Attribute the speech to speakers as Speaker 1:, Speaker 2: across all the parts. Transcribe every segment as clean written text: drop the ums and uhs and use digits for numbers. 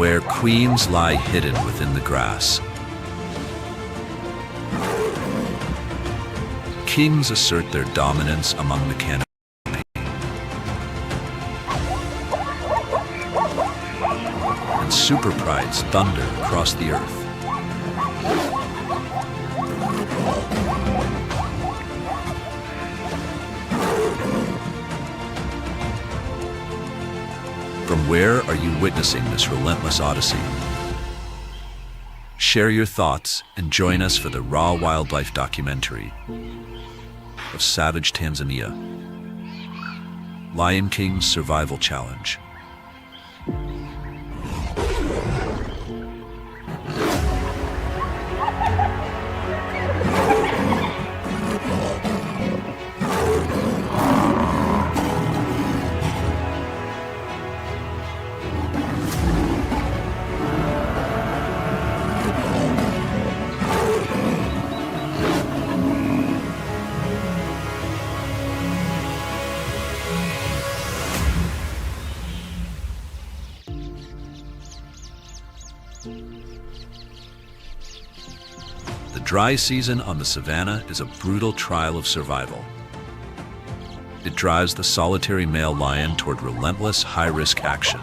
Speaker 1: where queens lie hidden within the grass. Kings assert their dominance among the canopy, and super prides thunder across the earth. From where are you witnessing this relentless odyssey? Share your thoughts and join us for the raw wildlife documentary of savage Tanzania. Lion King's Survival Challenge. The dry season on the savannah is a brutal trial of survival. It drives the solitary male lion toward relentless, high-risk action.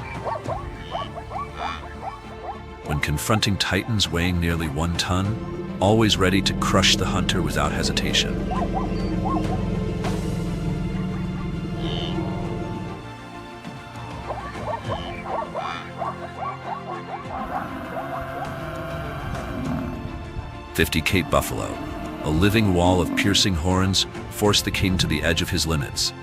Speaker 1: When confronting titans weighing nearly 1 ton, always ready to crush the hunter without hesitation. "50 Cape Buffalo, a living wall of piercing horns, forced the king to the edge of his limits.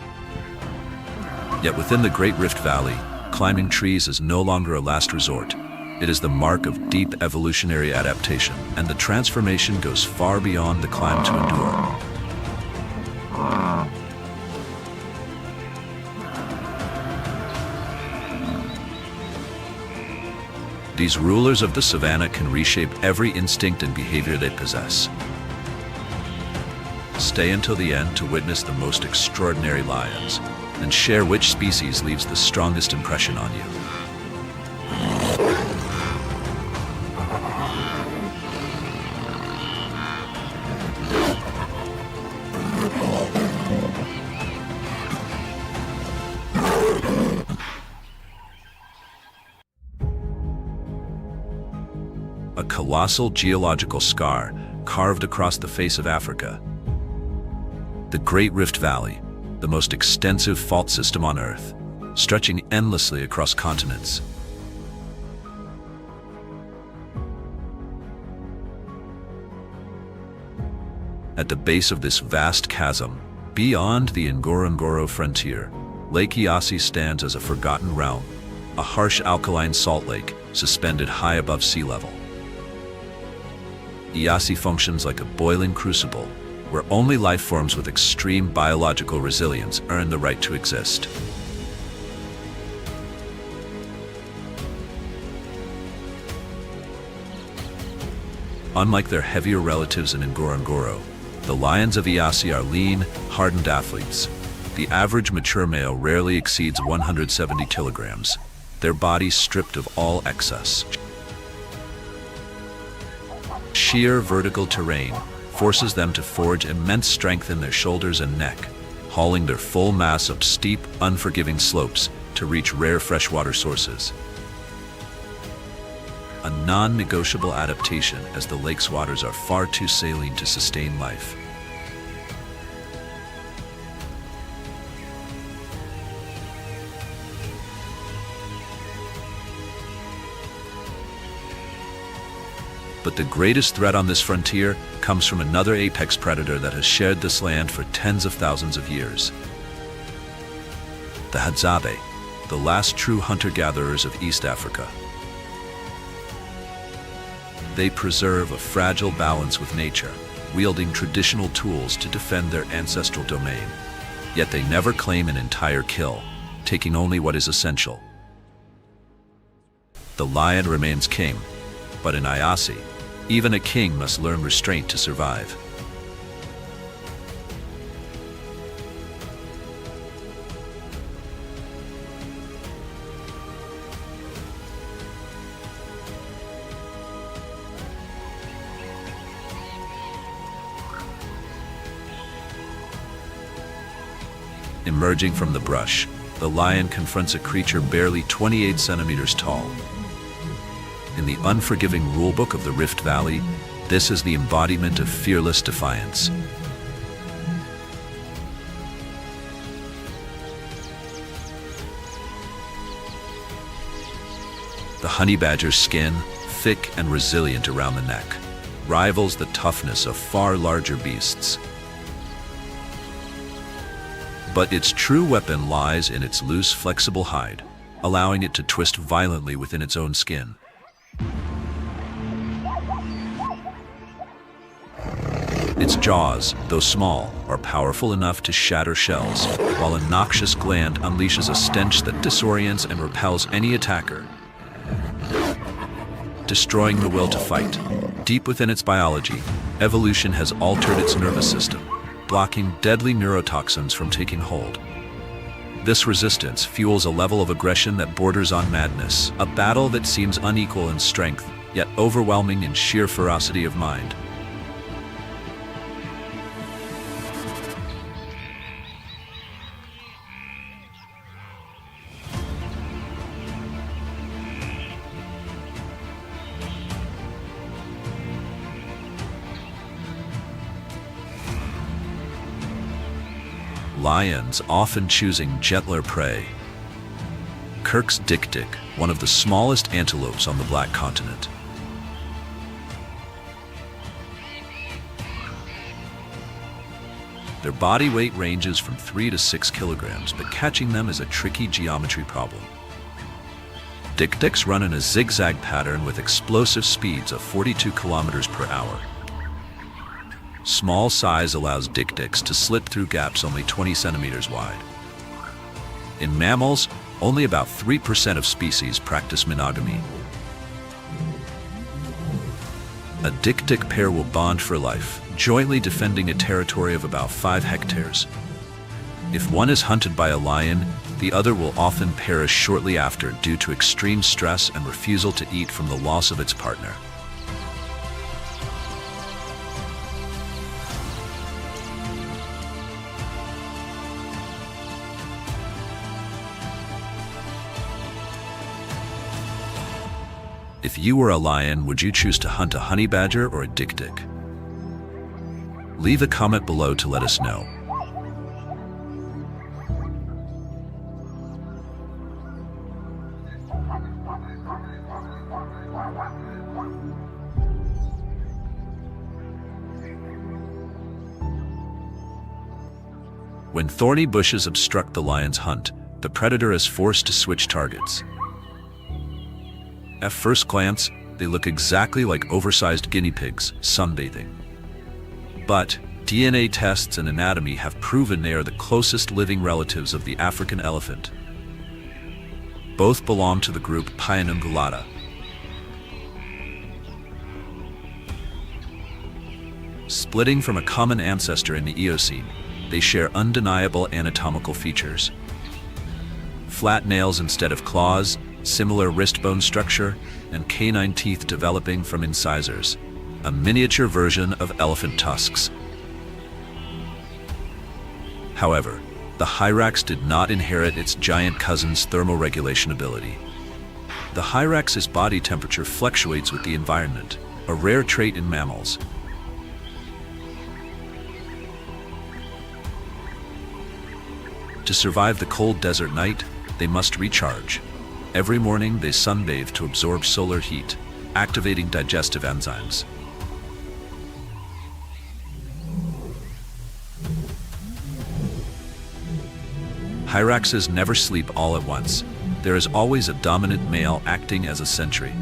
Speaker 1: Yet within the Great Rift Valley, climbing trees is no longer a last resort. It is the mark of deep evolutionary adaptation, and the transformation goes far beyond the climb to endure." These rulers of the savannah can reshape every instinct and behavior they possess. Stay until the end to witness the most extraordinary lions, and share which species leaves the strongest impression on you. A colossal geological scar carved across the face of Africa. The Great Rift Valley, the most extensive fault system on Earth, stretching endlessly across continents. At the base of this vast chasm, beyond the Ngorongoro frontier, Lake Eyasi stands as a forgotten realm, a harsh alkaline salt lake suspended high above sea level. Eyasi functions like a boiling crucible, where only life forms with extreme biological resilience earn the right to exist. Unlike their heavier relatives in Ngorongoro, the lions of Eyasi are lean, hardened athletes. The average mature male rarely exceeds 170 kilograms, their bodies stripped of all excess. Sheer vertical terrain forces them to forge immense strength in their shoulders and neck, hauling their full mass up steep, unforgiving slopes to reach rare freshwater sources. A non-negotiable adaptation, as the lake's waters are far too saline to sustain life. But the greatest threat on this frontier comes from another apex predator that has shared this land for tens of thousands of years. The Hadzabe, the last true hunter-gatherers of East Africa. They preserve a fragile balance with nature, wielding traditional tools to defend their ancestral domain. Yet they never claim an entire kill, taking only what is essential. The lion remains king, but in Eyasi, even a king must learn restraint to survive. Emerging from the brush, the lion confronts a creature barely 28 centimeters tall. In the unforgiving rulebook of the Rift Valley, this is the embodiment of fearless defiance. The honey badger's skin, thick and resilient around the neck, rivals the toughness of far larger beasts. But its true weapon lies in its loose, flexible hide, allowing it to twist violently within its own skin. Its jaws, though small, are powerful enough to shatter shells, while a noxious gland unleashes a stench that disorients and repels any attacker, destroying the will to fight. Deep within its biology, evolution has altered its nervous system, blocking deadly neurotoxins from taking hold. This resistance fuels a level of aggression that borders on madness, a battle that seems unequal in strength, yet overwhelming in sheer ferocity of mind. Lions often choosing gentler prey. Kirk's dik-dik, one of the smallest antelopes on the Black Continent. Their body weight ranges from 3 to 6 kilograms, but catching them is a tricky geometry problem. Dik-diks run in a zigzag pattern with explosive speeds of 42 kilometers per hour. Small size allows dik-diks to slip through gaps only 20 centimeters wide. In mammals, only about 3% of species practice monogamy. A dik-dik pair will bond for life, jointly defending a territory of about 5 hectares. If one is hunted by a lion, the other will often perish shortly after due to extreme stress and refusal to eat from the loss of its partner. If you were a lion, would you choose to hunt a honey badger or a dik-dik? Leave a comment below to let us know. When thorny bushes obstruct the lion's hunt, the predator is forced to switch targets. At first glance, they look exactly like oversized guinea pigs sunbathing. But DNA tests and anatomy have proven they are the closest living relatives of the African elephant. Both belong to the group Pionungulata. Splitting from a common ancestor in the Eocene, they share undeniable anatomical features. Flat nails instead of claws, similar wrist bone structure, and canine teeth developing from incisors, a miniature version of elephant tusks. However, the hyrax did not inherit its giant cousin's thermoregulation ability. The hyrax's body temperature fluctuates with the environment, a rare trait in mammals. To survive the cold desert night, they must recharge. Every morning, they sunbathe to absorb solar heat, activating digestive enzymes. Hyraxes never sleep all at once. There is always a dominant male acting as a sentry.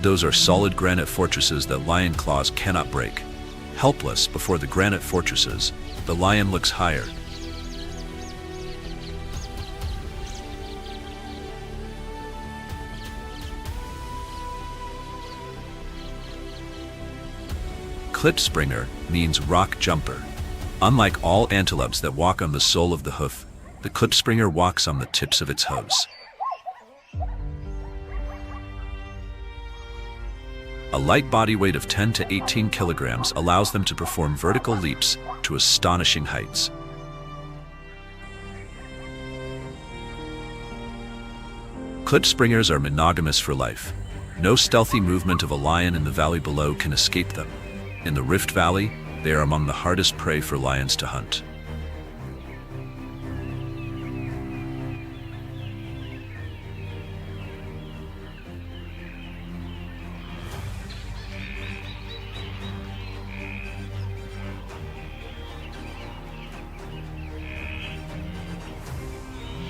Speaker 1: Those are solid granite fortresses that lion claws cannot break. Helpless before the granite fortresses, the lion looks higher. Klipspringer means rock jumper. Unlike all antelopes that walk on the sole of the hoof, the klipspringer walks on the tips of its hooves. A light body weight of 10 to 18 kilograms allows them to perform vertical leaps to astonishing heights. Klipspringers are monogamous for life. No stealthy movement of a lion in the valley below can escape them. In the Rift Valley, they are among the hardest prey for lions to hunt.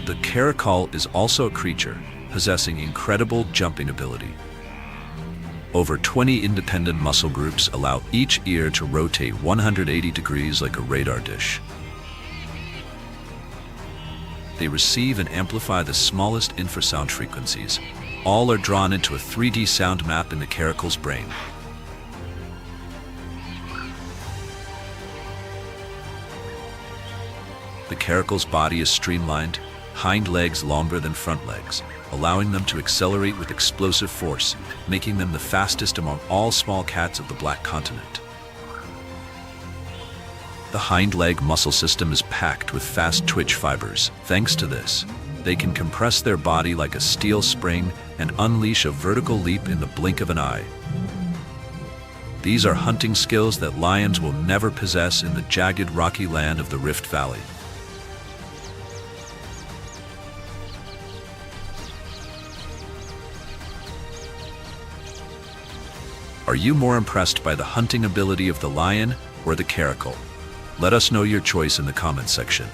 Speaker 1: The caracal is also a creature possessing incredible jumping ability. Over 20 independent muscle groups allow each ear to rotate 180 degrees like a radar dish. They receive and amplify the smallest infrasound frequencies. All are drawn into a 3D sound map in the caracal's brain. The caracal's body is streamlined, hind legs longer than front legs, allowing them to accelerate with explosive force, making them the fastest among all small cats of the Black Continent. The hind leg muscle system is packed with fast twitch fibers. Thanks to this, they can compress their body like a steel spring and unleash a vertical leap in the blink of an eye. These are hunting skills that lions will never possess in the jagged, rocky land of the Rift Valley. Are you more impressed by the hunting ability of the lion or the caracal? Let us know your choice in the comments section.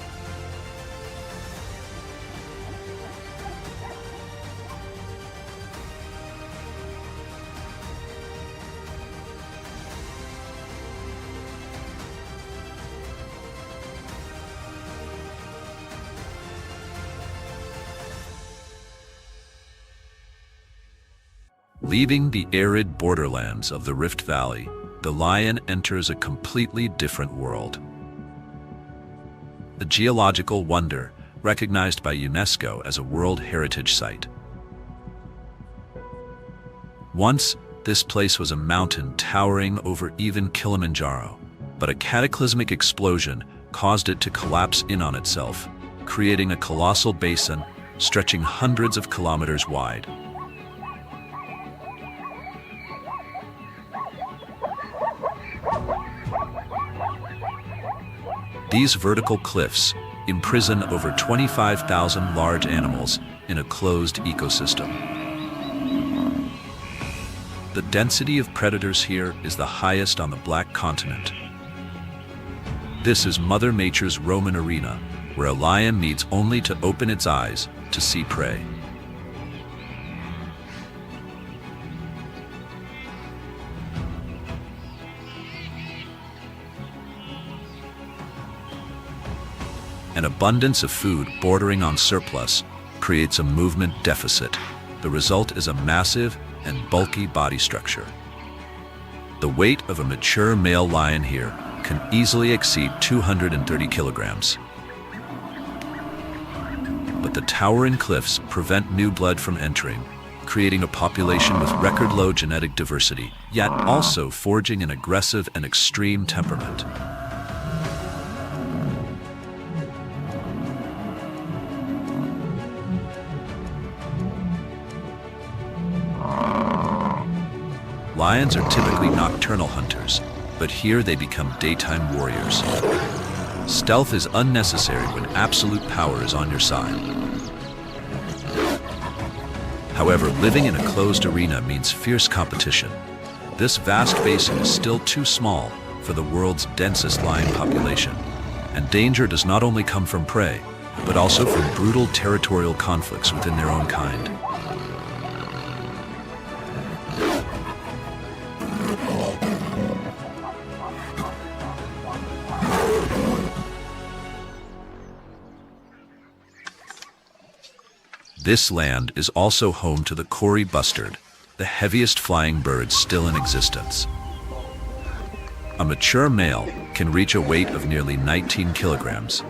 Speaker 1: Leaving the arid borderlands of the Rift Valley, the lion enters a completely different world. A geological wonder recognized by UNESCO as a World Heritage Site. Once, this place was a mountain towering over even Kilimanjaro, but a cataclysmic explosion caused it to collapse in on itself, creating a colossal basin stretching hundreds of kilometers wide. These vertical cliffs imprison over 25,000 large animals in a closed ecosystem. The density of predators here is the highest on the Black Continent. This is Mother Nature's Roman arena, where a lion needs only to open its eyes to see prey. An abundance of food bordering on surplus creates a movement deficit. The result is a massive and bulky body structure. The weight of a mature male lion here can easily exceed 230 kilograms. But the towering cliffs prevent new blood from entering, creating a population with record-low genetic diversity, yet also forging an aggressive and extreme temperament. Lions are typically nocturnal hunters, but here they become daytime warriors. Stealth is unnecessary when absolute power is on your side. However, living in a closed arena means fierce competition. This vast basin is still too small for the world's densest lion population, and danger does not only come from prey, but also from brutal territorial conflicts within their own kind. This land is also home to the Kori bustard, the heaviest flying bird still in existence. A mature male can reach a weight of nearly 19 kilograms,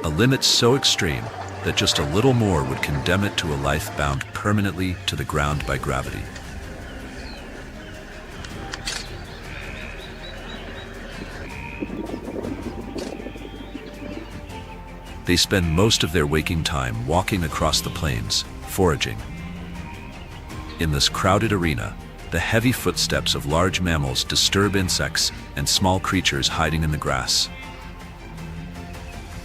Speaker 1: a limit so extreme that just a little more would condemn it to a life bound permanently to the ground by gravity. They spend most of their waking time walking across the plains, foraging, In this crowded arena, the heavy footsteps of large mammals disturb insects and small creatures hiding in the grass.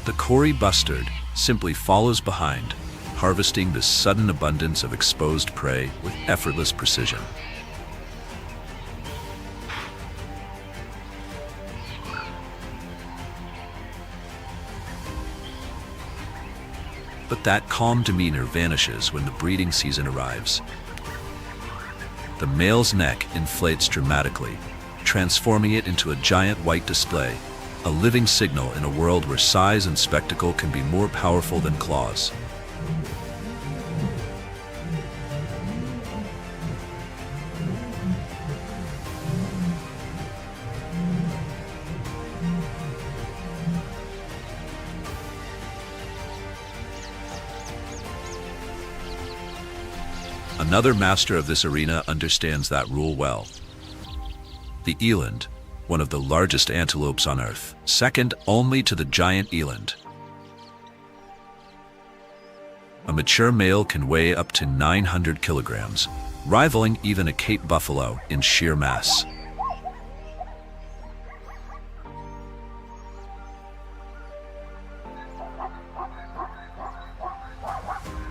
Speaker 1: The Cory bustard simply follows behind, harvesting this sudden abundance of exposed prey with effortless precision. But that calm demeanor vanishes when the breeding season arrives. The male's neck inflates dramatically, transforming it into a giant white display, a living signal in a world where size and spectacle can be more powerful than claws. Another master of this arena understands that rule well. The eland, one of the largest antelopes on Earth, second only to the giant eland. A mature male can weigh up to 900 kilograms, rivaling even a Cape buffalo in sheer mass.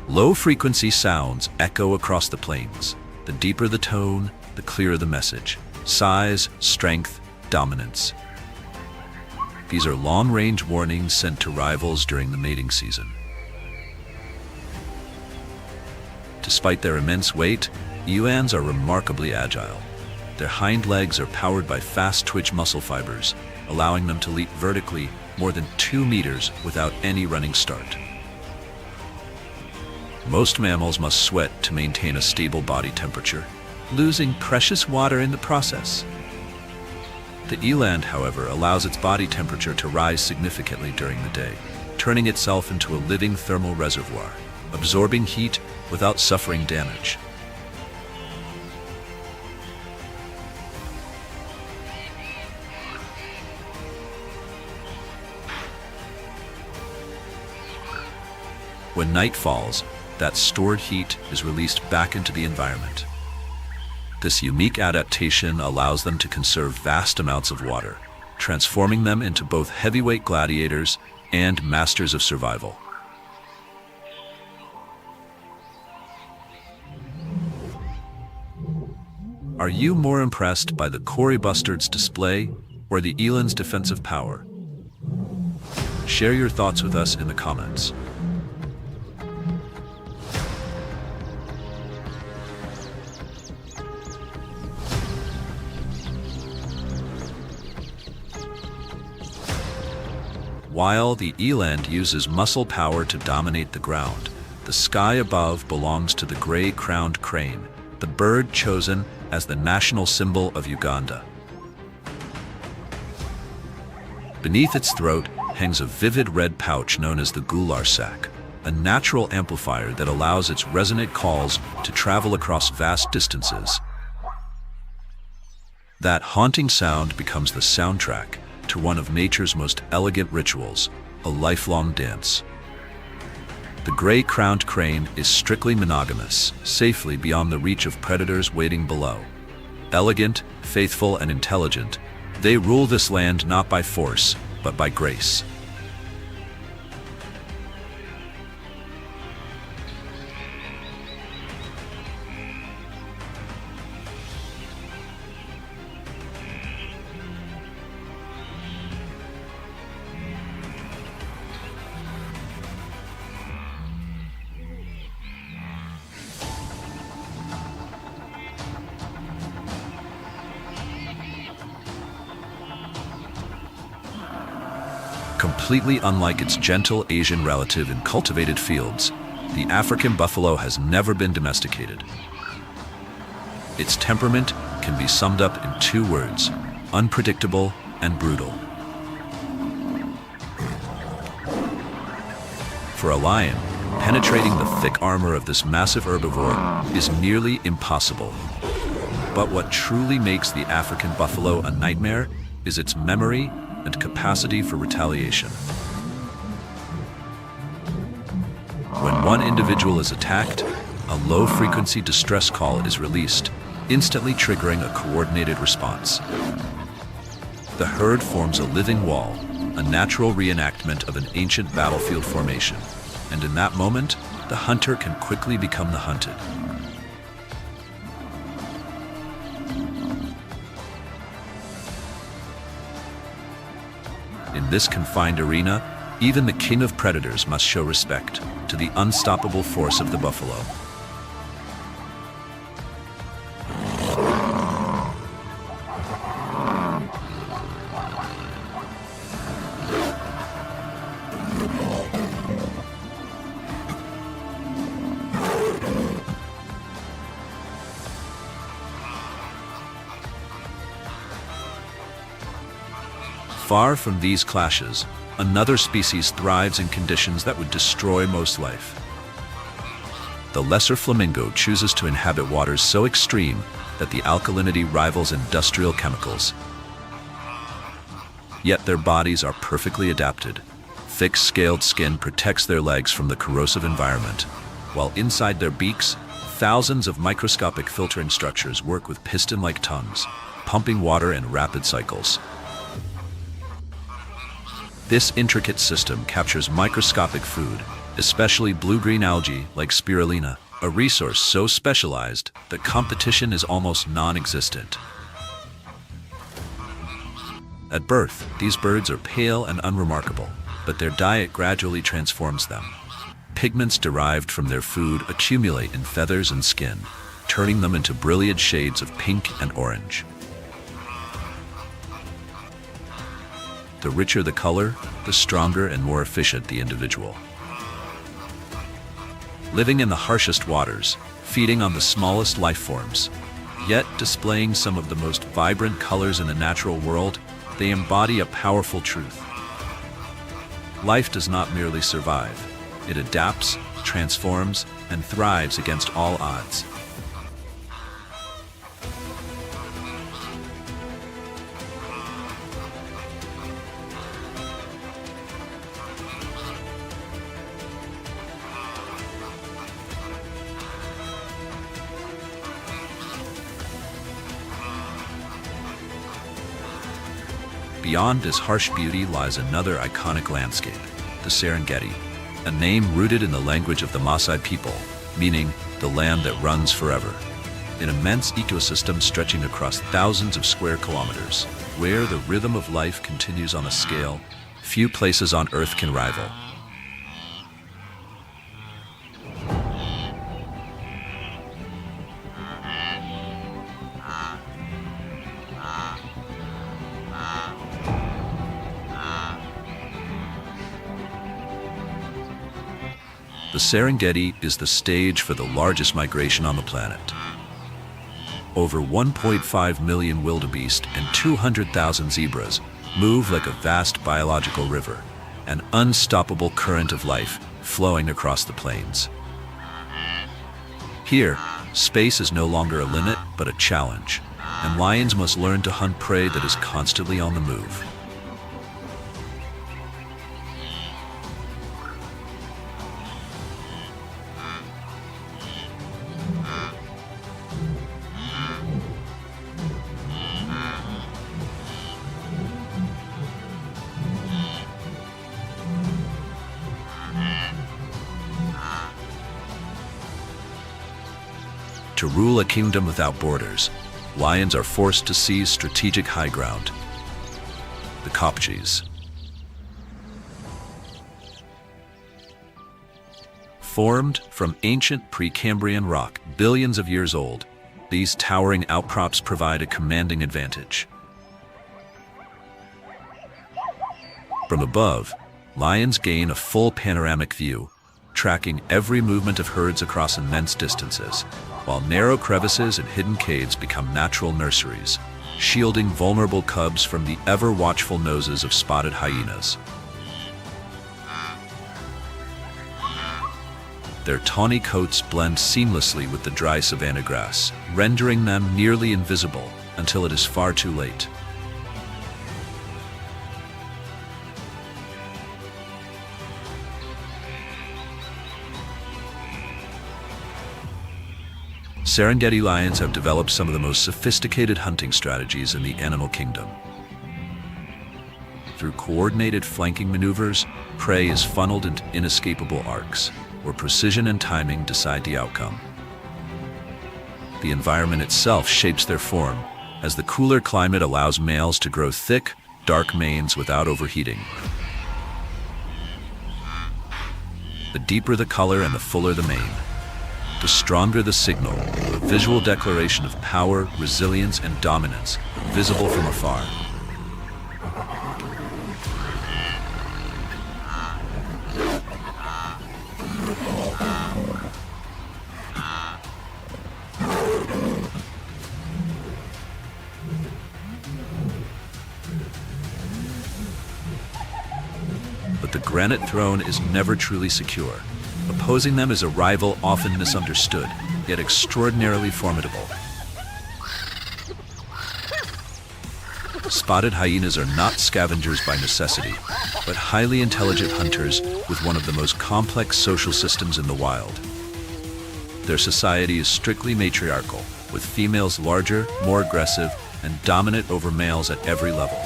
Speaker 1: Low-frequency sounds echo across the plains. The deeper the tone, the clearer the message. Size, strength, dominance. These are long-range warnings sent to rivals during the mating season. Despite their immense weight, elands are remarkably agile. Their hind legs are powered by fast twitch muscle fibers, allowing them to leap vertically more than 2 meters without any running start. Most mammals must sweat to maintain a stable body temperature, losing precious water in the process. The eland, however, allows its body temperature to rise significantly during the day, turning itself into a living thermal reservoir, absorbing heat without suffering damage. When night falls, that stored heat is released back into the environment. This unique adaptation allows them to conserve vast amounts of water, transforming them into both heavyweight gladiators and masters of survival. Are you more impressed by the Cory bustard's display or the eland's defensive power? Share your thoughts with us in the comments. While the eland uses muscle power to dominate the ground, the sky above belongs to the gray-crowned crane, the bird chosen as the national symbol of Uganda. Beneath its throat hangs a vivid red pouch known as the gular sac, a natural amplifier that allows its resonant calls to travel across vast distances. That haunting sound becomes the soundtrack to one of nature's most elegant rituals, a lifelong dance. The gray-crowned crane is strictly monogamous, safely beyond the reach of predators waiting below. Elegant, faithful, and intelligent, they rule this land not by force, but by grace. Completely unlike its gentle Asian relative in cultivated fields, the African buffalo has never been domesticated. Its temperament can be summed up in 2 words: unpredictable and brutal. For a lion, penetrating the thick armor of this massive herbivore is nearly impossible. But what truly makes the African buffalo a nightmare is its memory and capacity for retaliation. When one individual is attacked, a low-frequency distress call is released, instantly triggering a coordinated response. The herd forms a living wall, a natural reenactment of an ancient battlefield formation, and in that moment, the hunter can quickly become the hunted. In this confined arena, even the king of predators must show respect to the unstoppable force of the buffalo. Far from these clashes, another species thrives in conditions that would destroy most life. The lesser flamingo chooses to inhabit waters so extreme that the alkalinity rivals industrial chemicals. Yet their bodies are perfectly adapted. Thick scaled skin protects their legs from the corrosive environment, while inside their beaks, thousands of microscopic filtering structures work with piston-like tongues, pumping water in rapid cycles. This intricate system captures microscopic food, especially blue-green algae like spirulina, a resource so specialized that competition is almost non-existent. At birth, these birds are pale and unremarkable, but their diet gradually transforms them. Pigments derived from their food accumulate in feathers and skin, turning them into brilliant shades of pink and orange. The richer the color, the stronger and more efficient the individual. Living in the harshest waters, feeding on the smallest life forms, yet displaying some of the most vibrant colors in the natural world, they embody a powerful truth. Life does not merely survive. It adapts, transforms, and thrives against all odds. Beyond this harsh beauty lies another iconic landscape, the Serengeti, a name rooted in the language of the Maasai people, meaning the land that runs forever. An immense ecosystem stretching across thousands of square kilometers, where the rhythm of life continues on a scale few places on Earth can rival. The Serengeti is the stage for the largest migration on the planet. Over 1.5 million wildebeest and 200,000 zebras move like a vast biological river, an unstoppable current of life flowing across the plains. Here, space is no longer a limit but a challenge, and lions must learn to hunt prey that is constantly on the move. To rule a kingdom without borders, lions are forced to seize strategic high ground. The kopjes. Formed from ancient Precambrian rock billions of years old, these towering outcrops provide a commanding advantage. From above, lions gain a full panoramic view, tracking every movement of herds across immense distances, while narrow crevices and hidden caves become natural nurseries, shielding vulnerable cubs from the ever-watchful noses of spotted hyenas. Their tawny coats blend seamlessly with the dry savanna grass, rendering them nearly invisible until it is far too late. Serengeti lions have developed some of the most sophisticated hunting strategies in the animal kingdom. Through coordinated flanking maneuvers, prey is funneled into inescapable arcs, where precision and timing decide the outcome. The environment itself shapes their form, as the cooler climate allows males to grow thick, dark manes without overheating. The deeper the color and the fuller the mane, the stronger the signal, a visual declaration of power, resilience, and dominance, visible from afar. But the granite throne is never truly secure. Opposing them is a rival often misunderstood, yet extraordinarily formidable. Spotted hyenas are not scavengers by necessity, but highly intelligent hunters with one of the most complex social systems in the wild. Their society is strictly matriarchal, with females larger, more aggressive, and dominant over males at every level.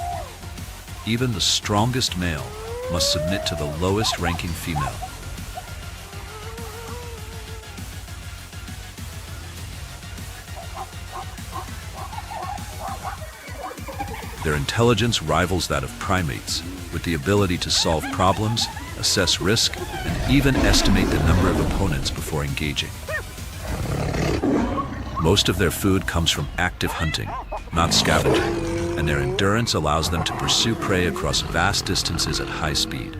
Speaker 1: Even the strongest male must submit to the lowest-ranking female. Their intelligence rivals that of primates, with the ability to solve problems, assess risk, and even estimate the number of opponents before engaging. Most of their food comes from active hunting, not scavenging, and their endurance allows them to pursue prey across vast distances at high speed.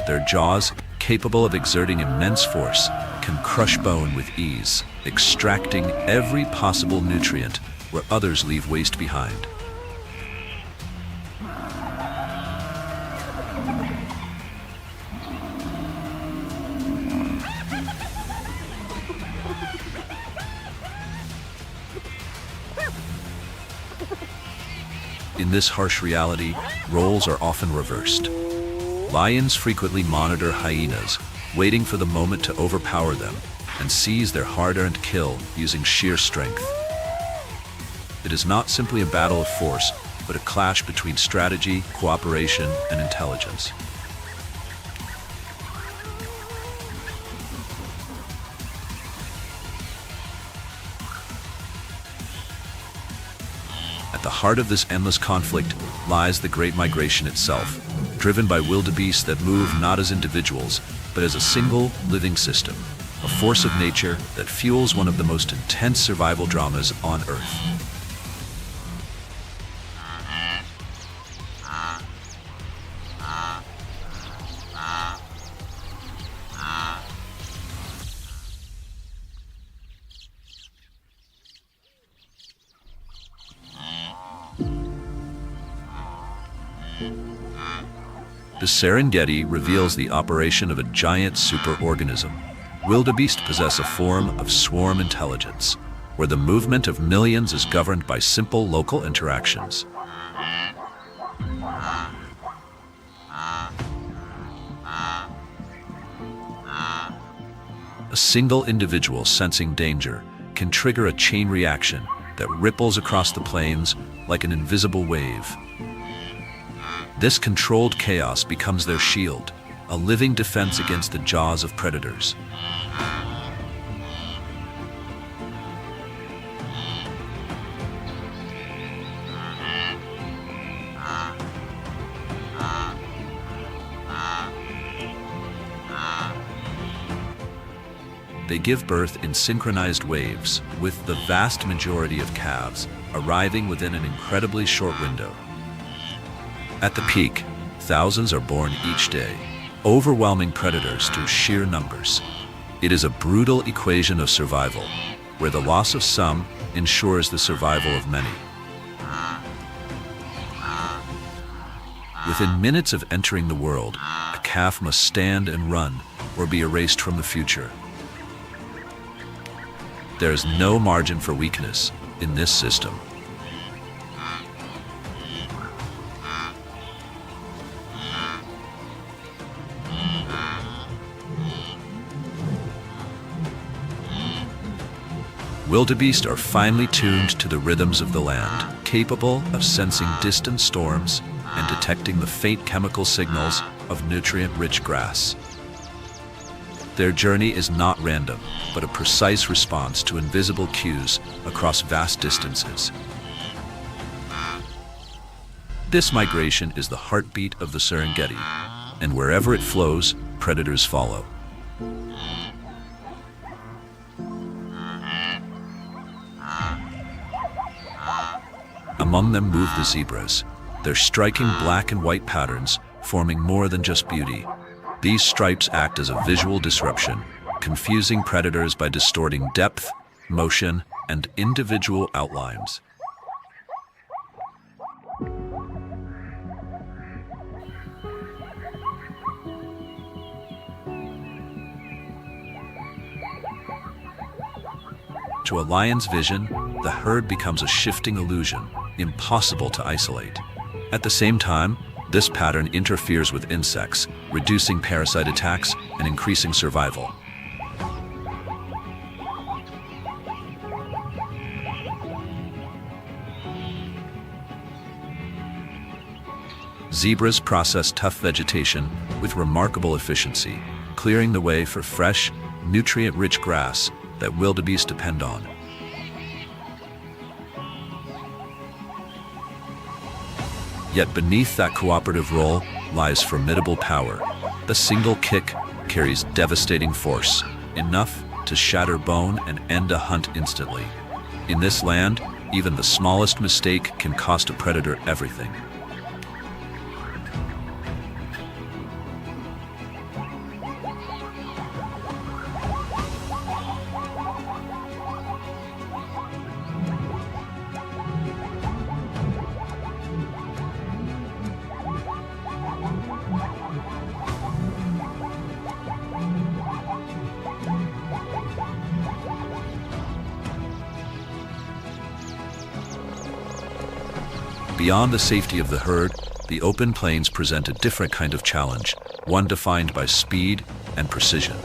Speaker 1: Their jaws, capable of exerting immense force, can crush bone with ease, extracting every possible nutrient where others leave waste behind. In this harsh reality, roles are often reversed. Lions frequently monitor hyenas, waiting for the moment to overpower them and seize their hard-earned kill using sheer strength. It is not simply a battle of force, but a clash between strategy, cooperation, and intelligence. At the heart of this endless conflict lies the Great Migration itself, driven by wildebeests that move not as individuals, but as a single living system, a force of nature that fuels one of the most intense survival dramas on Earth. The Serengeti reveals the operation of a giant superorganism. Wildebeest possess a form of swarm intelligence, where the movement of millions is governed by simple local interactions. A single individual sensing danger can trigger a chain reaction that ripples across the plains like an invisible wave. This controlled chaos becomes their shield, a living defense against the jaws of predators. They give birth in synchronized waves, with the vast majority of calves arriving within an incredibly short window. At the peak, thousands are born each day, overwhelming predators through sheer numbers. It is a brutal equation of survival, where the loss of some ensures the survival of many. Within minutes of entering the world, a calf must stand and run or be erased from the future. There is no margin for weakness in this system. wildebeest are finely tuned to the rhythms of the land, capable of sensing distant storms and detecting the faint chemical signals of nutrient-rich grass. Their journey is not random, but a precise response to invisible cues across vast distances. This migration is the heartbeat of the Serengeti, and wherever it flows, predators follow. Among them move the zebras, their striking black and white patterns forming more than just beauty. These stripes act as a visual disruption, confusing predators by distorting depth, motion, and individual outlines. To a lion's vision, the herd becomes a shifting illusion, impossible to isolate. At the same time, this pattern interferes with insects, reducing parasite attacks and increasing survival. Zebras process tough vegetation with remarkable efficiency, clearing the way for fresh, nutrient-rich grass that wildebeest depend on. Yet beneath that cooperative role lies formidable power. The single kick carries devastating force, enough to shatter bone and end a hunt instantly. In this land, even the smallest mistake can cost a predator everything. Beyond the safety of the herd, the open plains present a different kind of challenge, one defined by speed and precision.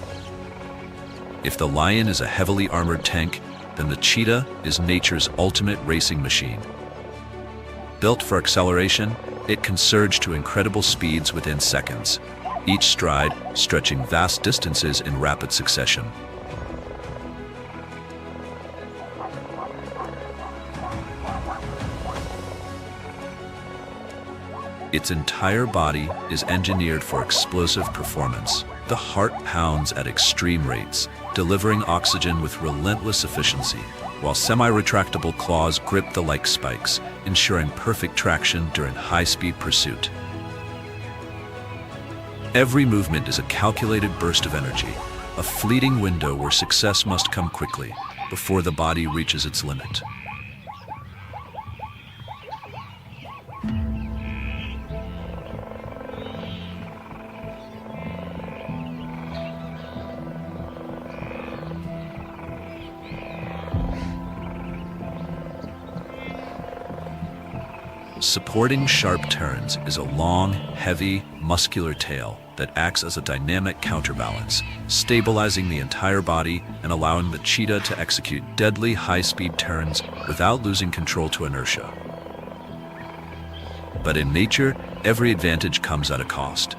Speaker 1: If the lion is a heavily armored tank, then the cheetah is nature's ultimate racing machine. Built for acceleration, it can surge to incredible speeds within seconds, each stride stretching vast distances in rapid succession. Its entire body is engineered for explosive performance. The heart pounds at extreme rates, delivering oxygen with relentless efficiency, while semi-retractable claws grip the like spikes, ensuring perfect traction during high-speed pursuit. Every movement is a calculated burst of energy, a fleeting window where success must come quickly, before the body reaches its limit. Supporting sharp turns is a long, heavy, muscular tail that acts as a dynamic counterbalance, stabilizing the entire body and allowing the cheetah to execute deadly high-speed turns without losing control to inertia. But in nature, every advantage comes at a cost.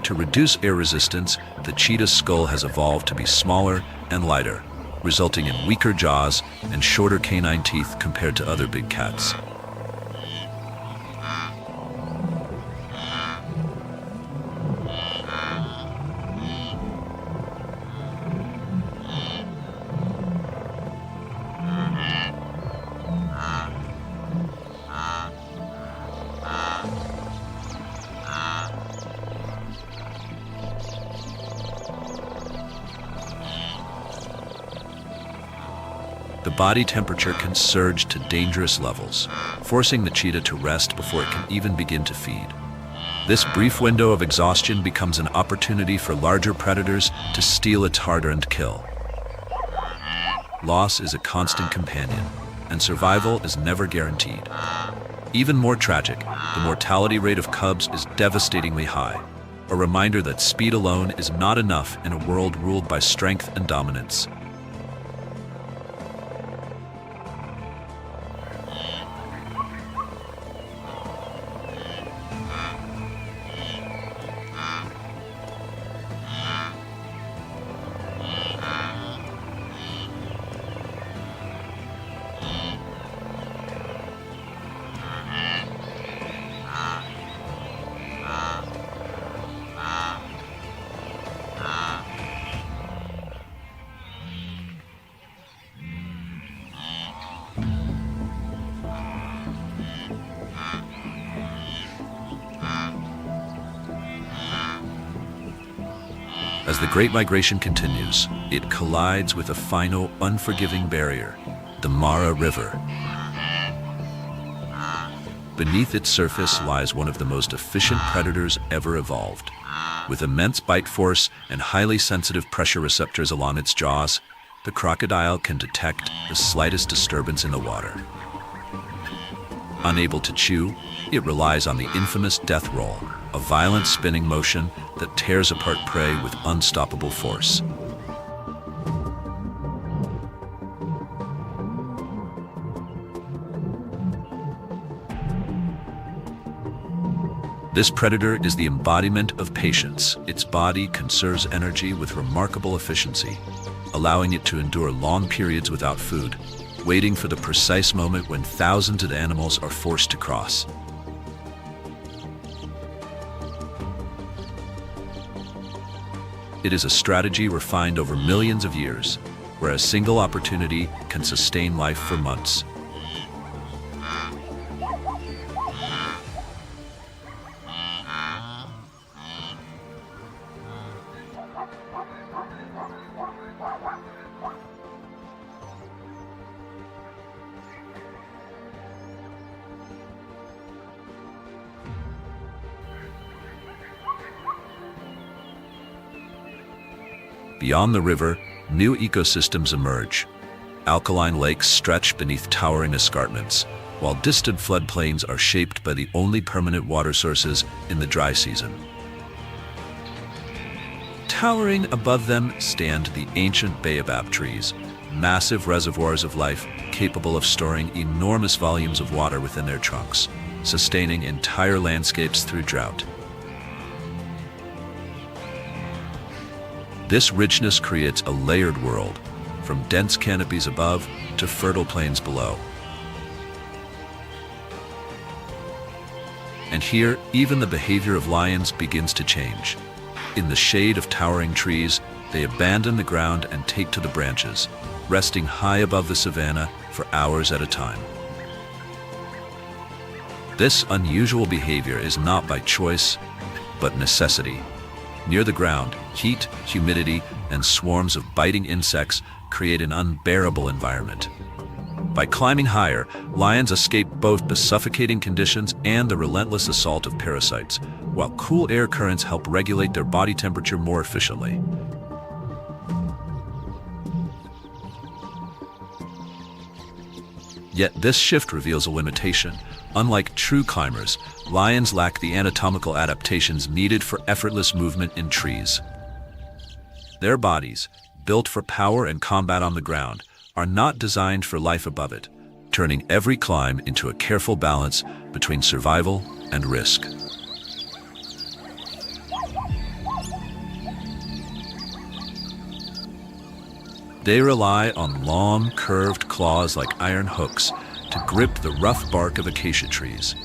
Speaker 1: To reduce air resistance, the cheetah's skull has evolved to be smaller and lighter, resulting in weaker jaws and shorter canine teeth compared to other big cats. The body temperature can surge to dangerous levels, forcing the cheetah to rest before it can even begin to feed. This brief window of exhaustion becomes an opportunity for larger predators to steal its hard-earned kill. Loss is a constant companion, and survival is never guaranteed. Even more tragic, the mortality rate of cubs is devastatingly high, a reminder that speed alone is not enough in a world ruled by strength and dominance. As the Great Migration continues, it collides with a final, unforgiving barrier, the Mara River. Beneath its surface lies one of the most efficient predators ever evolved. With immense bite force and highly sensitive pressure receptors along its jaws, the crocodile can detect the slightest disturbance in the water. Unable to chew, it relies on the infamous death roll, a violent spinning motion that tears apart prey with unstoppable force. This predator is the embodiment of patience. Its body conserves energy with remarkable efficiency, allowing it to endure long periods without food, waiting for the precise moment when thousands of animals are forced to cross. It is a strategy refined over millions of years, where a single opportunity can sustain life for months. Beyond the river, new ecosystems emerge. Alkaline lakes stretch beneath towering escarpments, while distant floodplains are shaped by the only permanent water sources in the dry season. Towering above them stand the ancient baobab trees, massive reservoirs of life capable of storing enormous volumes of water within their trunks, sustaining entire landscapes through drought. This richness creates a layered world, from dense canopies above to fertile plains below. And here, even the behavior of lions begins to change. In the shade of towering trees, they abandon the ground and take to the branches, resting high above the savanna for hours at a time. This unusual behavior is not by choice, but necessity. Near the ground, heat, humidity, and swarms of biting insects create an unbearable environment. By climbing higher, lions escape both the suffocating conditions and the relentless assault of parasites, while cool air currents help regulate their body temperature more efficiently. Yet this shift reveals a limitation. Unlike true climbers, lions lack the anatomical adaptations needed for effortless movement in trees. Their bodies, built for power and combat on the ground, are not designed for life above it, turning every climb into a careful balance between survival and risk. They rely on long, curved claws like iron hooks to grip the rough bark of acacia trees,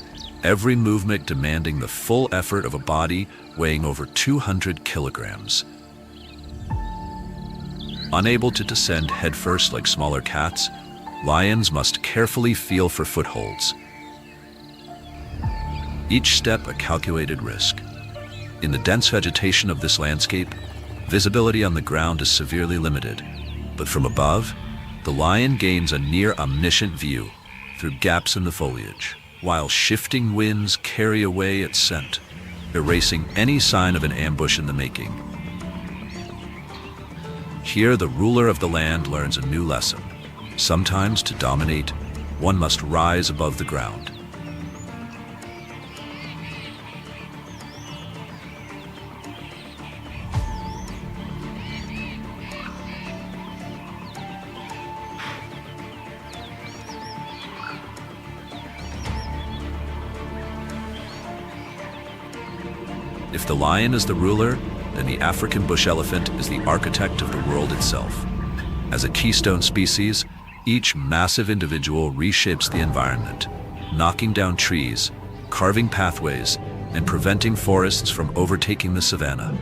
Speaker 1: every movement demanding the full effort of a body weighing over 200 kilograms. Unable to descend headfirst like smaller cats, lions must carefully feel for footholds. Each step a calculated risk. In the dense vegetation of this landscape, visibility on the ground is severely limited, but from above, the lion gains a near omniscient view through gaps in the foliage, while shifting winds carry away its scent, erasing any sign of an ambush in the making. Here, the ruler of the land learns a new lesson. Sometimes, to dominate, one must rise above the ground. If the lion is the ruler, then the African bush elephant is the architect of the world itself. As a keystone species, each massive individual reshapes the environment, knocking down trees, carving pathways, and preventing forests from overtaking the savanna.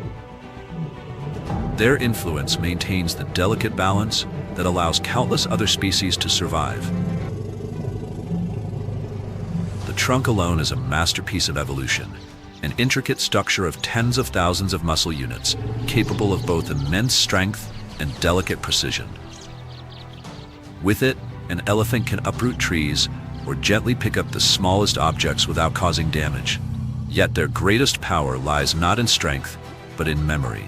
Speaker 1: Their influence maintains the delicate balance that allows countless other species to survive. The trunk alone is a masterpiece of evolution, an intricate structure of tens of thousands of muscle units, capable of both immense strength and delicate precision. With it, an elephant can uproot trees or gently pick up the smallest objects without causing damage. Yet their greatest power lies not in strength, but in memory.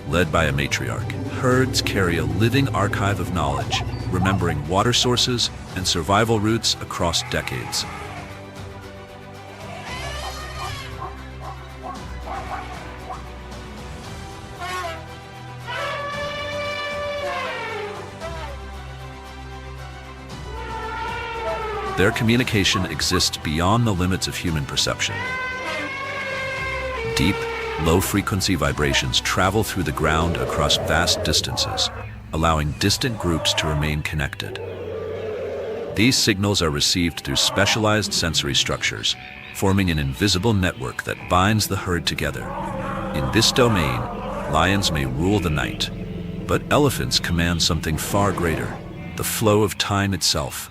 Speaker 1: Led by a matriarch, herds carry a living archive of knowledge, remembering water sources and survival routes across decades. Their communication exists beyond the limits of human perception. Deep, low-frequency vibrations travel through the ground across vast distances, allowing distant groups to remain connected. These signals are received through specialized sensory structures, forming an invisible network that binds the herd together. In this domain, lions may rule the night, but elephants command something far greater, the flow of time itself.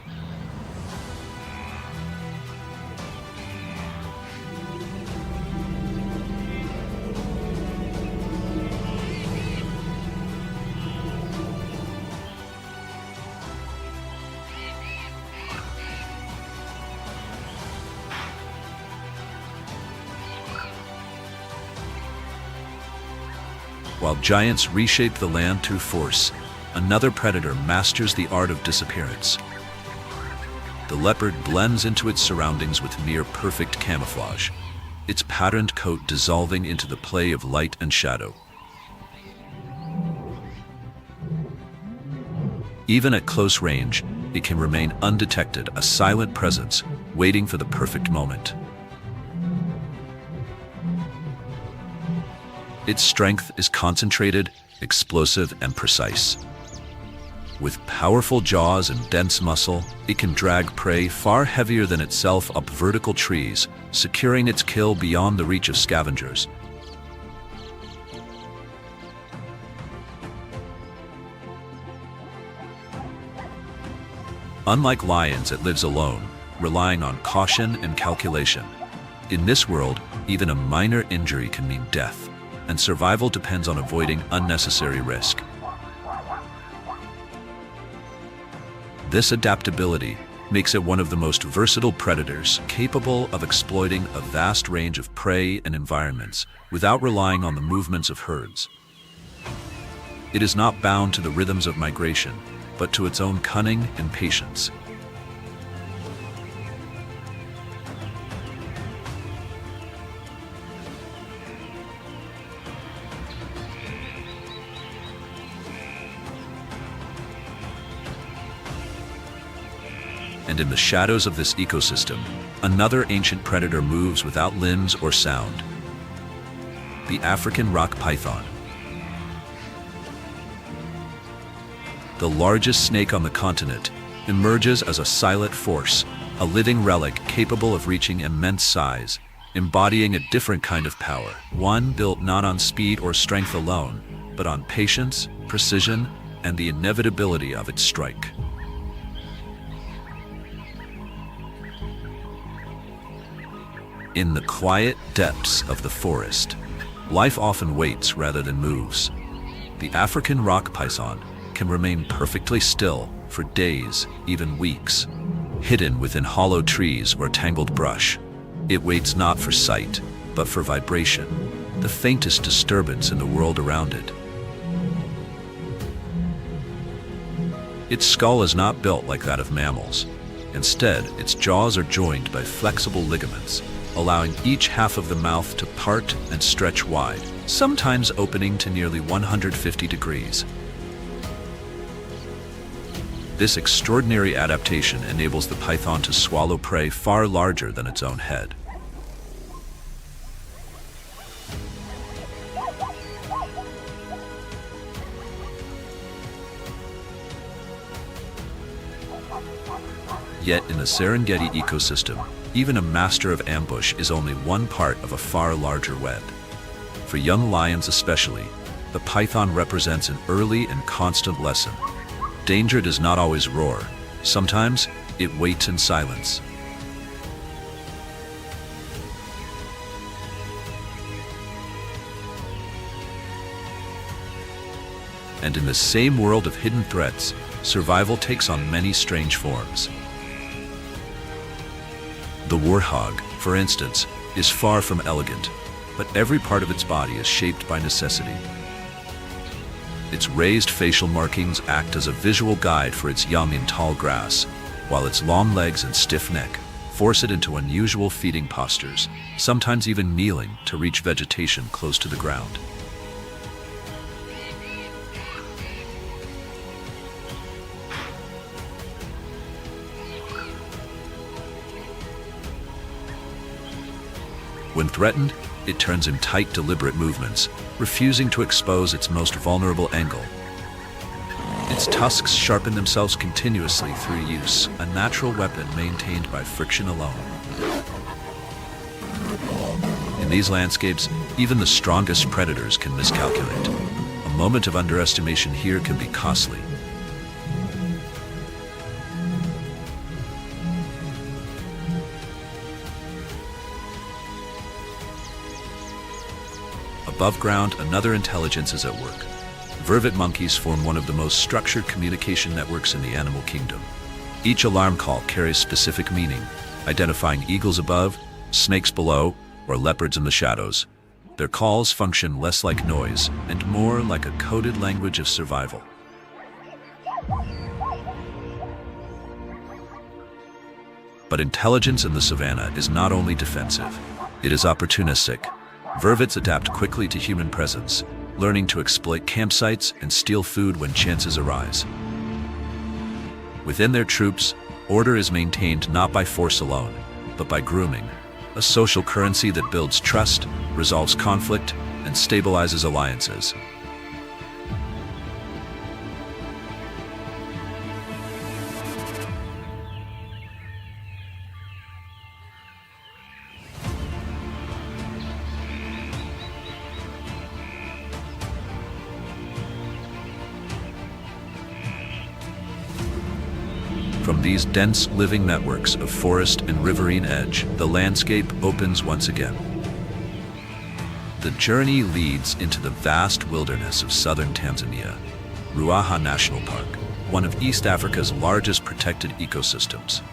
Speaker 1: While giants reshape the land through force, another predator masters the art of disappearance. The leopard blends into its surroundings with near perfect camouflage, its patterned coat dissolving into the play of light and shadow. Even at close range, it can remain undetected, a silent presence, waiting for the perfect moment. Its strength is concentrated, explosive, and precise. With powerful jaws and dense muscle, it can drag prey far heavier than itself up vertical trees, securing its kill beyond the reach of scavengers. Unlike lions, it lives alone, relying on caution and calculation. In this world, even a minor injury can mean death, and survival depends on avoiding unnecessary risk. This adaptability makes it one of the most versatile predators, capable of exploiting a vast range of prey and environments without relying on the movements of herds. It is not bound to the rhythms of migration, but to its own cunning and patience. And in the shadows of this ecosystem, another ancient predator moves without limbs or sound: the African rock python. The largest snake on the continent emerges as a silent force, a living relic capable of reaching immense size, embodying a different kind of power, one built not on speed or strength alone, but on patience, precision, and the inevitability of its strike. In the quiet depths of the forest, life often waits rather than moves. The African rock python can remain perfectly still for days, even weeks, hidden within hollow trees or tangled brush. It waits not for sight, but for vibration, the faintest disturbance in the world around it. Its skull is not built like that of mammals. Instead, its jaws are joined by flexible ligaments, allowing each half of the mouth to part and stretch wide, sometimes opening to nearly 150 degrees. This extraordinary adaptation enables the python to swallow prey far larger than its own head. Yet in the Serengeti ecosystem, even a master of ambush is only one part of a far larger web. For young lions especially, the python represents an early and constant lesson. Danger does not always roar. Sometimes it waits in silence. And in the same world of hidden threats, survival takes on many strange forms. The warthog, for instance, is far from elegant, but every part of its body is shaped by necessity. Its raised facial markings act as a visual guide for its young in tall grass, while its long legs and stiff neck force it into unusual feeding postures, sometimes even kneeling to reach vegetation close to the ground. When threatened, it turns in tight, deliberate movements, refusing to expose its most vulnerable angle. Its tusks sharpen themselves continuously through use, a natural weapon maintained by friction alone. In these landscapes, even the strongest predators can miscalculate. A moment of underestimation here can be costly. Above ground, another intelligence is at work. Vervet monkeys form one of the most structured communication networks in the animal kingdom. Each alarm call carries specific meaning, identifying eagles above, snakes below, or leopards in the shadows. Their calls function less like noise and more like a coded language of survival. But intelligence in the savannah is not only defensive, it is opportunistic. Vervets adapt quickly to human presence, learning to exploit campsites and steal food when chances arise. Within their troops, order is maintained not by force alone, but by grooming, a social currency that builds trust, resolves conflict, and stabilizes alliances. From these dense living networks of forest and riverine edge, the landscape opens once again. The journey leads into the vast wilderness of southern Tanzania, Ruaha National Park, one of East Africa's largest protected ecosystems.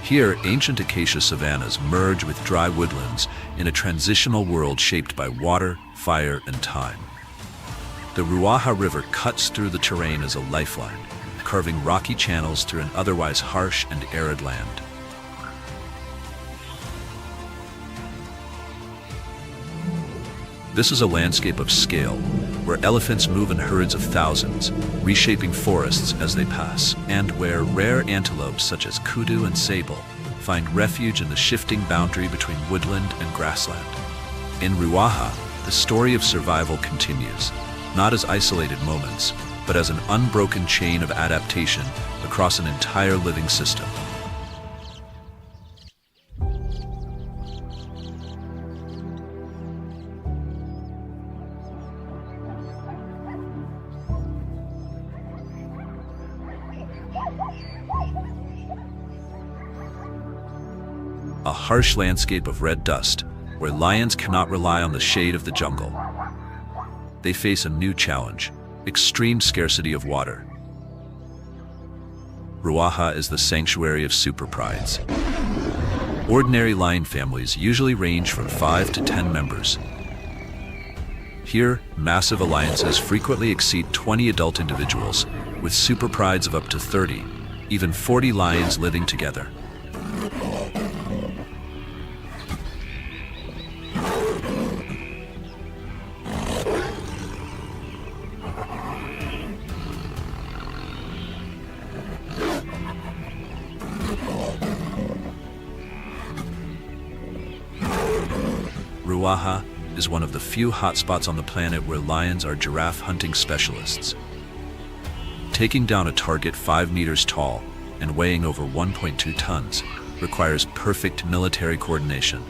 Speaker 1: Here, ancient acacia savannas merge with dry woodlands in a transitional world shaped by water, fire, and time. The Ruaha River cuts through the terrain as a lifeline, carving rocky channels through an otherwise harsh and arid land. This is a landscape of scale, where elephants move in herds of thousands, reshaping forests as they pass, and where rare antelopes such as kudu and sable find refuge in the shifting boundary between woodland and grassland. In Ruaha, the story of survival continues, not as isolated moments, but as an unbroken chain of adaptation across an entire living system. A harsh landscape of red dust, where lions cannot rely on the shade of the jungle. They face a new challenge: extreme scarcity of water. Ruaha is the sanctuary of superprides. Ordinary lion families usually range from 5 to 10 members. Here, massive alliances frequently exceed 20 adult individuals, with superprides of up to 30, even 40 lions living together. Ruaha is one of the few hotspots on the planet where lions are giraffe hunting specialists. Taking down a target 5 meters tall and weighing over 1.2 tons requires perfect military coordination.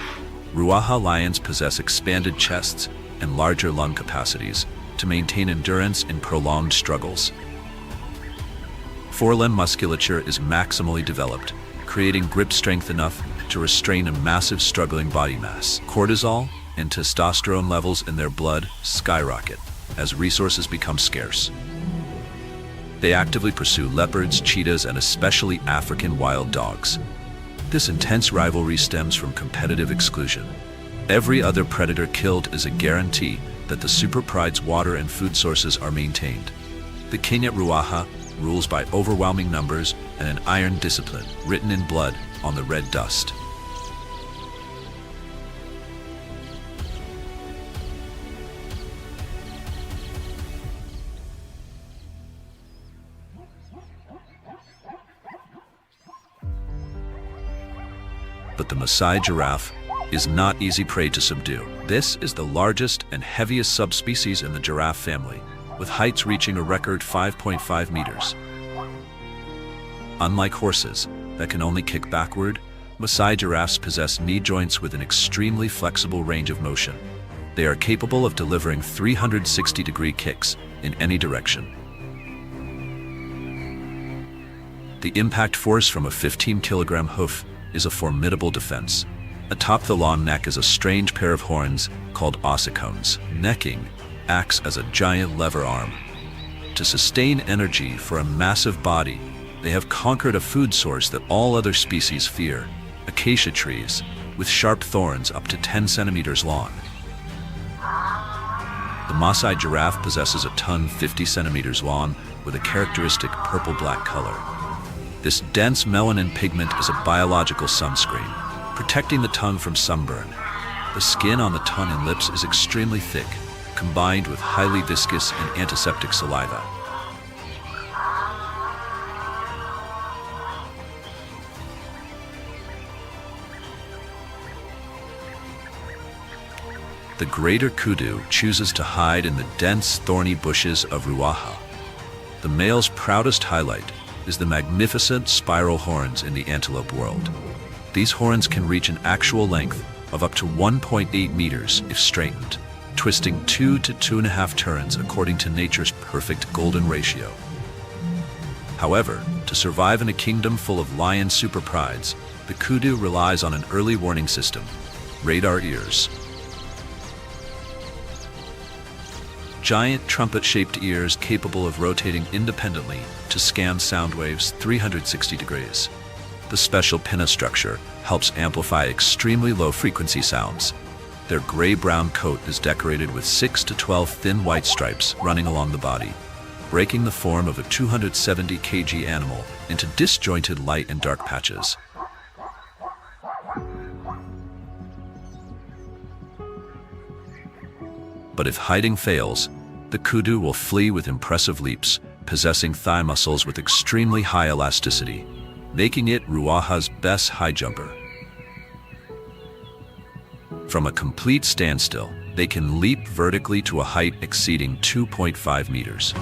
Speaker 1: Ruaha lions possess expanded chests and larger lung capacities to maintain endurance in prolonged struggles. Forelimb musculature is maximally developed, creating grip strength enough to restrain a massive struggling body mass. Cortisol and testosterone levels in their blood skyrocket as resources become scarce. They actively pursue leopards, cheetahs, and especially African wild dogs. This intense rivalry stems from competitive exclusion. Every other predator killed is a guarantee that the super pride's water and food sources are maintained. The king at Ruaha rules by overwhelming numbers and an iron discipline written in blood on the red dust. But the Maasai giraffe is not easy prey to subdue. This is the largest and heaviest subspecies in the giraffe family, with heights reaching a record 5.5 meters. Unlike horses that can only kick backward, Maasai giraffes possess knee joints with an extremely flexible range of motion. They are capable of delivering 360-degree kicks in any direction. The impact force from a 15-kilogram hoof is a formidable defense. Atop the long neck is a strange pair of horns called ossicones. Necking acts as a giant lever arm. To sustain energy for a massive body, they have conquered a food source that all other species fear: acacia trees, with sharp thorns up to 10 centimeters long. The Maasai giraffe possesses a tongue 50 centimeters long with a characteristic purple-black color. This dense melanin pigment is a biological sunscreen, protecting the tongue from sunburn. The skin on the tongue and lips is extremely thick, combined with highly viscous and antiseptic saliva. The greater kudu chooses to hide in the dense, thorny bushes of Ruaha. The male's proudest highlight is the magnificent spiral horns in the antelope world. These horns can reach an actual length of up to 1.8 meters if straightened, twisting 2 to 2.5 turns according to nature's perfect golden ratio. However, to survive in a kingdom full of lion super prides, the kudu relies on an early warning system: radar ears. Giant trumpet-shaped ears capable of rotating independently to scan sound waves 360 degrees. The special pinna structure helps amplify extremely low-frequency sounds. Their gray-brown coat is decorated with 6 to 12 thin white stripes running along the body, breaking the form of a 270 kg animal into disjointed light and dark patches. But if hiding fails, the kudu will flee with impressive leaps, possessing thigh muscles with extremely high elasticity, making it Ruaha's best high jumper. From a complete standstill, they can leap vertically to a height exceeding 2.5 meters.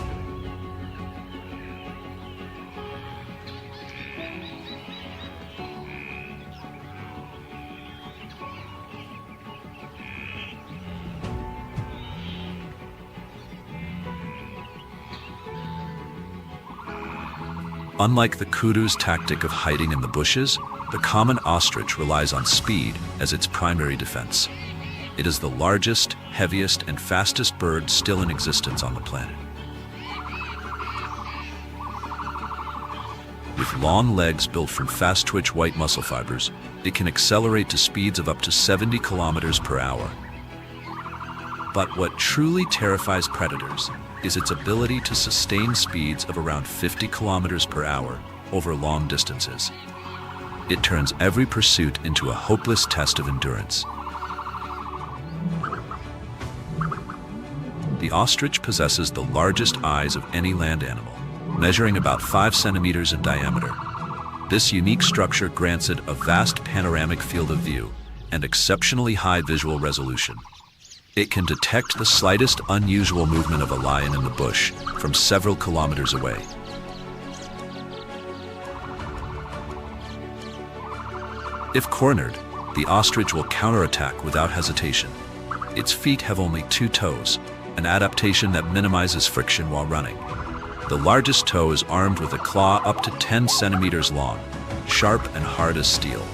Speaker 1: Unlike the kudu's tactic of hiding in the bushes, the common ostrich relies on speed as its primary defense. It is the largest, heaviest, and fastest bird still in existence on the planet. With long legs built from fast-twitch white muscle fibers, it can accelerate to speeds of up to 70 kilometers per hour. But what truly terrifies predators is its ability to sustain speeds of around 50 kilometers per hour over long distances. It turns every pursuit into a hopeless test of endurance. The ostrich possesses the largest eyes of any land animal, measuring about 5 centimeters in diameter. This unique structure grants it a vast panoramic field of view and exceptionally high visual resolution. It can detect the slightest unusual movement of a lion in the bush from several kilometers away. If cornered, the ostrich will counterattack without hesitation. Its feet have only 2 toes, an adaptation that minimizes friction while running. The largest toe is armed with a claw up to 10 centimeters long, sharp and hard as steel.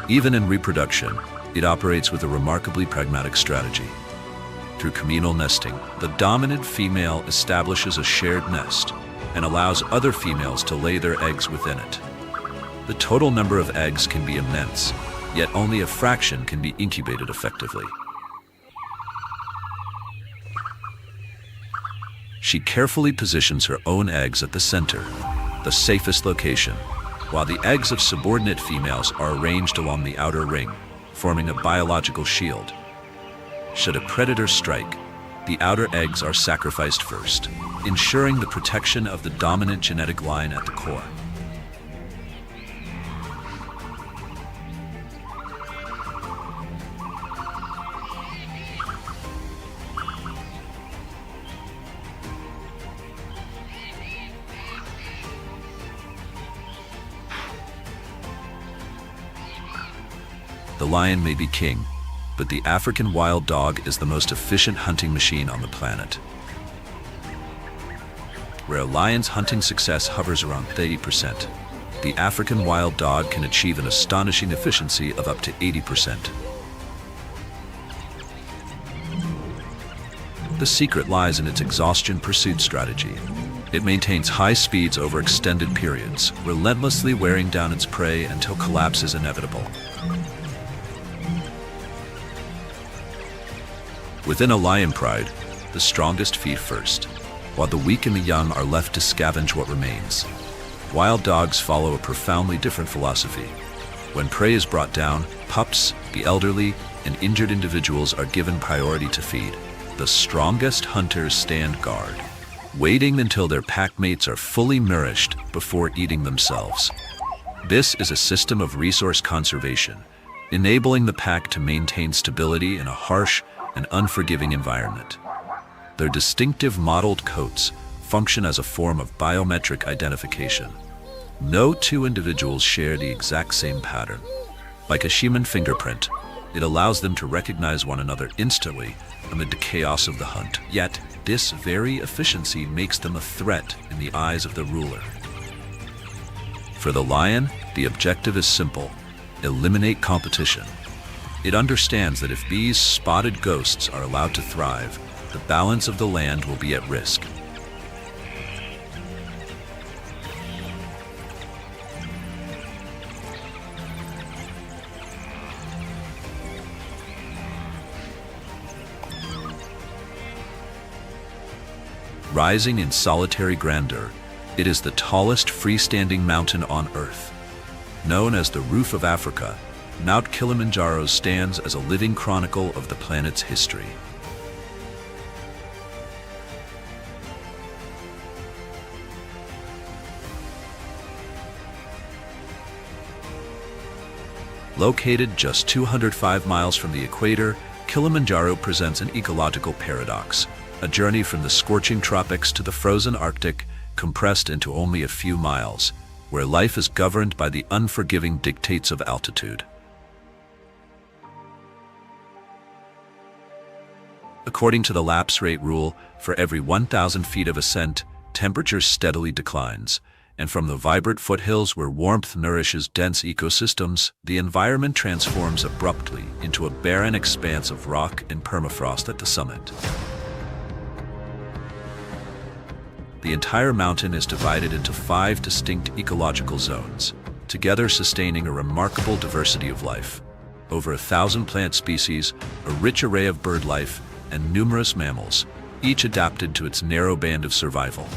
Speaker 1: Even in reproduction, it operates with a remarkably pragmatic strategy. Through communal nesting, the dominant female establishes a shared nest and allows other females to lay their eggs within it. The total number of eggs can be immense, yet only a fraction can be incubated effectively. She carefully positions her own eggs at the center, the safest location, while the eggs of subordinate females are arranged along the outer ring, forming a biological shield. Should a predator strike, the outer eggs are sacrificed first, ensuring the protection of the dominant genetic line at the core. The lion may be king, but the African wild dog is the most efficient hunting machine on the planet. Where a lion's hunting success hovers around 30%, the African wild dog can achieve an astonishing efficiency of up to 80%. The secret lies in its exhaustion pursuit strategy. It maintains high speeds over extended periods, relentlessly wearing down its prey until collapse is inevitable. Within a lion pride, the strongest feed first, while the weak and the young are left to scavenge what remains. Wild dogs follow a profoundly different philosophy. When prey is brought down, pups, the elderly, and injured individuals are given priority to feed. The strongest hunters stand guard, waiting until their pack mates are fully nourished before eating themselves. This is a system of resource conservation, enabling the pack to maintain stability in a harsh and unforgiving environment. Their distinctive mottled coats function as a form of biometric identification. No two individuals share the exact same pattern. Like a human fingerprint, it allows them to recognize one another instantly amid the chaos of the hunt. Yet, this very efficiency makes them a threat in the eyes of the ruler. For the lion, the objective is simple: eliminate competition. It understands that if these spotted ghosts are allowed to thrive, the balance of the land will be at risk. Rising in solitary grandeur, it is the tallest freestanding mountain on Earth. Known as the Roof of Africa, Mount Kilimanjaro stands as a living chronicle of the planet's history. Located just 205 miles from the equator, Kilimanjaro presents an ecological paradox, a journey from the scorching tropics to the frozen Arctic, compressed into only a few miles, where life is governed by the unforgiving dictates of altitude. According to the lapse rate rule, for every 1,000 feet of ascent, temperature steadily declines, and from the vibrant foothills where warmth nourishes dense ecosystems, the environment transforms abruptly into a barren expanse of rock and permafrost at the summit. The entire mountain is divided into 5 distinct ecological zones, together sustaining a remarkable diversity of life. Over 1,000 plant species, a rich array of bird life, and numerous mammals, each adapted to its narrow band of survival.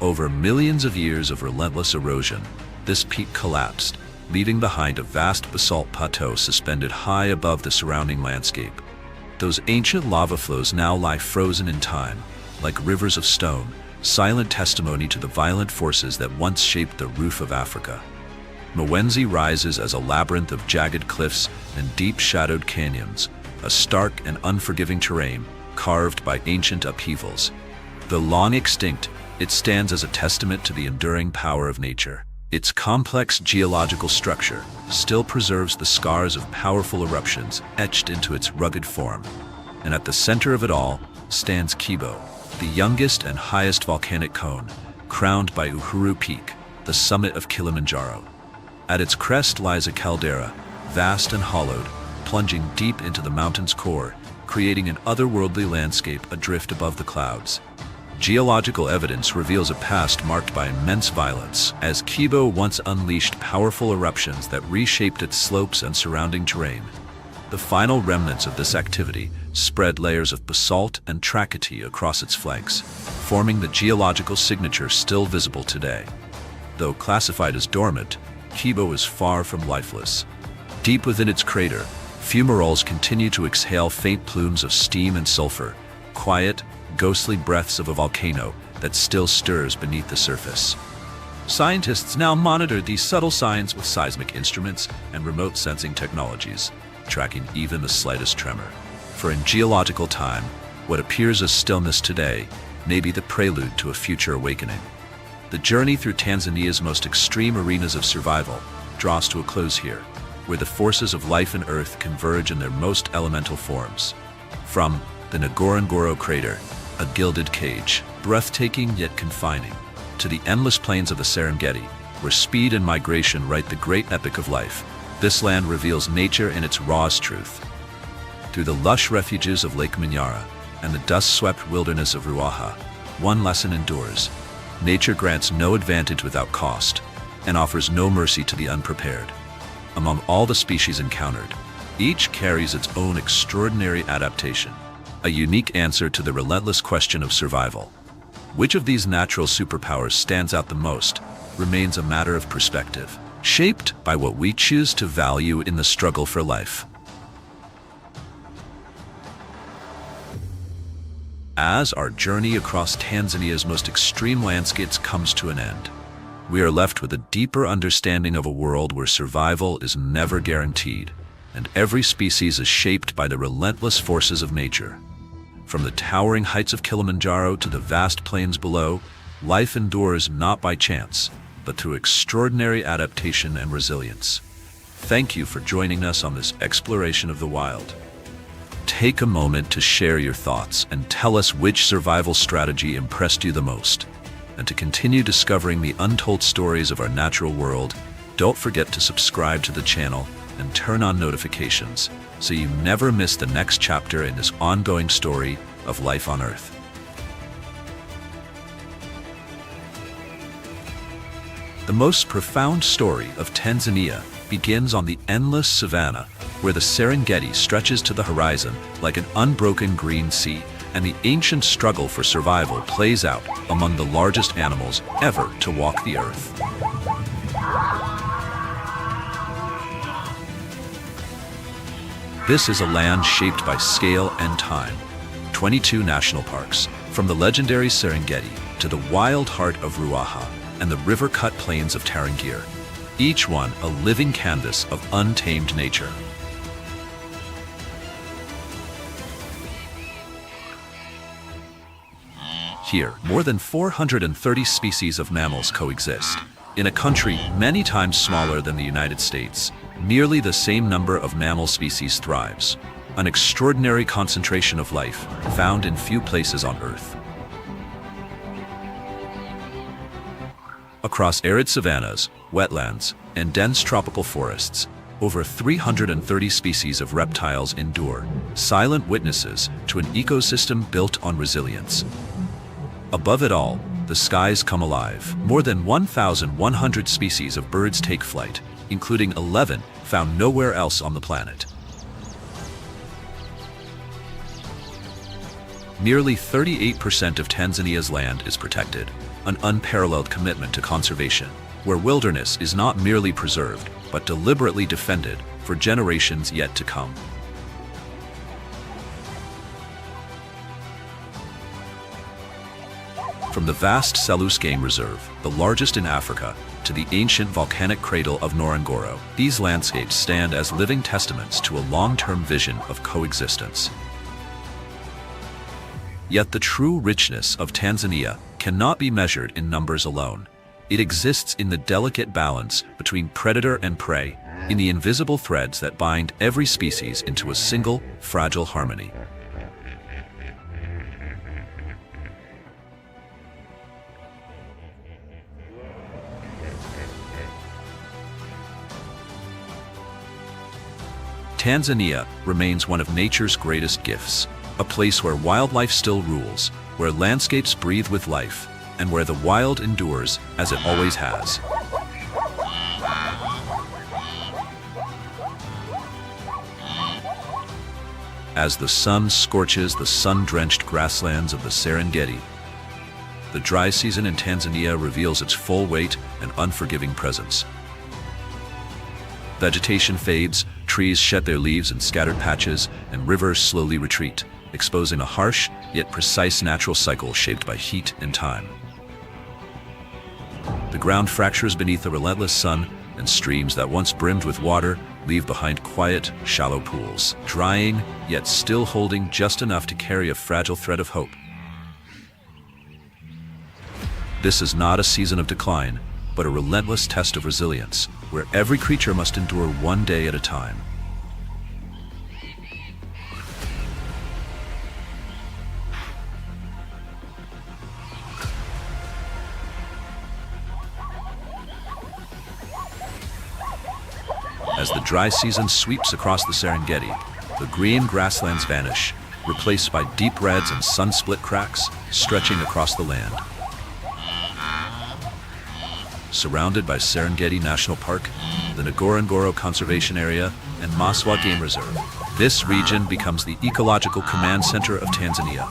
Speaker 1: Over millions of years of relentless erosion, this peak collapsed, leaving behind a vast basalt plateau suspended high above the surrounding landscape. Those ancient lava flows now lie frozen in time, like rivers of stone, silent testimony to the violent forces that once shaped the Roof of Africa. Mwenzi rises as a labyrinth of jagged cliffs and deep-shadowed canyons, a stark and unforgiving terrain carved by ancient upheavals. Though long extinct, it stands as a testament to the enduring power of nature. Its complex geological structure still preserves the scars of powerful eruptions etched into its rugged form. And at the center of it all stands Kibo, the youngest and highest volcanic cone, crowned by Uhuru Peak, the summit of Kilimanjaro. At its crest lies a caldera, vast and hollowed, plunging deep into the mountain's core, creating an otherworldly landscape adrift above the clouds. Geological evidence reveals a past marked by immense violence, as Kibo once unleashed powerful eruptions that reshaped its slopes and surrounding terrain. The final remnants of this activity spread layers of basalt and trachyte across its flanks, forming the geological signature still visible today. Though classified as dormant, Kibo is far from lifeless. Deep within its crater, fumaroles continue to exhale faint plumes of steam and sulfur, quiet, ghostly breaths of a volcano that still stirs beneath the surface. Scientists now monitor these subtle signs with seismic instruments and remote sensing technologies, tracking even the slightest tremor. For in geological time, what appears as stillness today may be the prelude to a future awakening. The journey through Tanzania's most extreme arenas of survival draws to a close here, where the forces of life and earth converge in their most elemental forms. From the Ngorongoro crater, a gilded cage, breathtaking yet confining, to the endless plains of the Serengeti, where speed and migration write the great epic of life, this land reveals nature in its rawest truth. Through the lush refuges of Lake Manyara and the dust-swept wilderness of Ruaha, one lesson endures: nature grants no advantage without cost, and offers no mercy to the unprepared. Among all the species encountered, each carries its own extraordinary adaptation, a unique answer to the relentless question of survival. Which of these natural superpowers stands out the most remains a matter of perspective, shaped by what we choose to value in the struggle for life. As our journey across Tanzania's most extreme landscapes comes to an end, we are left with a deeper understanding of a world where survival is never guaranteed, and every species is shaped by the relentless forces of nature. From the towering heights of Kilimanjaro to the vast plains below, life endures not by chance, but through extraordinary adaptation and resilience. Thank you for joining us on this exploration of the wild. Take a moment to share your thoughts and tell us which survival strategy impressed you the most. And to continue discovering the untold stories of our natural world, don't forget to subscribe to the channel and turn on notifications so you never miss the next chapter in this ongoing story of life on Earth. The most profound story of Tanzania begins on the endless savanna, where the Serengeti stretches to the horizon like an unbroken green sea, and the ancient struggle for survival plays out among the largest animals ever to walk the earth. This is a land shaped by scale and time. 22 national parks, from the legendary Serengeti to the wild heart of Ruaha and the river-cut plains of Tarangire, each one a living canvas of untamed nature. Here, more than 430 species of mammals coexist. In a country many times smaller than the United States, nearly the same number of mammal species thrives, an extraordinary concentration of life found in few places on Earth. Across arid savannas, wetlands, and dense tropical forests, over 330 species of reptiles endure, silent witnesses to an ecosystem built on resilience. Above it all, the skies come alive. More than 1,100 species of birds take flight, including 11 found nowhere else on the planet. Nearly 38% of Tanzania's land is protected, an unparalleled commitment to conservation, where wilderness is not merely preserved, but deliberately defended for generations yet to come. From the vast Selous Game Reserve, the largest in Africa, to the ancient volcanic cradle of Ngorongoro, these landscapes stand as living testaments to a long-term vision of coexistence. Yet the true richness of Tanzania cannot be measured in numbers alone. It exists in the delicate balance between predator and prey, in the invisible threads that bind every species into a single, fragile harmony. Tanzania remains one of nature's greatest gifts, a place where wildlife still rules, where landscapes breathe with life, and where the wild endures as it always has. As the sun scorches the sun-drenched grasslands of the Serengeti, the dry season in Tanzania reveals its full weight and unforgiving presence. Vegetation fades, trees shed their leaves in scattered patches, and rivers slowly retreat, exposing a harsh yet precise natural cycle shaped by heat and time. The ground fractures beneath the relentless sun, and streams that once brimmed with water leave behind quiet, shallow pools, drying yet still holding just enough to carry a fragile thread of hope. This is not a season of decline, but a relentless test of resilience, where every creature must endure one day at a time. As the dry season sweeps across the Serengeti, the green grasslands vanish, replaced by deep reds and sun-split cracks stretching across the land. Surrounded by Serengeti National Park, the Ngorongoro Conservation Area, and Maswa Game Reserve, this region becomes the ecological command center of Tanzania.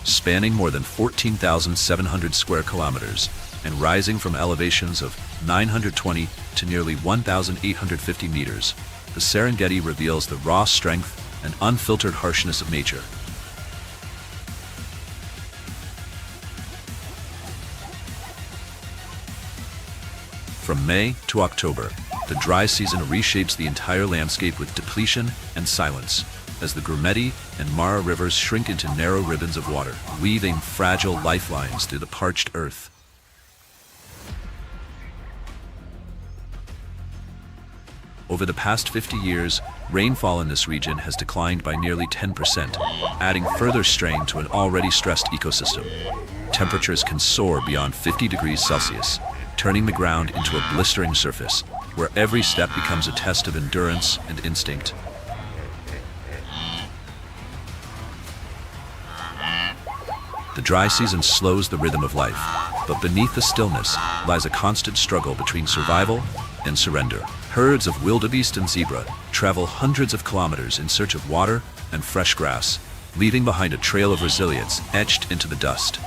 Speaker 1: Spanning more than 14,700 square kilometers and rising from elevations of 920 to nearly 1,850 meters, the Serengeti reveals the raw strength and unfiltered harshness of nature. From May to October, the dry season reshapes the entire landscape with depletion and silence, as the Grumeti and Mara rivers shrink into narrow ribbons of water, weaving fragile lifelines through the parched earth. Over the past 50 years, rainfall in this region has declined by nearly 10%, adding further strain to an already stressed ecosystem. Temperatures can soar beyond 50 degrees Celsius, turning the ground into a blistering surface, where every step becomes a test of endurance and instinct. The dry season slows the rhythm of life, but beneath the stillness lies a constant struggle between survival and surrender. Herds of wildebeest and zebra travel hundreds of kilometers in search of water and fresh grass, leaving behind a trail of resilience etched into the dust.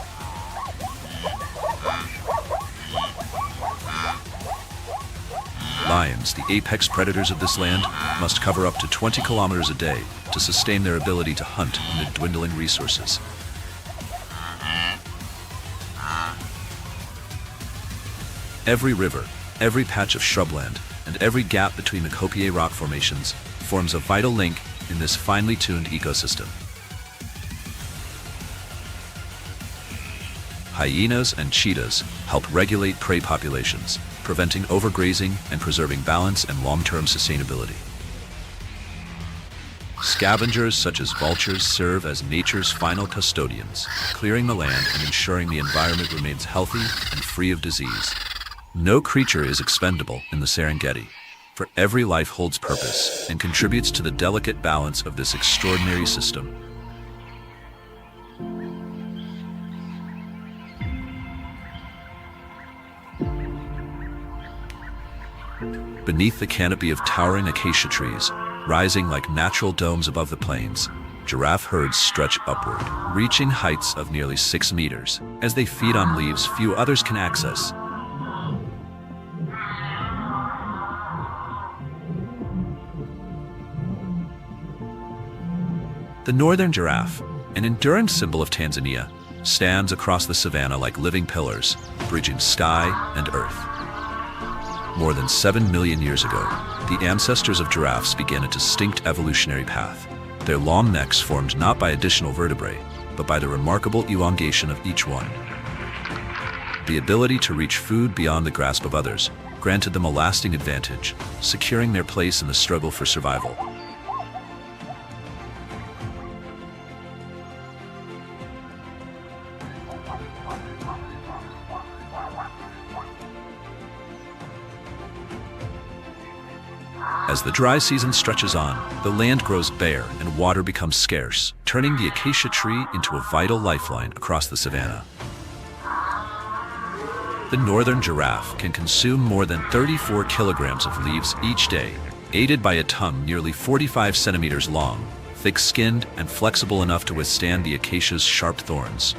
Speaker 1: Lions, the apex predators of this land, must cover up to 20 kilometers a day to sustain their ability to hunt amid dwindling resources. Every river, every patch of shrubland, and every gap between the Kopje rock formations forms a vital link in this finely tuned ecosystem. Hyenas and cheetahs help regulate prey populations, preventing overgrazing and preserving balance and long-term sustainability. Scavengers such as vultures serve as nature's final custodians, clearing the land and ensuring the environment remains healthy and free of disease. No creature is expendable in the Serengeti, for every life holds purpose and contributes to the delicate balance of this extraordinary system. Beneath the canopy of towering acacia trees, rising like natural domes above the plains, giraffe herds stretch upward, reaching heights of nearly 6 meters, as they feed on leaves few others can access. The northern giraffe, an enduring symbol of Tanzania, stands across the savanna like living pillars, bridging sky and earth. More than 7 million years ago, the ancestors of giraffes began a distinct evolutionary path. Their long necks formed not by additional vertebrae, but by the remarkable elongation of each one. The ability to reach food beyond the grasp of others granted them a lasting advantage, securing their place in the struggle for survival. As the dry season stretches on, the land grows bare and water becomes scarce, turning the acacia tree into a vital lifeline across the savanna. The northern giraffe can consume more than 34 kilograms of leaves each day, aided by a tongue nearly 45 centimeters long, thick-skinned and flexible enough to withstand the acacia's sharp thorns.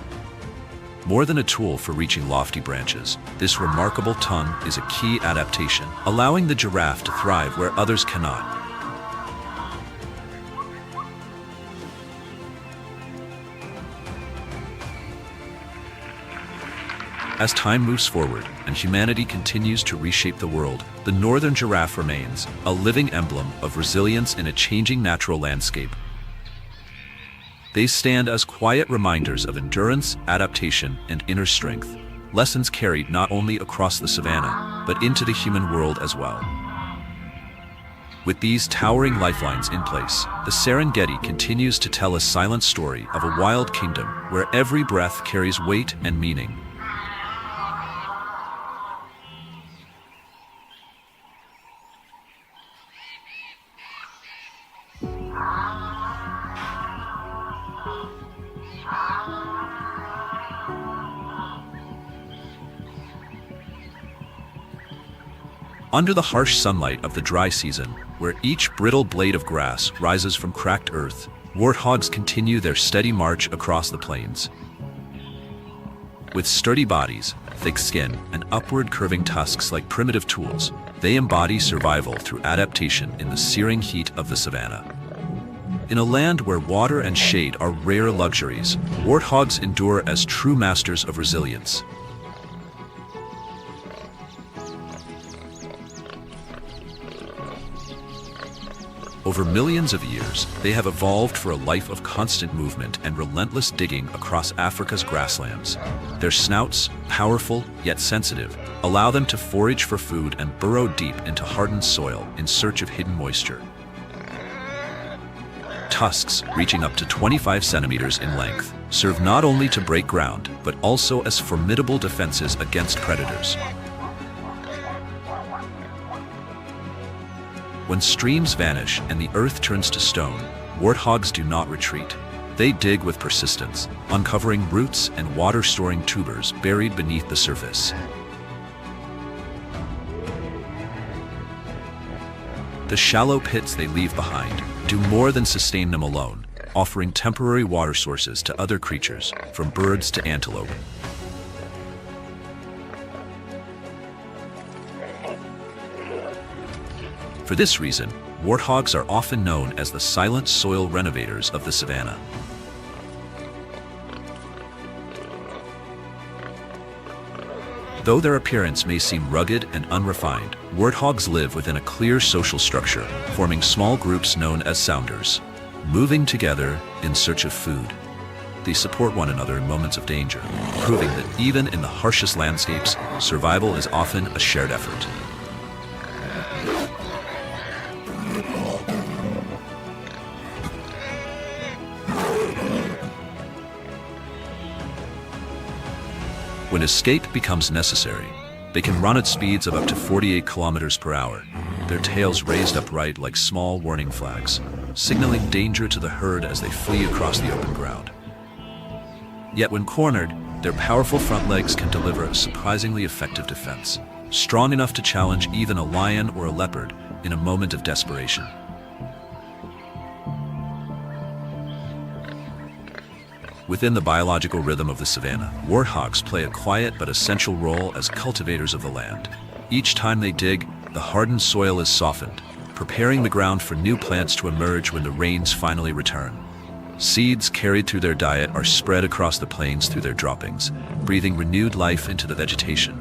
Speaker 1: More than a tool for reaching lofty branches, this remarkable tongue is a key adaptation, allowing the giraffe to thrive where others cannot. As time moves forward and humanity continues to reshape the world, the northern giraffe remains a living emblem of resilience in a changing natural landscape. They stand as quiet reminders of endurance, adaptation, and inner strength, lessons carried not only across the savanna, but into the human world as well. With these towering lifelines in place, the Serengeti continues to tell a silent story of a wild kingdom where every breath carries weight and meaning. Under the harsh sunlight of the dry season, where each brittle blade of grass rises from cracked earth, warthogs continue their steady march across the plains. With sturdy bodies, thick skin, and upward curving tusks like primitive tools, they embody survival through adaptation in the searing heat of the savanna. In a land where water and shade are rare luxuries, warthogs endure as true masters of resilience. Over millions of years, they have evolved for a life of constant movement and relentless digging across Africa's grasslands. Their snouts, powerful yet sensitive, allow them to forage for food and burrow deep into hardened soil in search of hidden moisture. Tusks, reaching up to 25 centimeters in length, serve not only to break ground, but also as formidable defenses against predators. When streams vanish and the earth turns to stone, warthogs do not retreat. They dig with persistence, uncovering roots and water-storing tubers buried beneath the surface. The shallow pits they leave behind do more than sustain them alone, offering temporary water sources to other creatures, from birds to antelope. For this reason, warthogs are often known as the silent soil renovators of the savanna. Though their appearance may seem rugged and unrefined, warthogs live within a clear social structure, forming small groups known as sounders, moving together in search of food. They support one another in moments of danger, proving that even in the harshest landscapes, survival is often a shared effort. When escape becomes necessary, they can run at speeds of up to 48 kilometers per hour, their tails raised upright like small warning flags, signaling danger to the herd as they flee across the open ground. Yet when cornered, their powerful front legs can deliver a surprisingly effective defense, strong enough to challenge even a lion or a leopard in a moment of desperation. Within the biological rhythm of the savanna, warthogs play a quiet but essential role as cultivators of the land. Each time they dig, the hardened soil is softened, preparing the ground for new plants to emerge when the rains finally return. Seeds carried through their diet are spread across the plains through their droppings, breathing renewed life into the vegetation.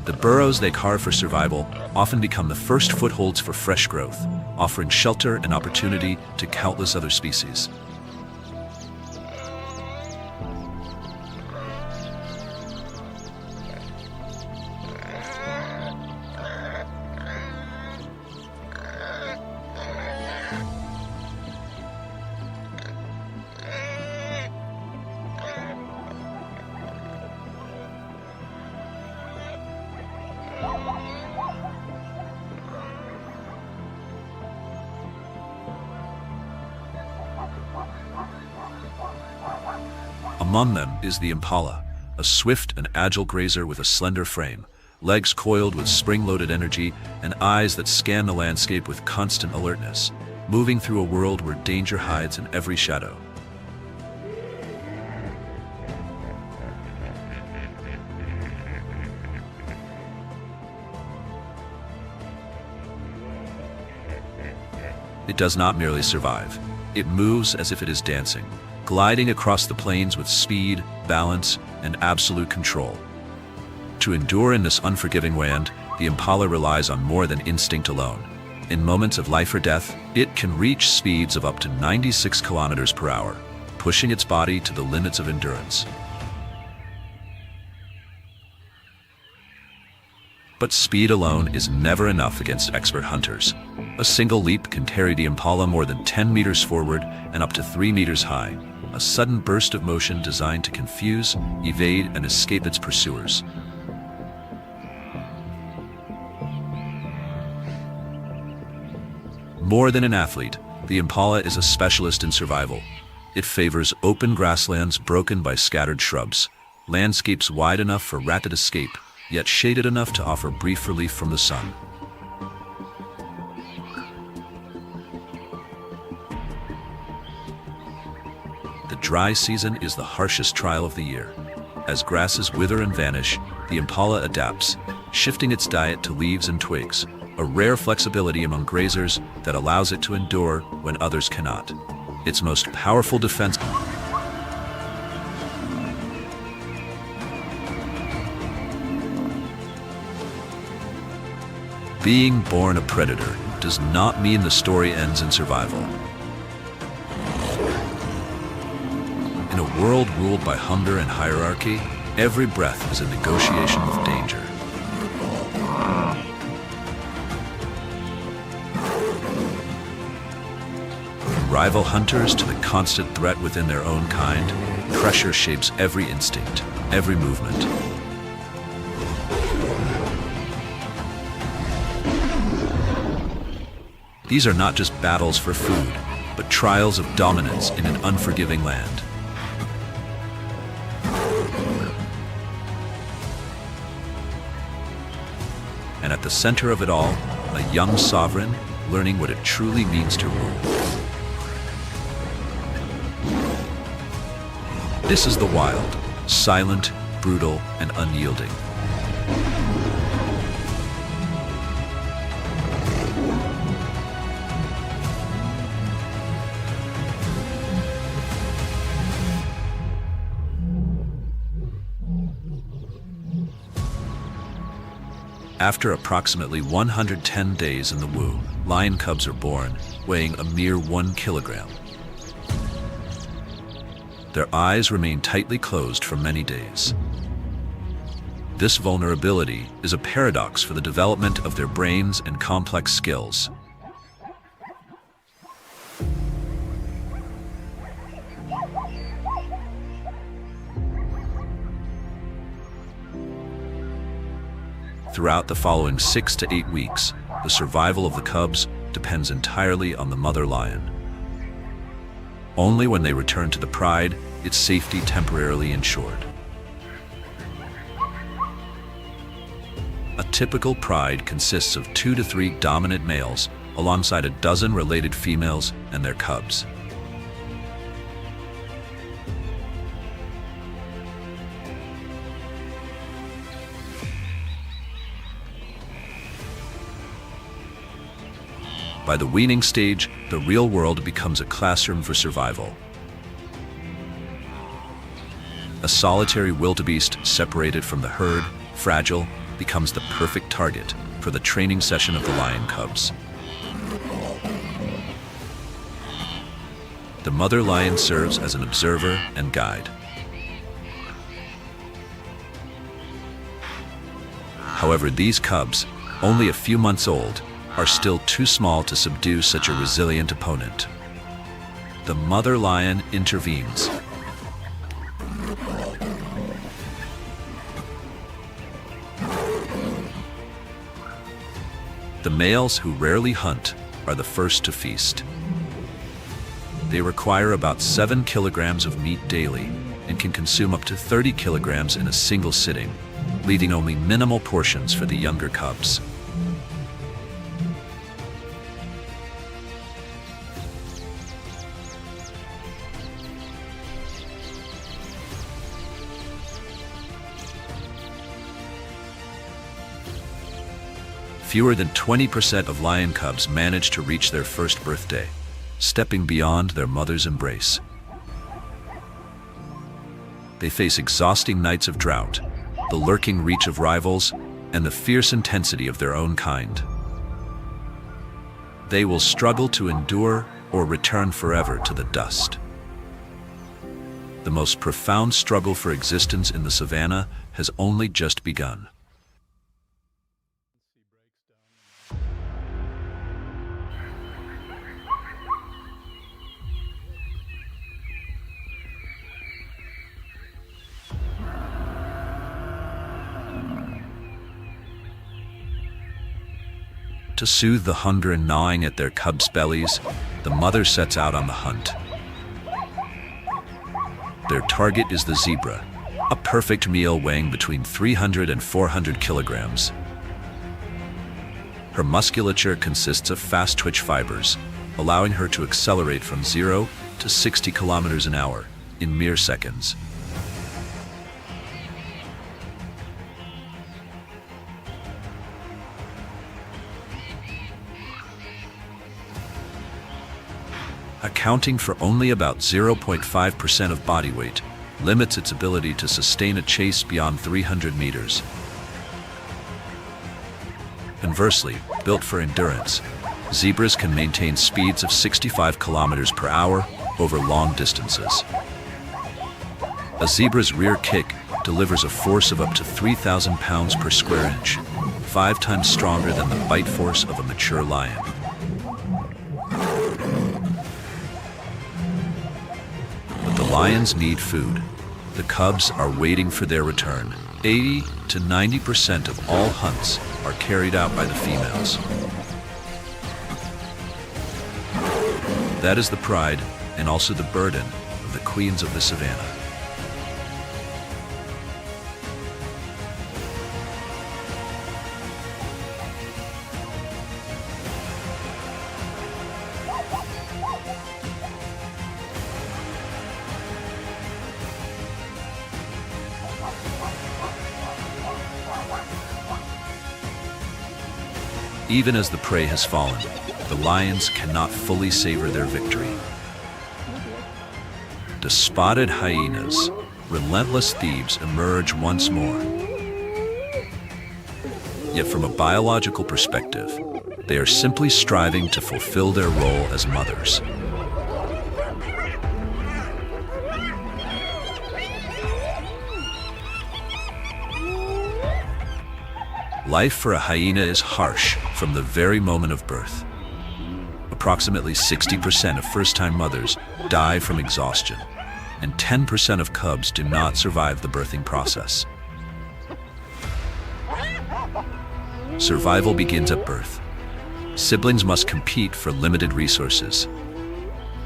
Speaker 1: The The burrows they carve for survival often become the first footholds for fresh growth, offering shelter and opportunity to countless other species.
Speaker 2: Among them is the impala, a swift and agile grazer with a slender frame, legs coiled with spring-loaded energy, and eyes that scan the landscape with constant alertness, moving through a world where danger hides in every shadow. It does not merely survive. It moves as if it is dancing, gliding across the plains with speed, balance, and absolute control. To endure in this unforgiving land, the impala relies on more than instinct alone. In moments of life or death, it can reach speeds of up to 96 kilometers per hour, pushing its body to the limits of endurance. But speed alone is never enough against expert hunters. A single leap can carry the impala more than 10 meters forward and up to 3 meters high, a sudden burst of motion designed to confuse, evade, and escape its pursuers. More than an athlete, the impala is a specialist in survival. It favors open grasslands broken by scattered shrubs, landscapes wide enough for rapid escape, yet shaded enough to offer brief relief from the sun. The dry season is the harshest trial of the year. As grasses wither and vanish, the impala adapts, shifting its diet to leaves and twigs, a rare flexibility among grazers that allows it to endure when others cannot. Its most powerful defense. Being born a predator does not mean the story ends in survival. In a world ruled by hunger and hierarchy, every breath is a negotiation with danger. From rival hunters to the constant threat within their own kind, pressure shapes every instinct, every movement. These are not just battles for food, but trials of dominance in an unforgiving land. And at the center of it all, a young sovereign learning what it truly means to rule. This is the wild, silent, brutal, and unyielding. After approximately 110 days in the womb, lion cubs are born, weighing a mere 1 kilogram. Their eyes remain tightly closed for many days. This vulnerability is a paradox for the development of their brains and complex skills. Throughout the following 6 to 8 weeks, the survival of the cubs depends entirely on the mother lion. Only when they return to the pride, its safety temporarily ensured. A typical pride consists of 2 to 3 dominant males, alongside a dozen related females and their cubs. By the weaning stage, the real world becomes a classroom for survival. A solitary wildebeest separated from the herd, fragile,
Speaker 1: becomes the perfect target for the training session of the lion cubs. The mother lion serves as an observer and guide. However, these cubs, only a few months old, are still too small to subdue such a resilient opponent. The mother lion intervenes. The males, who rarely hunt, are the first to feast. They require about 7 kilograms of meat daily and can consume up to 30 kilograms in a single sitting, leaving only minimal portions for the younger cubs. Fewer than 20% of lion cubs manage to reach their first birthday, stepping beyond their mother's embrace. They face exhausting nights of drought, the lurking reach of rivals, and the fierce intensity of their own kind. They will struggle to endure or return forever to the dust. The most profound struggle for existence in the savannah has only just begun. To soothe the hunger and gnawing at their cubs' bellies, the mother sets out on the hunt. Their target is the zebra, a perfect meal weighing between 300 and 400 kilograms. Her musculature consists of fast twitch fibers, allowing her to accelerate from 0 to 60 kilometers an hour in mere seconds. Accounting for only about 0.5% of body weight, limits its ability to sustain a chase beyond 300 meters. Conversely, built for endurance, zebras can maintain speeds of 65 kilometers per hour over long distances. A zebra's rear kick delivers a force of up to 3,000 pounds per square inch, 5 times stronger than the bite force of a mature lion. The lions need food. The cubs are waiting for their return. 80 to 90% of all hunts are carried out by the females. That is the pride and also the burden of the queens of the savannah. Even as the prey has fallen, the lions cannot fully savor their victory. The spotted hyenas, relentless thieves, emerge once more. Yet from a biological perspective, they are simply striving to fulfill their role as mothers. Life for a hyena is harsh from the very moment of birth. Approximately 60% of first-time mothers die from exhaustion, and 10% of cubs do not survive the birthing process. Survival begins at birth. Siblings must compete for limited resources.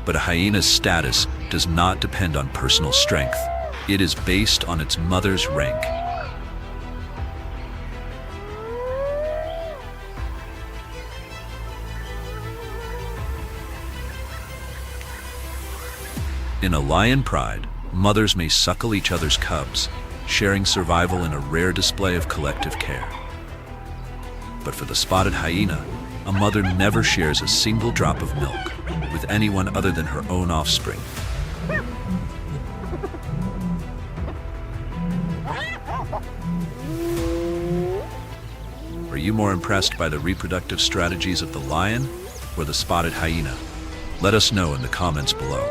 Speaker 1: But a hyena's status does not depend on personal strength. It is based on its mother's rank. In a lion pride, mothers may suckle each other's cubs, sharing survival in a rare display of collective care. But for the spotted hyena, a mother never shares a single drop of milk with anyone other than her own offspring. Are you more impressed by the reproductive strategies of the lion or the spotted hyena? Let us know in the comments below.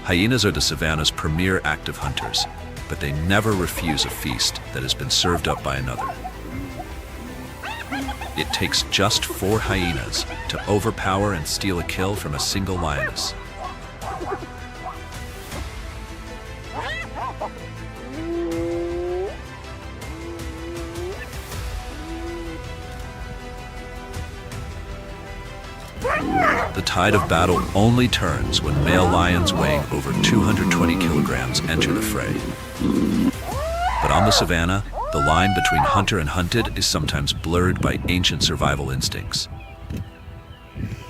Speaker 1: Hyenas are the savanna's premier active hunters, but they never refuse a feast that has been served up by another. It takes just 4 hyenas to overpower and steal a kill from a single lioness. The tide of battle only turns when male lions weighing over 220 kilograms enter the fray. But on the savanna, the line between hunter and hunted is sometimes blurred by ancient survival instincts.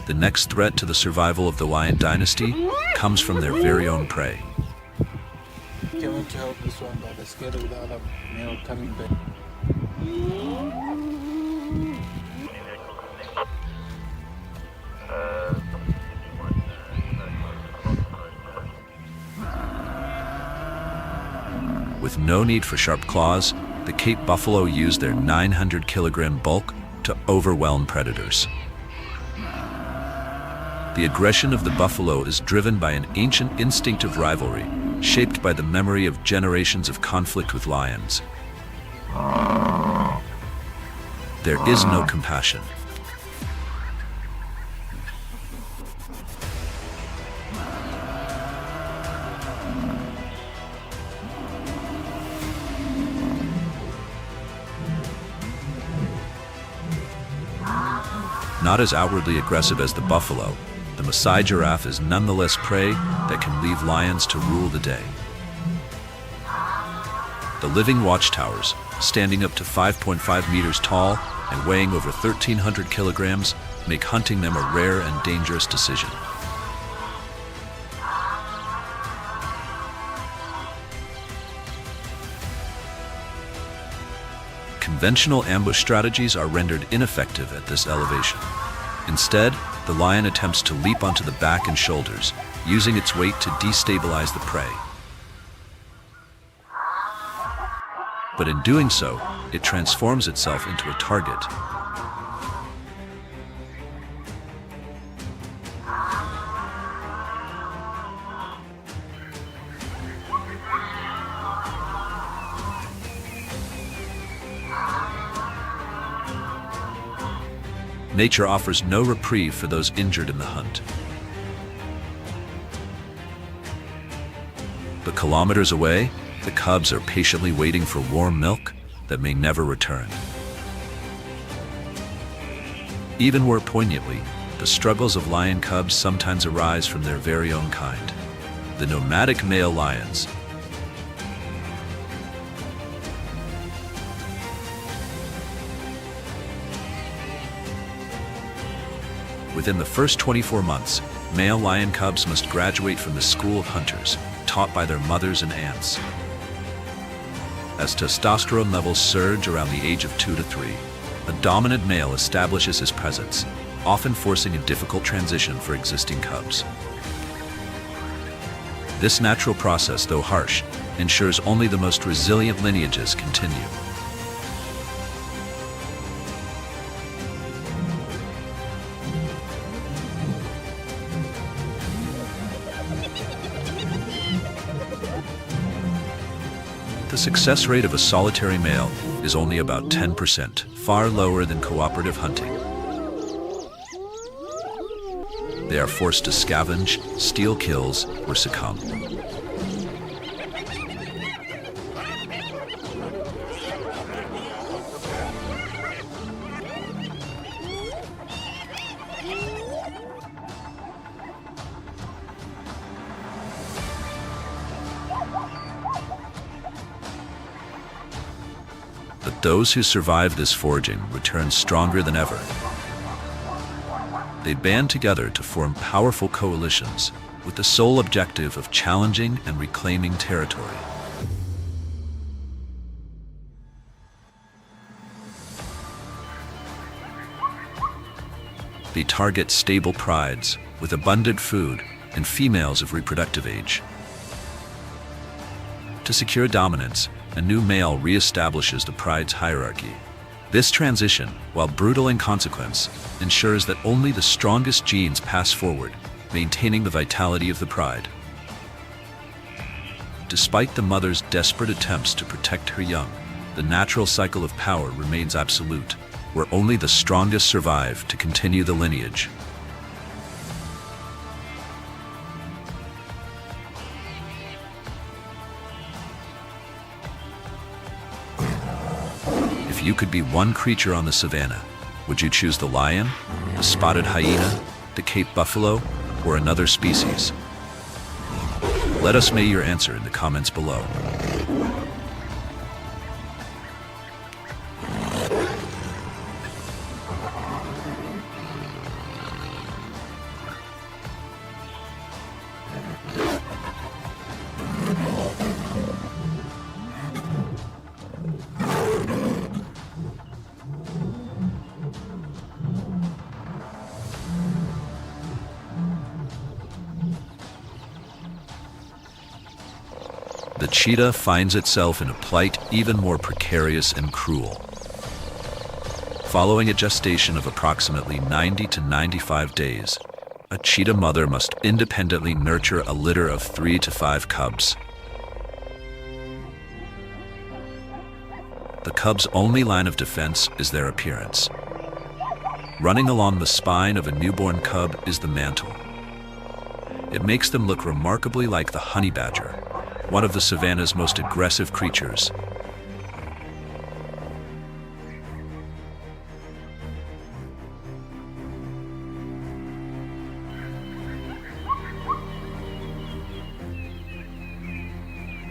Speaker 1: The next threat to the survival of the lion dynasty comes from their very own prey.
Speaker 3: Came in to help this one, but they're scared of the other male coming back.
Speaker 1: With no need for sharp claws, the Cape buffalo use their 900-kilogram bulk to overwhelm predators. The aggression of the buffalo is driven by an ancient instinct of rivalry, shaped by the memory of generations of conflict with lions. There is no compassion. Not as outwardly aggressive as the buffalo, the Maasai giraffe is nonetheless prey that can leave lions to rule the day. The living watchtowers, standing up to 5.5 meters tall and weighing over 1,300 kilograms, make hunting them a rare and dangerous decision. Conventional ambush strategies are rendered ineffective at this elevation. Instead, the lion attempts to leap onto the back and shoulders, using its weight to destabilize the prey. But in doing so, it transforms itself into a target. Nature offers no reprieve for those injured in the hunt. But kilometers away, the cubs are patiently waiting for warm milk that may never return. Even more poignantly, the struggles of lion cubs sometimes arise from their very own kind, the nomadic male lions. Within the first 24 months, male lion cubs must graduate from the school of hunters, taught by their mothers and aunts. As testosterone levels surge around the age of 2 to 3, a dominant male establishes his presence, often forcing a difficult transition for existing cubs. This natural process, though harsh, ensures only the most resilient lineages continue. The success rate of a solitary male is only about 10%, far lower than cooperative hunting. They are forced to scavenge, steal kills, or succumb. But those who survive this foraging return stronger than ever. They band together to form powerful coalitions with the sole objective of challenging and reclaiming territory. They target stable prides with abundant food and females of reproductive age. To secure dominance, a new male reestablishes the pride's hierarchy. This transition, while brutal in consequence, ensures that only the strongest genes pass forward, maintaining the vitality of the pride. Despite the mother's desperate attempts to protect her young, the natural cycle of power remains absolute, where only the strongest survive to continue the lineage. If you could be one creature on the savannah, would you choose the lion, the spotted hyena, the Cape buffalo, or another species? Let us know your answer in the comments below. The cheetah finds itself in a plight even more precarious and cruel. Following a gestation of approximately 90 to 95 days, a cheetah mother must independently nurture a litter of 3 to 5 cubs. The cubs' only line of defense is their appearance. Running along the spine of a newborn cub is the mantle. It makes them look remarkably like the honey badger, one of the savannah's most aggressive creatures.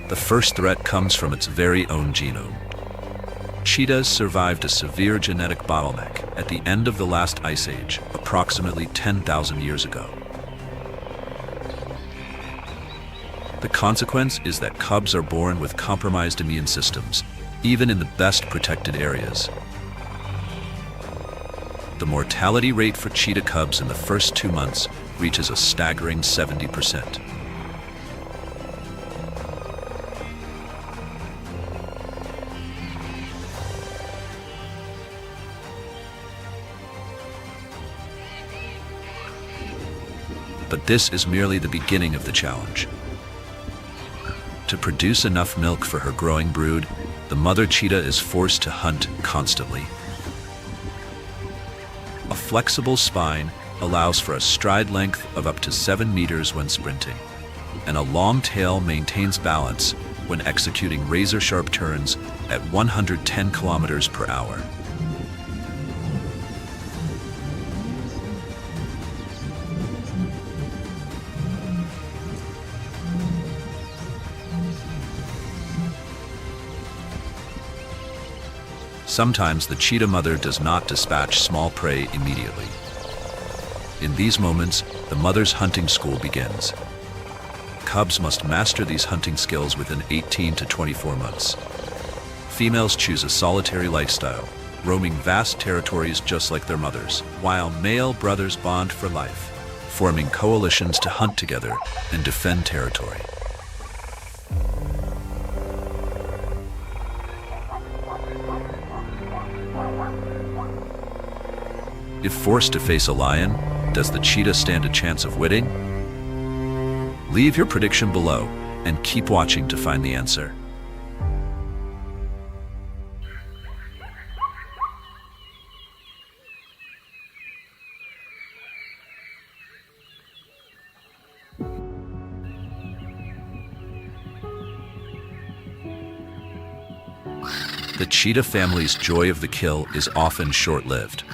Speaker 1: The first threat comes from its very own genome. Cheetahs survived a severe genetic bottleneck at the end of the last ice age, approximately 10,000 years ago. The consequence is that cubs are born with compromised immune systems, even in the best protected areas. The mortality rate for cheetah cubs in the first 2 months reaches a staggering 70%. But this is merely the beginning of the challenge. To produce enough milk for her growing brood, the mother cheetah is forced to hunt constantly. A flexible spine allows for a stride length of up to 7 meters when sprinting, and a long tail maintains balance when executing razor-sharp turns at 110 kilometers per hour. Sometimes the cheetah mother does not dispatch small prey immediately. In these moments, the mother's hunting school begins. Cubs must master these hunting skills within 18 to 24 months. Females choose a solitary lifestyle, roaming vast territories just like their mothers, while male brothers bond for life, forming coalitions to hunt together and defend territory. If forced to face a lion, does the cheetah stand a chance of winning? Leave your prediction below and keep watching to find the answer. The cheetah family's joy of the kill is often short-lived.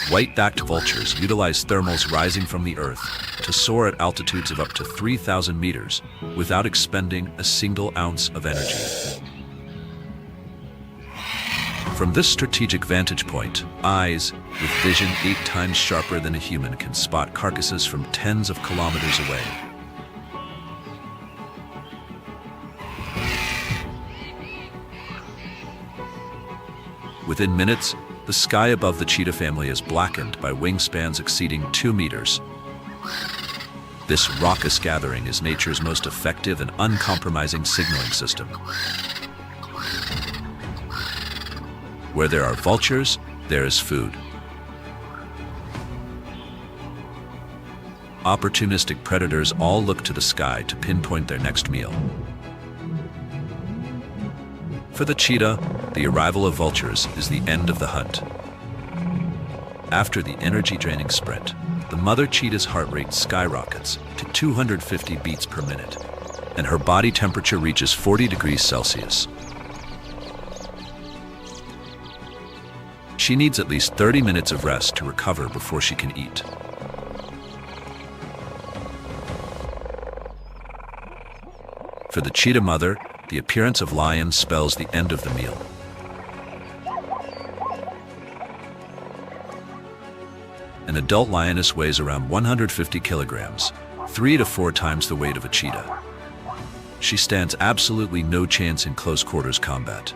Speaker 1: White-backed vultures utilize thermals rising from the earth to soar at altitudes of up to 3,000 meters without expending a single ounce of energy. From this strategic vantage point, eyes with vision 8 times sharper than a human can spot carcasses from tens of kilometers away. Within minutes, The sky above the cheetah family is blackened by wingspans exceeding 2 meters. This raucous gathering is nature's most effective and uncompromising signaling system. Where there are vultures, there is food. Opportunistic predators all look to the sky to pinpoint their next meal. For the cheetah, the arrival of vultures is the end of the hunt. After the energy-draining sprint, the mother cheetah's heart rate skyrockets to 250 beats per minute, and her body temperature reaches 40 degrees Celsius. She needs at least 30 minutes of rest to recover before she can eat. For the cheetah mother, the appearance of lions spells the end of the meal. An adult lioness weighs around 150 kilograms, 3 to 4 times the weight of a cheetah. She stands absolutely no chance in close quarters combat.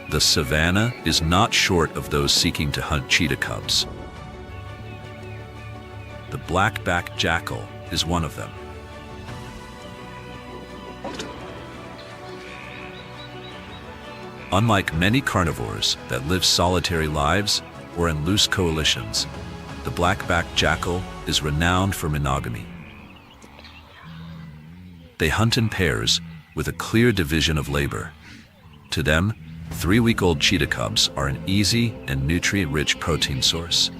Speaker 1: The savanna is not short of those seeking to hunt cheetah cubs. The black-backed jackal is one of them. Unlike many carnivores that live solitary lives or in loose coalitions, the black-backed jackal is renowned for monogamy. They hunt in pairs with a clear division of labor. To them, 3-week-old cheetah cubs are an easy and nutrient-rich protein source.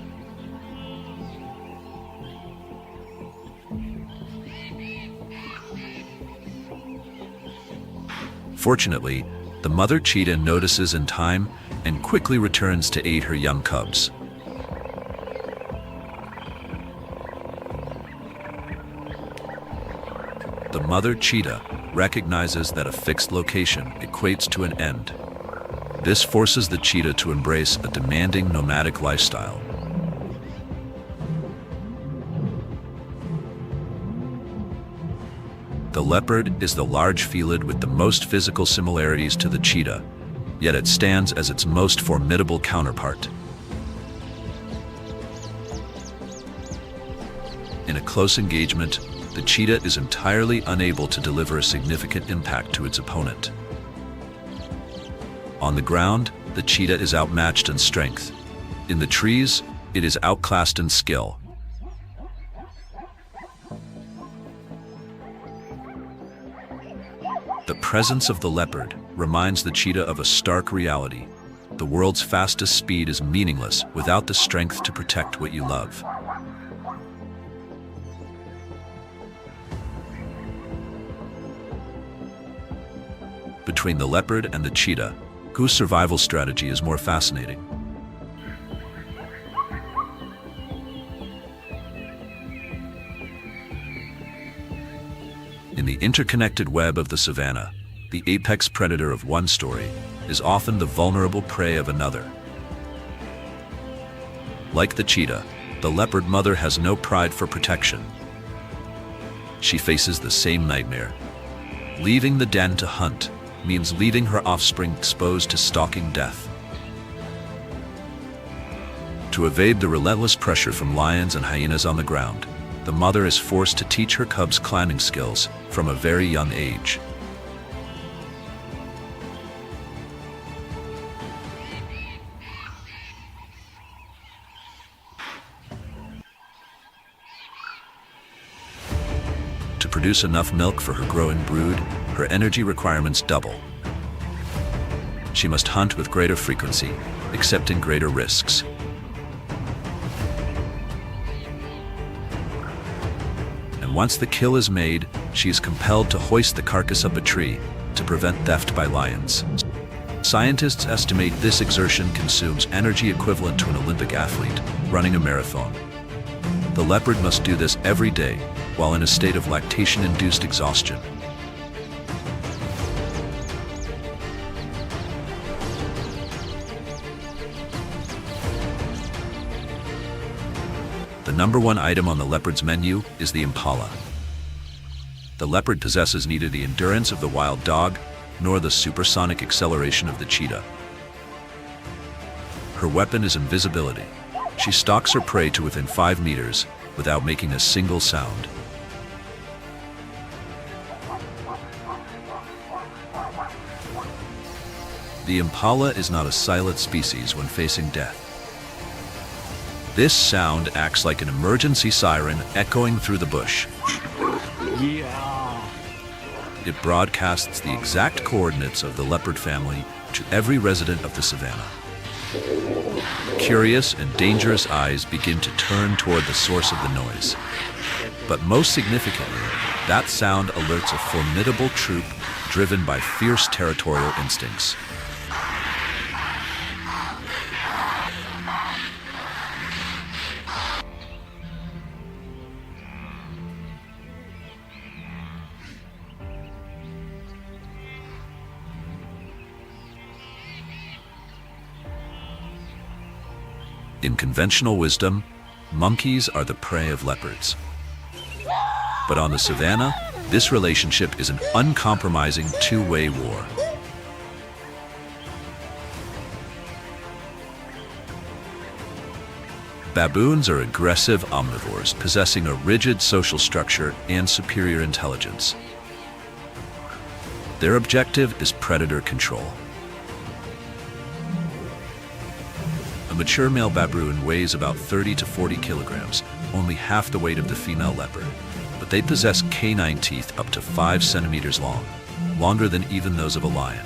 Speaker 1: Fortunately, the mother cheetah notices in time and quickly returns to aid her young cubs. The mother cheetah recognizes that a fixed location equates to an end. This forces the cheetah to embrace a demanding nomadic lifestyle. The leopard is the large felid with the most physical similarities to the cheetah, yet it stands as its most formidable counterpart. In a close engagement, the cheetah is entirely unable to deliver a significant impact to its opponent. On the ground, the cheetah is outmatched in strength. In the trees, it is outclassed in skill. The presence of the leopard reminds the cheetah of a stark reality. The world's fastest speed is meaningless without the strength to protect what you love. Between the leopard and the cheetah, whose survival strategy is more fascinating? In the interconnected web of the savanna, the apex predator of one story is often the vulnerable prey of another. Like the cheetah, the leopard mother has no pride for protection. She faces the same nightmare. Leaving the den to hunt means leaving her offspring exposed to stalking death. To evade the relentless pressure from lions and hyenas on the ground, the mother is forced to teach her cubs climbing skills from a very young age. To produce enough milk for her growing brood, her energy requirements double. She must hunt with greater frequency, accepting greater risks. And once the kill is made, she is compelled to hoist the carcass up a tree to prevent theft by lions. Scientists estimate this exertion consumes energy equivalent to an Olympic athlete running a marathon. The leopard must do this every day while in a state of lactation-induced exhaustion. The number one item on the leopard's menu is the impala. the leopard possesses neither the endurance of the wild dog nor the supersonic acceleration of the cheetah. Her weapon is invisibility. She stalks her prey to within 5 meters without making a single sound. The impala is not a silent species when facing death. This sound acts like an emergency siren echoing through the bush. It broadcasts the exact coordinates of the leopard family to every resident of the savanna. Curious and dangerous eyes begin to turn toward the source of the noise. But most significantly, that sound alerts a formidable troop driven by fierce territorial instincts. In conventional wisdom, monkeys are the prey of leopards. But on the savanna, this relationship is an uncompromising two-way war. Baboons are aggressive omnivores possessing a rigid social structure and superior intelligence. Their objective is predator control. A mature male baboon weighs about 30 to 40 kilograms, only half the weight of the female leopard, but they possess canine teeth up to 5 centimeters long, longer than even those of a lion.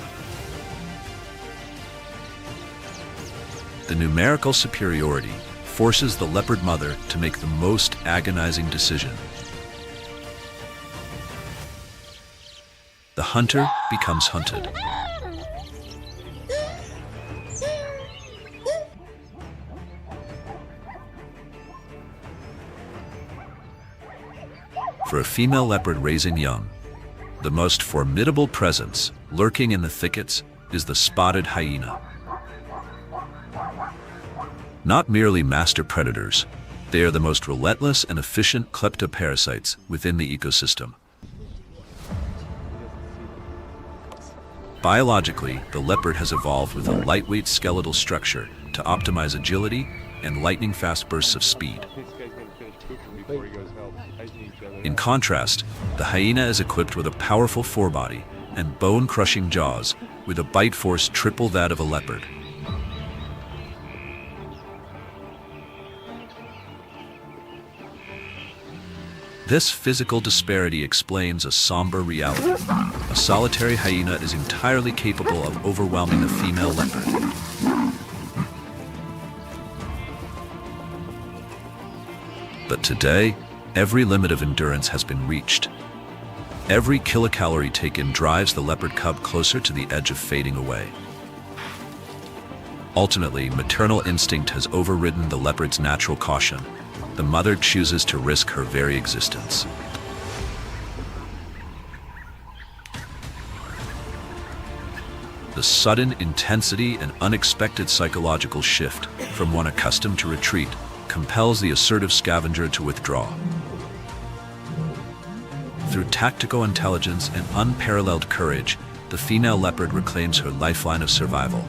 Speaker 1: The numerical superiority forces the leopard mother to make the most agonizing decision. The hunter becomes hunted. For a female leopard raising young, the most formidable presence lurking in the thickets is the spotted hyena. Not merely master predators, they are the most relentless and efficient kleptoparasites within the ecosystem. Biologically, the leopard has evolved with a lightweight skeletal structure to optimize agility and lightning-fast bursts of speed. In contrast, the hyena is equipped with a powerful forebody and bone-crushing jaws with a bite force triple that of a leopard. This physical disparity explains a somber reality. A solitary hyena is entirely capable of overwhelming a female leopard. But today, every limit of endurance has been reached. Every kilocalorie taken drives the leopard cub closer to the edge of fading away. Ultimately, maternal instinct has overridden the leopard's natural caution. The mother chooses to risk her very existence. The sudden intensity and unexpected psychological shift from one accustomed to retreat compels the assertive scavenger to withdraw. Through tactical intelligence and unparalleled courage, the female leopard reclaims her lifeline of survival.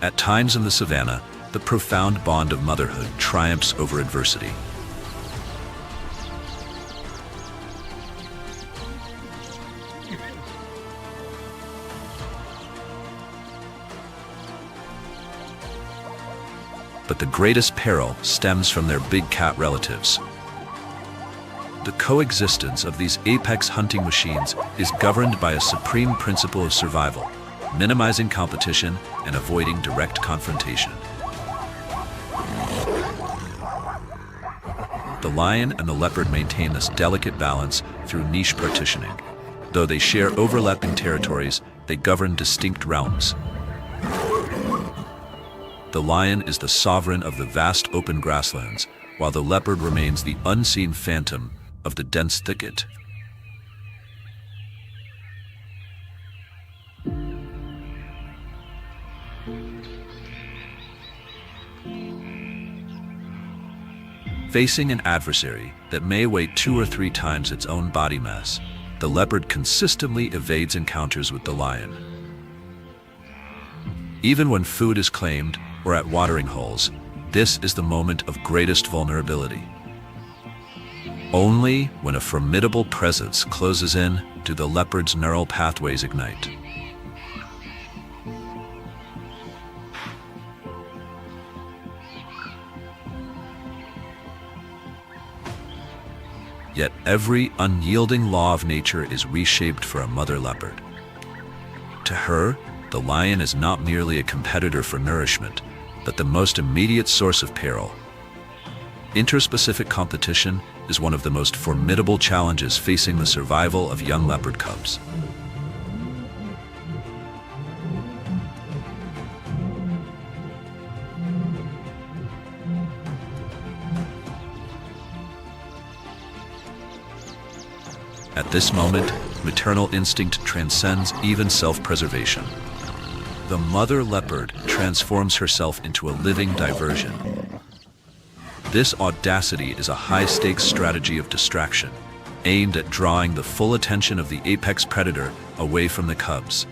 Speaker 1: At times in the savanna, the profound bond of motherhood triumphs over adversity. But the greatest peril stems from their big cat relatives. The coexistence of these apex hunting machines is governed by a supreme principle of survival, minimizing competition and avoiding direct confrontation. The lion and the leopard maintain this delicate balance through niche partitioning. Though they share overlapping territories, they govern distinct realms. The lion is the sovereign of the vast open grasslands, while the leopard remains the unseen phantom of the dense thicket. Facing an adversary that may weigh 2 or 3 times its own body mass, the leopard consistently evades encounters with the lion. Even when food is claimed or at watering holes, this is the moment of greatest vulnerability. Only when a formidable presence closes in do the leopard's neural pathways ignite. Yet every unyielding law of nature is reshaped for a mother leopard. To her, the lion is not merely a competitor for nourishment, but the most immediate source of peril. Interspecific competition is one of the most formidable challenges facing the survival of young leopard cubs. At this moment, maternal instinct transcends even self-preservation. The mother leopard transforms herself into a living diversion. This audacity is a high-stakes strategy of distraction, aimed at drawing the full attention of the apex predator away from the cubs.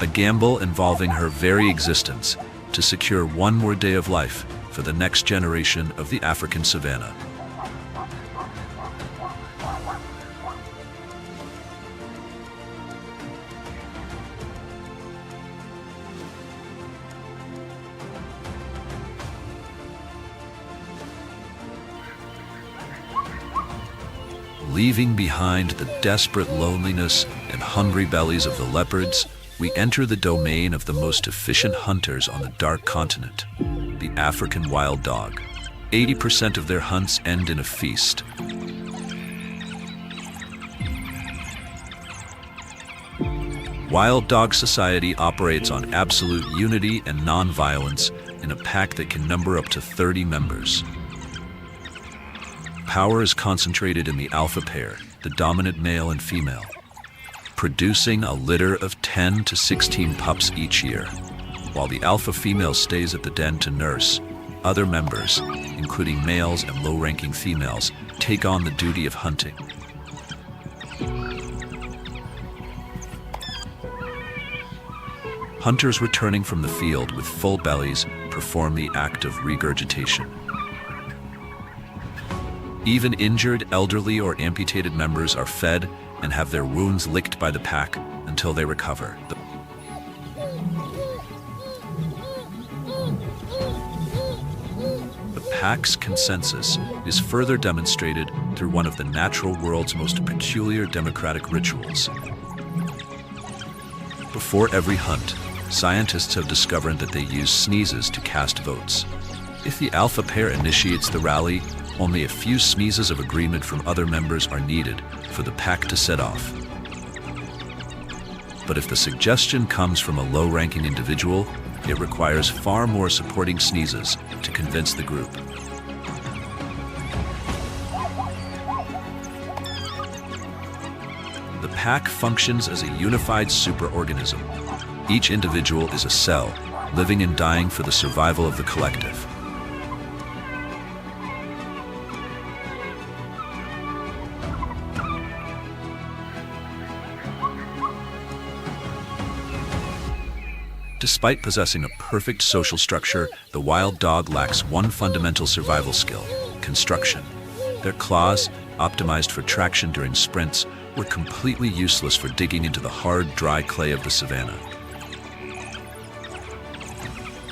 Speaker 1: A gamble involving her very existence to secure one more day of life for the next generation of the African savanna. Leaving behind the desperate loneliness and hungry bellies of the leopards, we enter the domain of the most efficient hunters on the dark continent, the African wild dog. 80% of their hunts end in a feast. Wild dog society operates on absolute unity and non-violence in a pack that can number up to 30 members. Power is concentrated in the alpha pair, the dominant male and female, producing a litter of 10 to 16 pups each year. While the alpha female stays at the den to nurse, other members, including males and low-ranking females, take on the duty of hunting. Hunters returning from the field with full bellies perform the act of regurgitation. Even injured, elderly, or amputated members are fed and have their wounds licked by the pack until they recover. The pack's consensus is further demonstrated through one of the natural world's most peculiar democratic rituals. Before every hunt, scientists have discovered that they use sneezes to cast votes. If the alpha pair initiates the rally, only a few sneezes of agreement from other members are needed for the pack to set off. But if the suggestion comes from a low-ranking individual, it requires far more supporting sneezes to convince the group. The pack functions as a unified superorganism. Each individual is a cell, living and dying for the survival of the collective. Despite possessing a perfect social structure, the wild dog lacks one fundamental survival skill: construction. Their claws, optimized for traction during sprints, were completely useless for digging into the hard, dry clay of the savanna.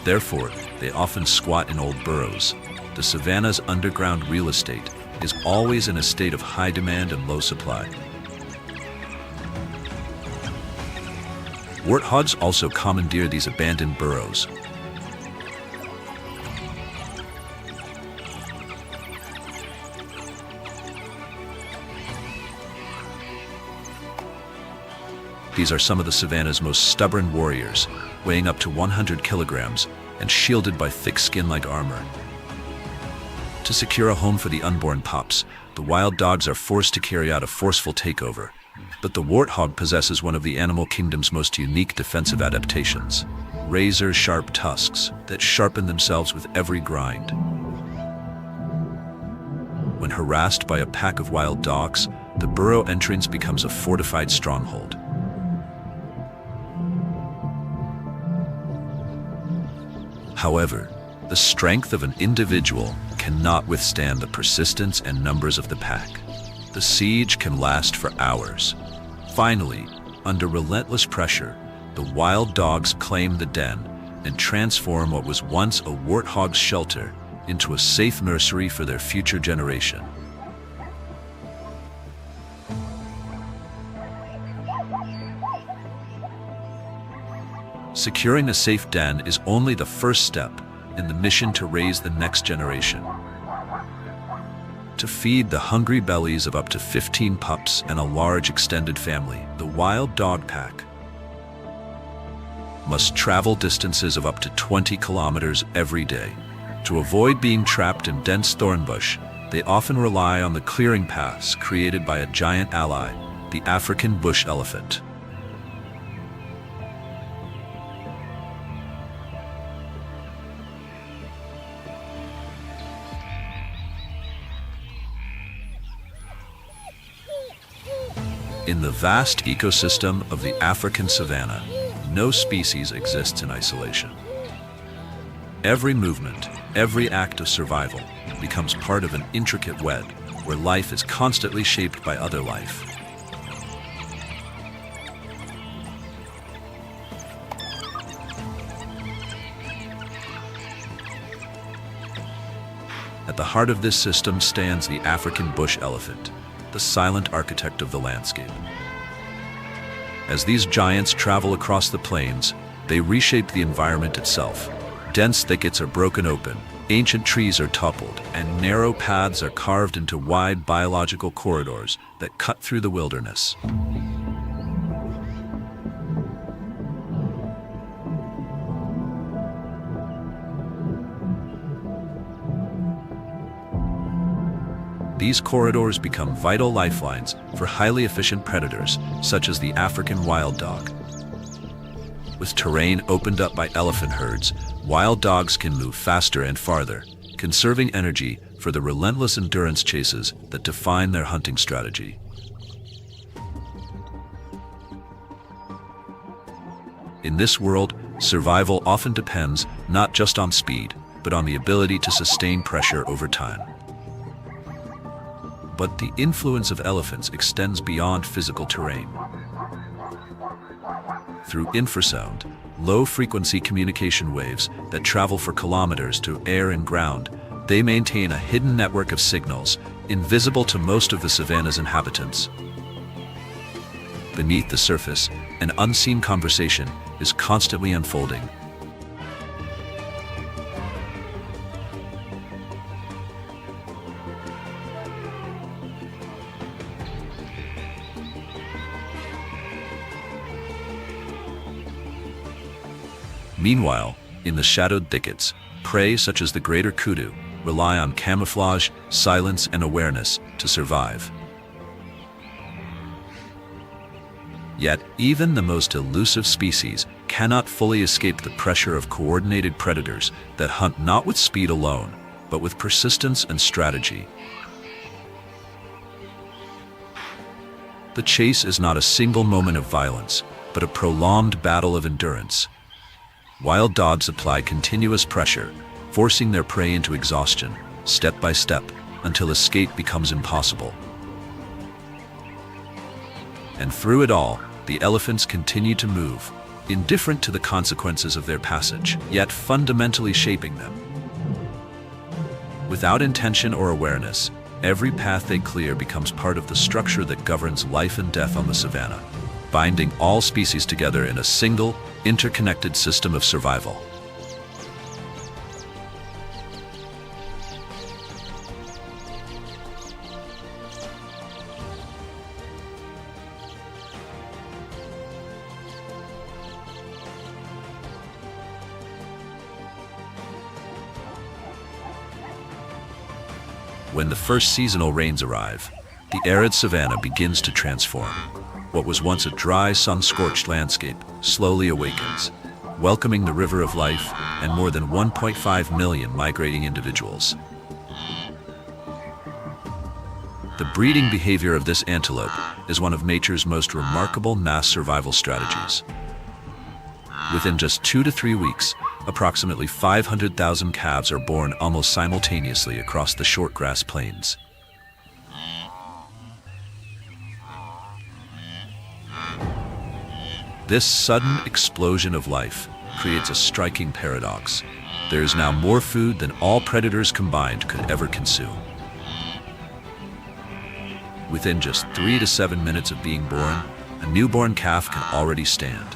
Speaker 1: Therefore, they often squat in old burrows. The savanna's underground real estate is always in a state of high demand and low supply. Warthogs also commandeer these abandoned burrows. These are some of the savanna's most stubborn warriors, weighing up to 100 kilograms and shielded by thick skin-like armor. To secure a home for the unborn pups, the wild dogs are forced to carry out a forceful takeover. But the warthog possesses one of the animal kingdom's most unique defensive adaptations: razor-sharp tusks that sharpen themselves with every grind.
Speaker 2: When harassed by a pack of wild dogs, the burrow entrance becomes a fortified stronghold. However, the strength of an individual cannot withstand the persistence and numbers of the pack. The siege can last for hours. Finally, under relentless pressure, the wild dogs claim the den and transform what was once a warthog's shelter into a safe nursery for their future generation. Securing a safe den is only the first step in the mission to raise the next generation. To feed the hungry bellies of up to 15 pups and a large extended family, the wild dog pack must travel distances of up to 20 kilometers every day. To avoid being trapped in dense thornbush, they often rely on the clearing paths created by a giant ally, the African bush elephant. In the vast ecosystem of the African savanna, no species exists in isolation. Every movement, every act of survival becomes part of an intricate web where life is constantly shaped by other life. At the heart of this system stands the African bush elephant, the silent architect of the landscape. As these giants travel across the plains, they reshape the environment itself. Dense thickets are broken open, ancient trees are toppled, and narrow paths are carved into wide biological corridors that cut through the wilderness. These corridors become vital lifelines for highly efficient predators, such as the African wild dog. With terrain opened up by elephant herds, wild dogs can move faster and farther, conserving energy for the relentless endurance chases that define their hunting strategy. In this world, survival often depends not just on speed, but on the ability to sustain pressure over time. But the influence of elephants extends beyond physical terrain. Through infrasound, low-frequency communication waves that travel for kilometers to air and ground, they maintain a hidden network of signals, invisible to most of the savanna's inhabitants. Beneath the surface, an unseen conversation is constantly unfolding. Meanwhile, in the shadowed thickets, prey such as the greater kudu rely on camouflage, silence, and awareness to survive. Yet, even the most elusive species cannot fully escape the pressure of coordinated predators that hunt not with speed alone, but with persistence and strategy. The chase is not a single moment of violence, but a prolonged battle of endurance. Wild dogs apply continuous pressure, forcing their prey into exhaustion, step by step, until escape becomes impossible. And through it all, the elephants continue to move, indifferent to the consequences of their passage, yet fundamentally shaping them. Without intention or awareness, every path they clear becomes part of the structure that governs life and death on the savanna, binding all species together in a single, interconnected system of survival. When the first seasonal rains arrive, the arid savanna begins to transform. What was once a dry, sun-scorched landscape slowly awakens, welcoming the river of life and more than 1.5 million migrating individuals.
Speaker 1: The breeding behavior of this antelope is one of nature's most remarkable mass survival strategies. Within just 2 to 3 weeks, approximately 500,000 calves are born almost simultaneously across the shortgrass plains. This sudden explosion of life creates a striking paradox. There is now more food than all predators combined could ever consume. Within just 3 to 7 minutes of being born, a newborn calf can already stand.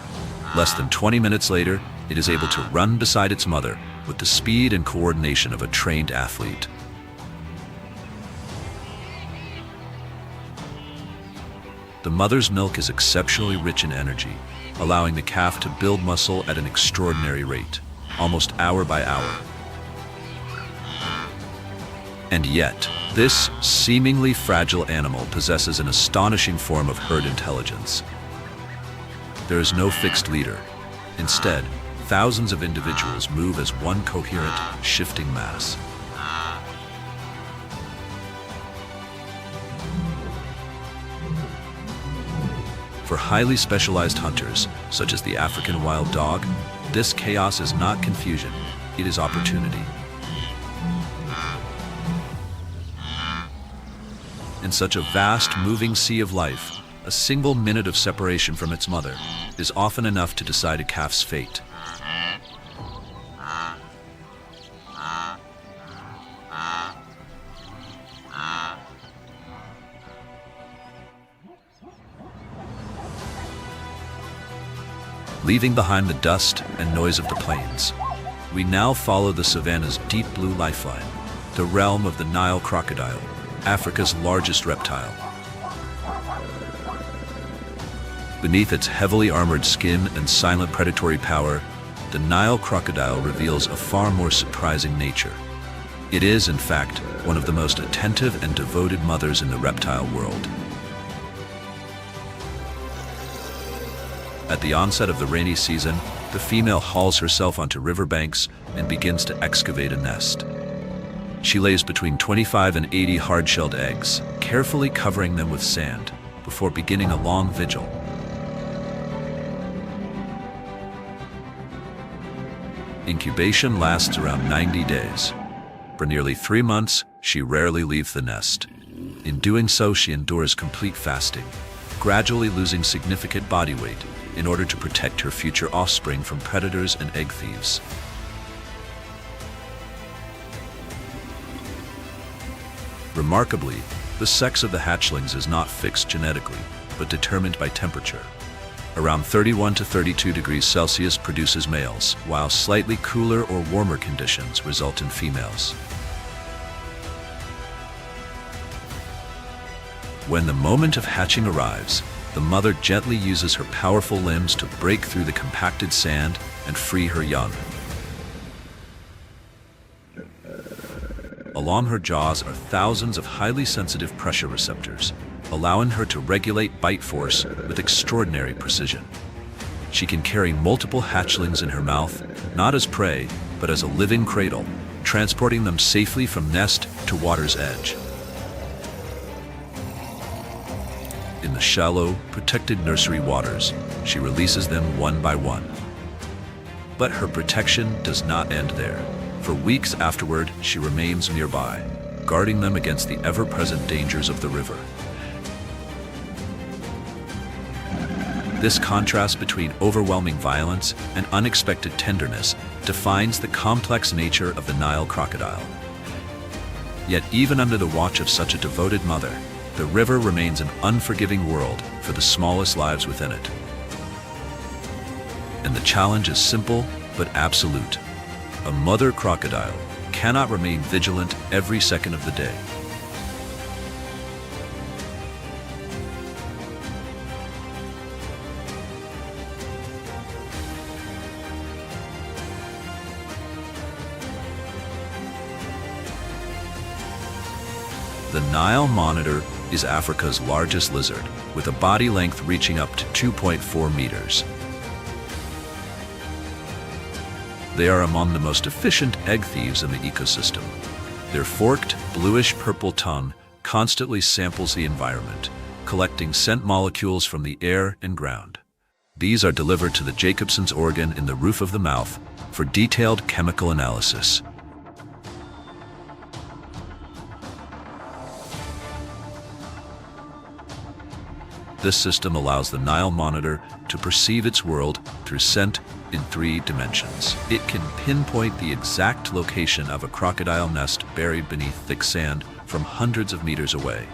Speaker 1: Less than 20 minutes later, it is able to run beside its mother with the speed and coordination of a trained athlete. The mother's milk is exceptionally rich in energy, allowing the calf to build muscle at an extraordinary rate, almost hour by hour. And yet, this seemingly fragile animal possesses an astonishing form of herd intelligence. There is no fixed leader. Instead, thousands of individuals move as one coherent, shifting mass. For highly specialized hunters, such as the African wild dog, this chaos is not confusion, it is opportunity. In such a vast, moving sea of life, a single minute of separation from its mother is often enough to decide a calf's fate. Leaving behind the dust and noise of the plains, we now follow the savanna's deep blue lifeline, the realm of the Nile crocodile, Africa's largest reptile. Beneath its heavily armored skin and silent predatory power, the Nile crocodile reveals a far more surprising nature. It is, in fact, one of the most attentive and devoted mothers in the reptile world. At the onset of the rainy season, the female hauls herself onto riverbanks and begins to excavate a nest. She lays between 25 and 80 hard-shelled eggs, carefully covering them with sand, before beginning a long vigil. Incubation lasts around 90 days. For nearly 3 months, she rarely leaves the nest. In doing so, she endures complete fasting, gradually losing significant body weight in order to protect her future offspring from predators and egg thieves. Remarkably, the sex of the hatchlings is not fixed genetically, but determined by temperature. Around 31 to 32 degrees Celsius produces males, while slightly cooler or warmer conditions result in females. When the moment of hatching arrives, the mother gently uses her powerful limbs to break through the compacted sand and free her young. Along her jaws are thousands of highly sensitive pressure receptors, allowing her to regulate bite force with extraordinary precision. She can carry multiple hatchlings in her mouth, not as prey, but as a living cradle, transporting them safely from nest to water's edge. In the shallow, protected nursery waters, she releases them one by one. But her protection does not end there. For weeks afterward, she remains nearby, guarding them against the ever-present dangers of the river. This contrast between overwhelming violence and unexpected tenderness defines the complex nature of the Nile crocodile. Yet even under the watch of such a devoted mother, the river remains an unforgiving world for the smallest lives within it. And the challenge is simple but absolute. A mother crocodile cannot remain vigilant every second of the day. The Nile monitor is Africa's largest lizard, with a body length reaching up to 2.4 meters. They are among the most efficient egg thieves in the ecosystem. Their forked, bluish-purple tongue constantly samples the environment, collecting scent molecules from the air and ground. These are delivered to the Jacobson's organ in the roof of the mouth for detailed chemical analysis. This system allows the Nile monitor to perceive its world through scent in 3 dimensions. It can pinpoint the exact location of a crocodile nest buried beneath thick sand from hundreds of meters away.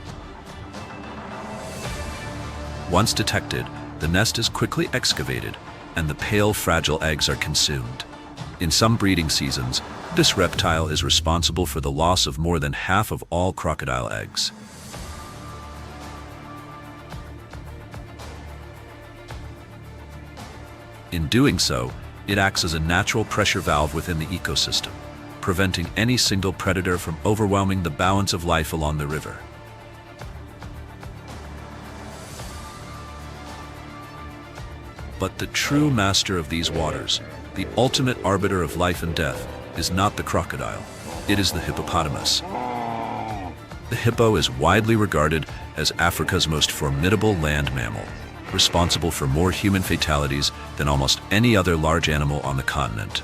Speaker 1: Once detected, the nest is quickly excavated and the pale, fragile eggs are consumed. In some breeding seasons, this reptile is responsible for the loss of more than half of all crocodile eggs. In doing so, it acts as a natural pressure valve within the ecosystem, preventing any single predator from overwhelming the balance of life along the river. But the true master of these waters, the ultimate arbiter of life and death, is not the crocodile. It is the hippopotamus. The hippo is widely regarded as Africa's most formidable land mammal, responsible for more human fatalities than almost any other large animal on the continent.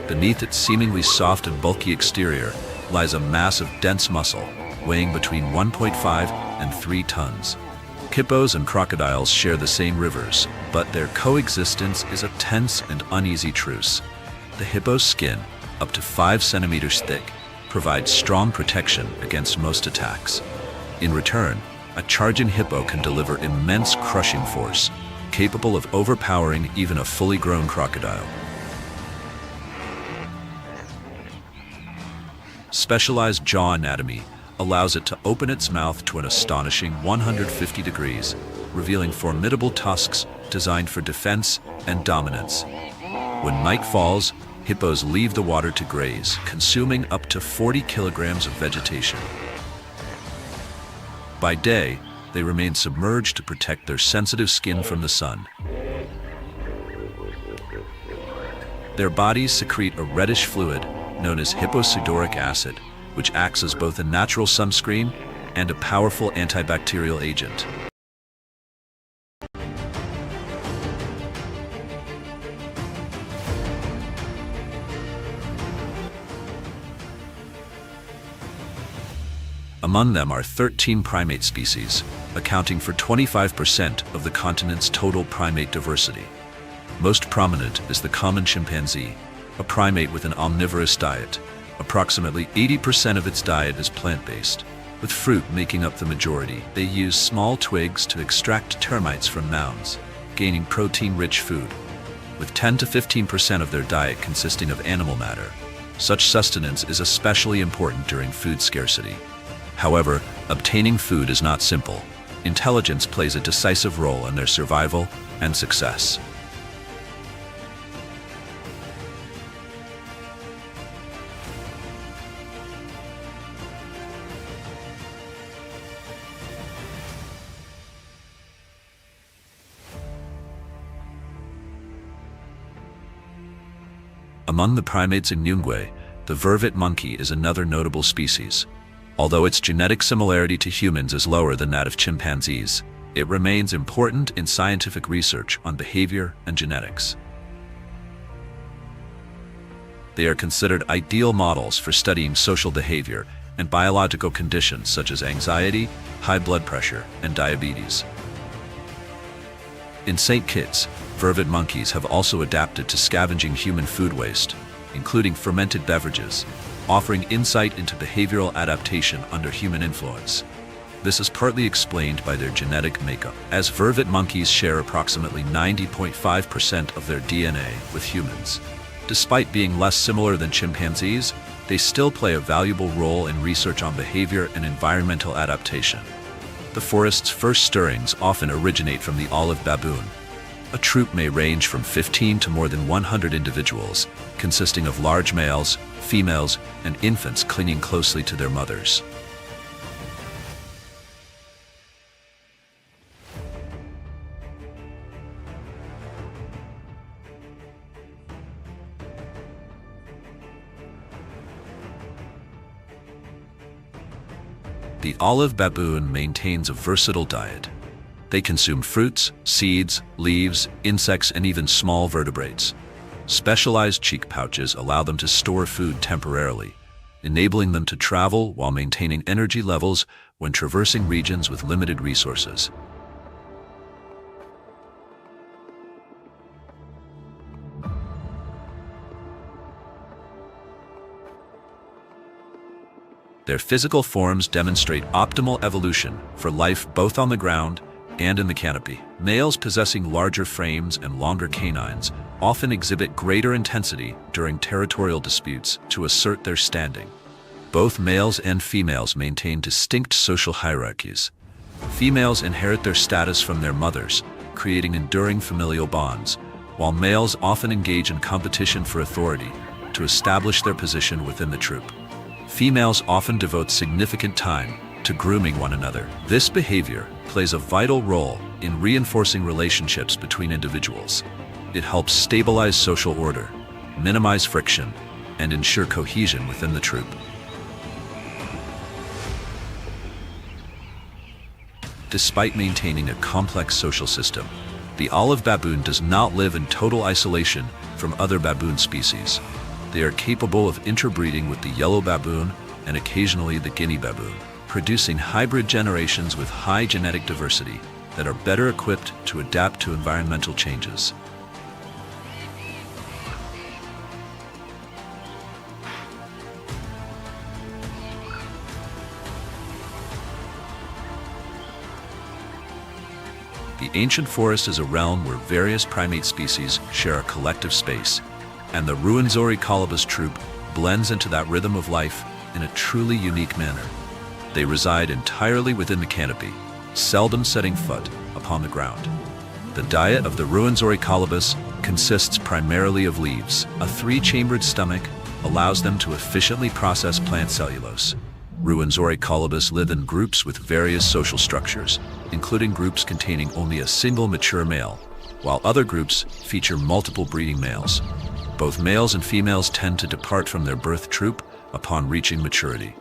Speaker 1: Beneath its seemingly soft and bulky exterior lies a mass of dense muscle, weighing between 1.5 and 3 tons. Hippos and crocodiles share the same rivers, but their coexistence is a tense and uneasy truce. The hippo's skin, up to 5 centimeters thick, provides strong protection against most attacks. In return, a charging hippo can deliver immense crushing force, capable of overpowering even a fully grown crocodile. Specialized jaw anatomy allows it to open its mouth to an astonishing 150 degrees, revealing formidable tusks designed for defense and dominance. When night falls, hippos leave the water to graze, consuming up to 40 kilograms of vegetation. By day, they remain submerged to protect their sensitive skin from the sun. Their bodies secrete a reddish fluid known as hipposudoric acid, which acts as both a natural sunscreen and a powerful antibacterial agent. Among them are 13 primate species, accounting for 25% of the continent's total primate diversity. Most prominent is the common chimpanzee, a primate with an omnivorous diet. Approximately 80% of its diet is plant-based, with fruit making up the majority. They use small twigs to extract termites from mounds, gaining protein-rich food, with 10 to 15% of their diet consisting of animal matter. Such sustenance is especially important during food scarcity. However, obtaining food is not simple. Intelligence plays a decisive role in their survival and success. Among the primates in Nyungwe, the vervet monkey is another notable species. Although its genetic similarity to humans is lower than that of chimpanzees, it remains important in scientific research on behavior and genetics. They are considered ideal models for studying social behavior and biological conditions such as anxiety, high blood pressure, and diabetes. In St. Kitts, vervet monkeys have also adapted to scavenging human food waste, including fermented beverages, offering insight into behavioral adaptation under human influence. This is partly explained by their genetic makeup, as vervet monkeys share approximately 90.5% of their DNA with humans. Despite being less similar than chimpanzees, they still play a valuable role in research on behavior and environmental adaptation. The forest's first stirrings often originate from the olive baboon. A troop may range from 15 to more than 100 individuals, consisting of large males, females, and infants clinging closely to their mothers. The olive baboon maintains a versatile diet. They consume fruits, seeds, leaves, insects, and even small vertebrates. Specialized cheek pouches allow them to store food temporarily, enabling them to travel while maintaining energy levels when traversing regions with limited resources. Their physical forms demonstrate optimal evolution for life both on the ground and in the canopy. Males possessing larger frames and longer canines often exhibit greater intensity during territorial disputes to assert their standing. Both males and females maintain distinct social hierarchies. Females inherit their status from their mothers, creating enduring familial bonds, while males often engage in competition for authority to establish their position within the troop. Females often devote significant time to grooming one another. This behavior plays a vital role in reinforcing relationships between individuals. It helps stabilize social order, minimize friction, and ensure cohesion within the troop. Despite maintaining a complex social system, the olive baboon does not live in total isolation from other baboon species. They are capable of interbreeding with the yellow baboon and occasionally the guinea baboon, producing hybrid generations with high genetic diversity that are better equipped to adapt to environmental changes. The ancient forest is a realm where various primate species share a collective space, and the Ruwenzori colobus troop blends into that rhythm of life in a truly unique manner. They reside entirely within the canopy, seldom setting foot upon the ground. The diet of the Ruwenzori colobus consists primarily of leaves. A three-chambered stomach allows them to efficiently process plant cellulose. Ruwenzori colobus live in groups with various social structures, including groups containing only a single mature male, while other groups feature multiple breeding males. Both males and females tend to depart from their birth troop upon reaching maturity.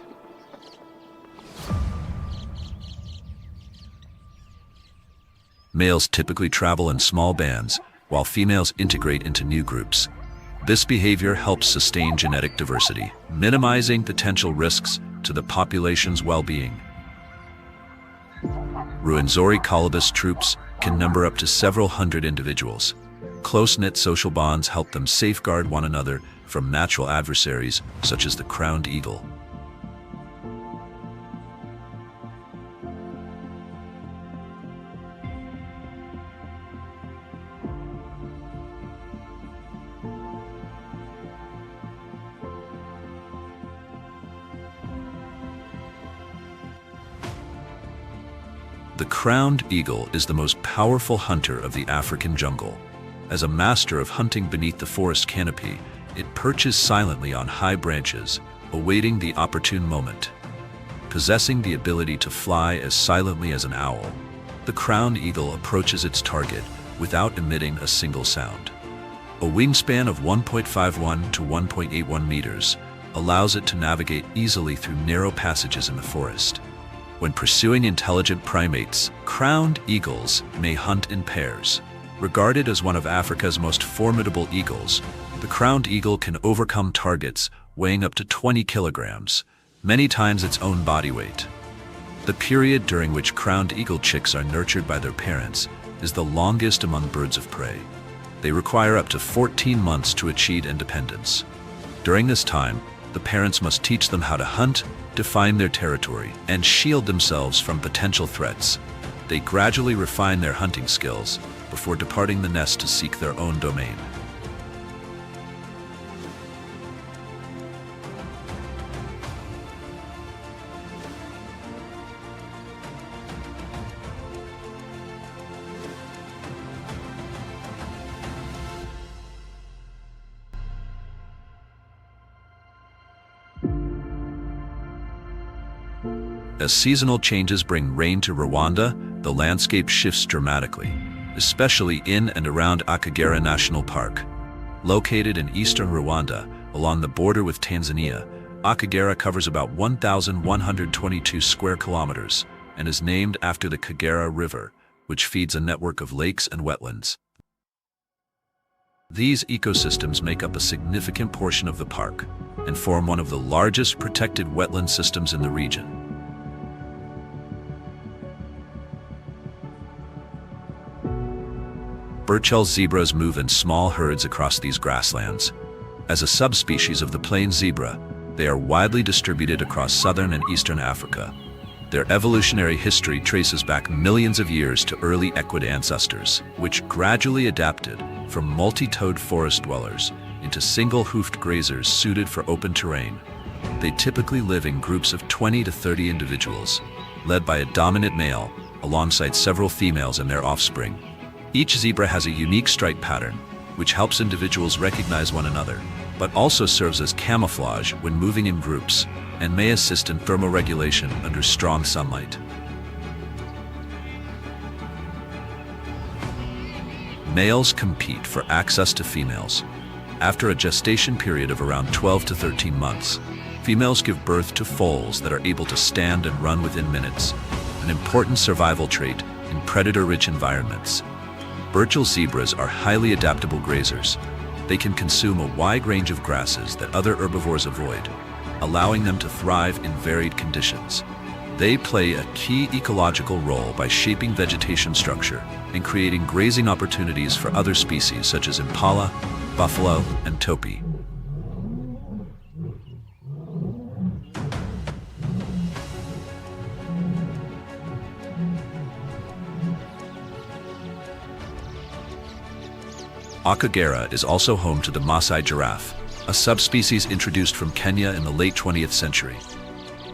Speaker 1: Males typically travel in small bands, while females integrate into new groups. This behavior helps sustain genetic diversity, minimizing potential risks to the population's well-being. Ruwenzori colobus troops can number up to several hundred individuals. Close-knit social bonds help them safeguard one another from natural adversaries such as the crowned eagle. The crowned eagle is the most powerful hunter of the African jungle. As a master of hunting beneath the forest canopy, it perches silently on high branches, awaiting the opportune moment. Possessing the ability to fly as silently as an owl, the crowned eagle approaches its target without emitting a single sound. A wingspan of 1.51 to 1.81 meters allows it to navigate easily through narrow passages in the forest. When pursuing intelligent primates, crowned eagles may hunt in pairs. Regarded as one of Africa's most formidable eagles, the crowned eagle can overcome targets weighing up to 20 kilograms, many times its own body weight. The period during which crowned eagle chicks are nurtured by their parents is the longest among birds of prey. They require up to 14 months to achieve independence. During this time, the parents must teach them how to hunt, define their territory, and shield themselves from potential threats. They gradually refine their hunting skills before departing the nest to seek their own domain. As seasonal changes bring rain to Rwanda, the landscape shifts dramatically, especially in and around Akagera National Park. Located in eastern Rwanda, along the border with Tanzania, Akagera covers about 1,122 square kilometers and is named after the Kagera River, which feeds a network of lakes and wetlands. These ecosystems make up a significant portion of the park and form one of the largest protected wetland systems in the region. Burchell zebras move in small herds across these grasslands. As a subspecies of the plain zebra, they are widely distributed across southern and eastern Africa. Their evolutionary history traces back millions of years to early equid ancestors, which gradually adapted from multi-toed forest dwellers into single-hoofed grazers suited for open terrain. They typically live in groups of 20 to 30 individuals, led by a dominant male alongside several females and their offspring. Each zebra has a unique stripe pattern, which helps individuals recognize one another, but also serves as camouflage when moving in groups and may assist in thermoregulation under strong sunlight. Males compete for access to females. After a gestation period of around 12 to 13 months, females give birth to foals that are able to stand and run within minutes, an important survival trait in predator-rich environments. Burchell zebras are highly adaptable grazers. They can consume a wide range of grasses that other herbivores avoid, allowing them to thrive in varied conditions. They play a key ecological role by shaping vegetation structure and creating grazing opportunities for other species such as impala, buffalo, and topi. Akagera is also home to the Maasai giraffe, a subspecies introduced from Kenya in the late 20th century.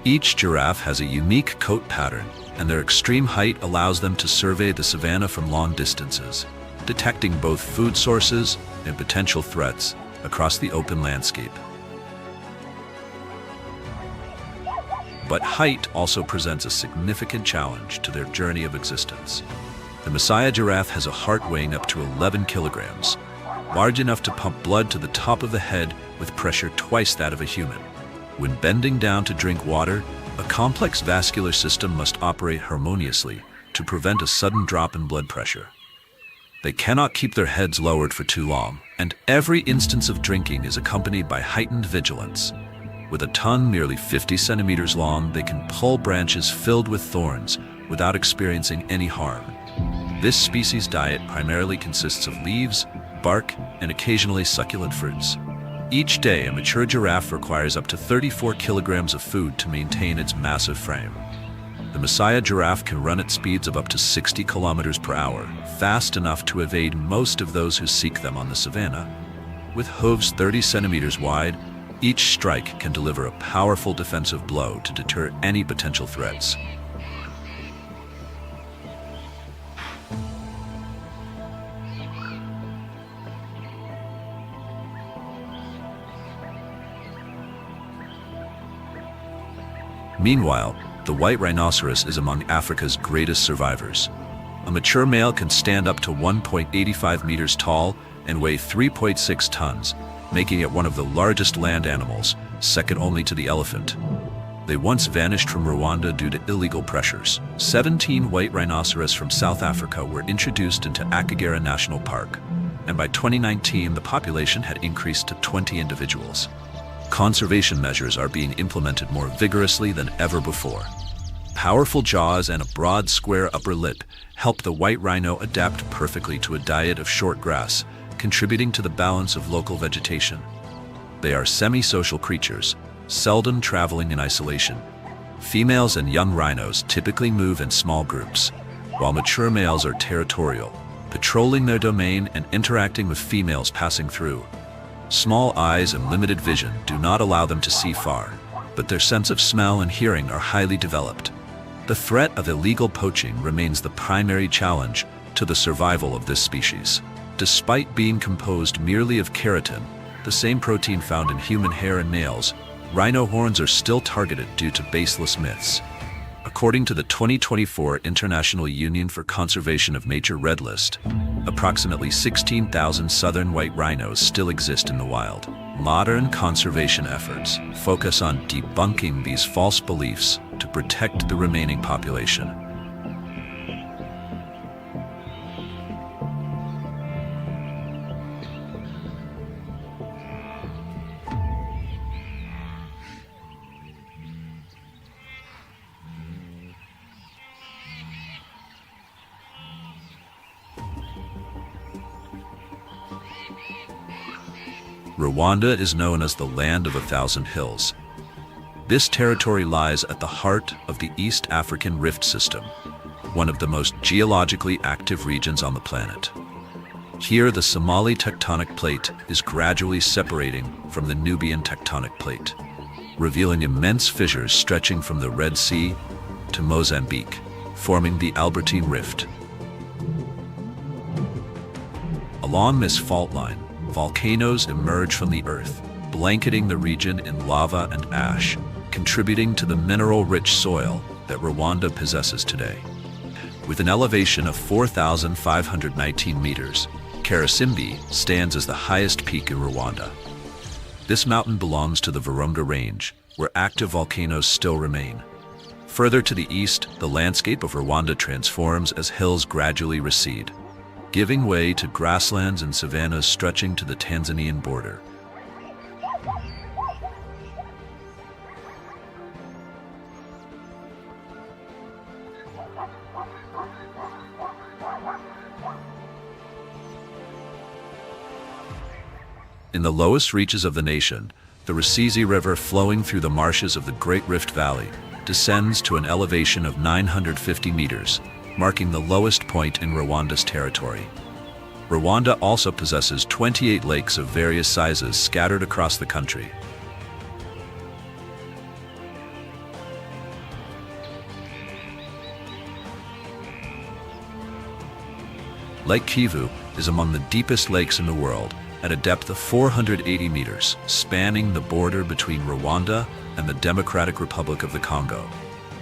Speaker 1: Each giraffe has a unique coat pattern, and their extreme height allows them to survey the savanna from long distances, detecting both food sources and potential threats across the open landscape. But height also presents a significant challenge to their journey of existence. The Maasai giraffe has a heart weighing up to 11 kilograms, large enough to pump blood to the top of the head with pressure twice that of a human. When bending down to drink water, a complex vascular system must operate harmoniously to prevent a sudden drop in blood pressure. They cannot keep their heads lowered for too long, and every instance of drinking is accompanied by heightened vigilance. With a tongue nearly 50 centimeters long, they can pull branches filled with thorns without experiencing any harm. This species' diet primarily consists of leaves, bark, and occasionally succulent fruits. Each day, a mature giraffe requires up to 34 kilograms of food to maintain its massive frame. The Maasai giraffe can run at speeds of up to 60 kilometers per hour, fast enough to evade most of those who seek them on the savanna. With hooves 30 centimeters wide, each strike can deliver a powerful defensive blow to deter any potential threats. Meanwhile, the white rhinoceros is among Africa's greatest survivors. A mature male can stand up to 1.85 meters tall and weigh 3.6 tons, making it one of the largest land animals, second only to the elephant. They once vanished from Rwanda due to illegal pressures. 17 white rhinoceros from South Africa were introduced into Akagera National Park, and by 2019 the population had increased to 20 individuals. Conservation measures are being implemented more vigorously than ever before. Powerful jaws and a broad, square upper lip help the white rhino adapt perfectly to a diet of short grass, contributing to the balance of local vegetation. They are semi-social creatures, seldom traveling in isolation. Females and young rhinos typically move in small groups, while mature males are territorial, patrolling their domain and interacting with females passing through. Small eyes and limited vision do not allow them to see far, but their sense of smell and hearing are highly developed. The threat of illegal poaching remains the primary challenge to the survival of this species. Despite being composed merely of keratin, the same protein found in human hair and nails, rhino horns are still targeted due to baseless myths. According to the 2024 International Union for Conservation of Nature Red List, Approximately 16,000 southern white rhinos still exist in the wild. Modern conservation efforts focus on debunking these false beliefs to protect the remaining population. Rwanda is known as the Land of a Thousand Hills. This territory lies at the heart of the East African Rift System, one of the most geologically active regions on the planet. Here, the Somali tectonic plate is gradually separating from the Nubian tectonic plate, revealing immense fissures stretching from the Red Sea to Mozambique, forming the Albertine Rift. Along this fault line, volcanoes emerge from the earth, blanketing the region in lava and ash, contributing to the mineral-rich soil that Rwanda possesses today. With an elevation of 4,519 meters, Karisimbi stands as the highest peak in Rwanda. This mountain belongs to the Virunga Range, where active volcanoes still remain. Further to the east, the landscape of Rwanda transforms as hills gradually recede, giving way to grasslands and savannas stretching to the Tanzanian border. In the lowest reaches of the nation, the Rusizi River flowing through the marshes of the Great Rift Valley descends to an elevation of 950 meters, marking the lowest point in Rwanda's territory. Rwanda also possesses 28 lakes of various sizes scattered across the country. Lake Kivu is among the deepest lakes in the world, at a depth of 480 meters, spanning the border between Rwanda and the Democratic Republic of the Congo.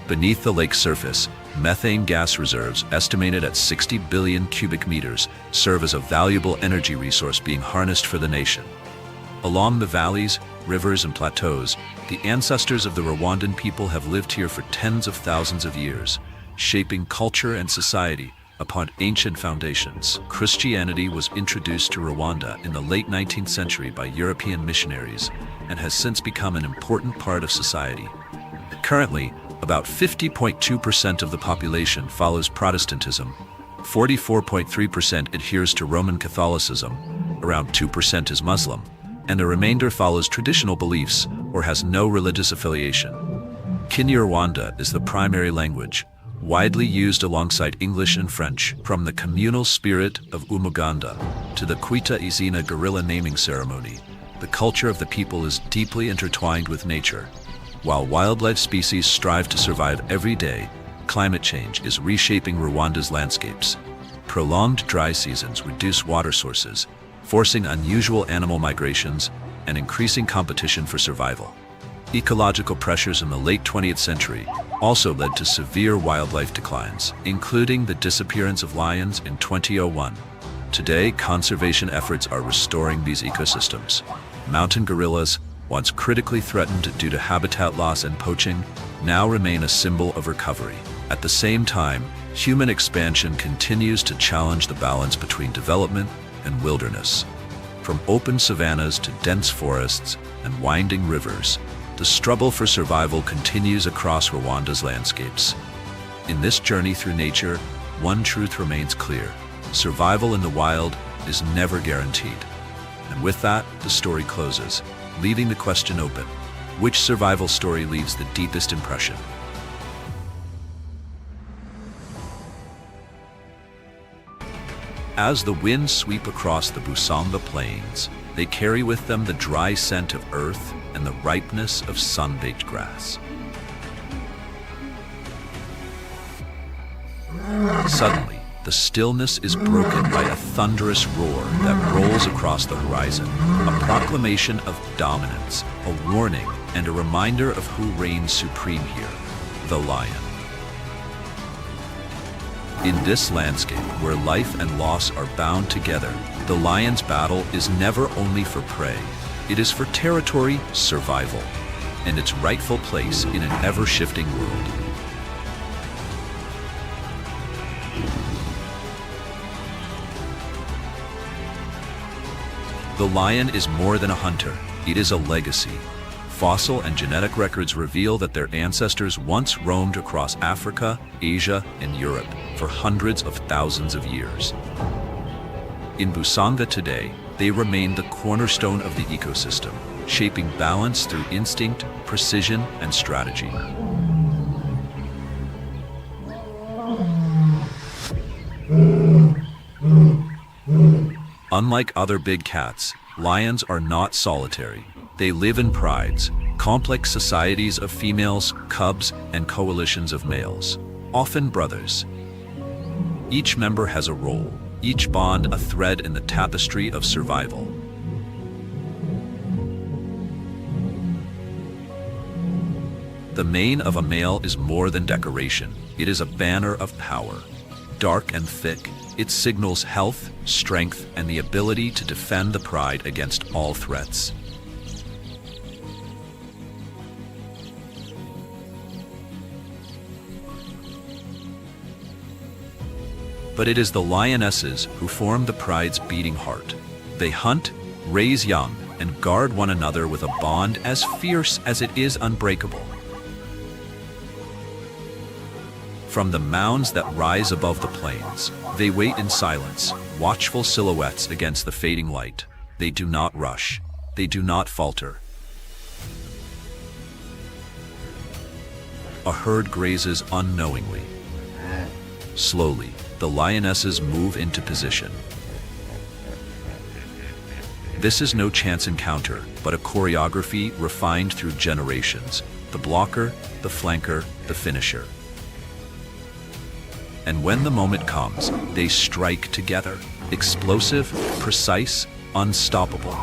Speaker 1: Beneath the lake's surface, methane gas reserves, estimated at 60 billion cubic meters, serve as a valuable energy resource being harnessed for the nation. Along the valleys, rivers, and plateaus, the ancestors of the Rwandan people have lived here for tens of thousands of years, shaping culture and society upon ancient foundations. Christianity was introduced to Rwanda in the late 19th century by European missionaries and has since become an important part of society. Currently, about 50.2% of the population follows Protestantism, 44.3% adheres to Roman Catholicism, around 2% is Muslim, and the remainder follows traditional beliefs or has no religious affiliation. Kinyarwanda is the primary language, widely used alongside English and French. From the communal spirit of Umuganda to the Kwita Izina gorilla naming ceremony, the culture of the people is deeply intertwined with nature. While wildlife species strive to survive every day, climate change is reshaping Rwanda's landscapes. Prolonged dry seasons reduce water sources, forcing unusual animal migrations and increasing competition for survival. Ecological pressures in the late 20th century also led to severe wildlife declines, including the disappearance of lions in 2001. Today, conservation efforts are restoring these ecosystems. Mountain gorillas, once critically threatened due to habitat loss and poaching, now remain a symbol of recovery. At the same time, human expansion continues to challenge the balance between development and wilderness. From open savannas to dense forests and winding rivers, the struggle for survival continues across Rwanda's landscapes. In this journey through nature, one truth remains clear: survival in the wild is never guaranteed. And with that, the story closes, leaving the question open: which survival story leaves the deepest impression? As the winds sweep across the Busanga plains, they carry with them the dry scent of earth and the ripeness of sun-baked grass. Suddenly, the stillness is broken by a thunderous roar that rolls across the horizon, a proclamation of dominance, a warning, and a reminder of who reigns supreme here: the lion. In this landscape, where life and loss are bound together, the lion's battle is never only for prey. It is for territory, survival, and its rightful place in an ever-shifting world. The lion is more than a hunter. It is a legacy. Fossil and genetic records reveal that their ancestors once roamed across Africa, Asia, and Europe for hundreds of thousands of years. In Busanga today, they remain the cornerstone of the ecosystem, shaping balance through instinct, precision, and strategy. Unlike other big cats, lions are not solitary. They live in prides, complex societies of females, cubs, and coalitions of males, often brothers. Each member has a role, each bond a thread in the tapestry of survival. The mane of a male is more than decoration. It is a banner of power. Dark and thick, it signals health, strength, and the ability to defend the pride against all threats. But it is the lionesses who form the pride's beating heart. They hunt, raise young, and guard one another with a bond as fierce as it is unbreakable. From the mounds that rise above the plains, they wait in silence, watchful silhouettes against the fading light. They do not rush. They do not falter. A herd grazes unknowingly. Slowly, the lionesses move into position. This is no chance encounter, but a choreography refined through generations. The blocker, the flanker, the finisher. And when the moment comes, they strike together. Explosive, precise, unstoppable.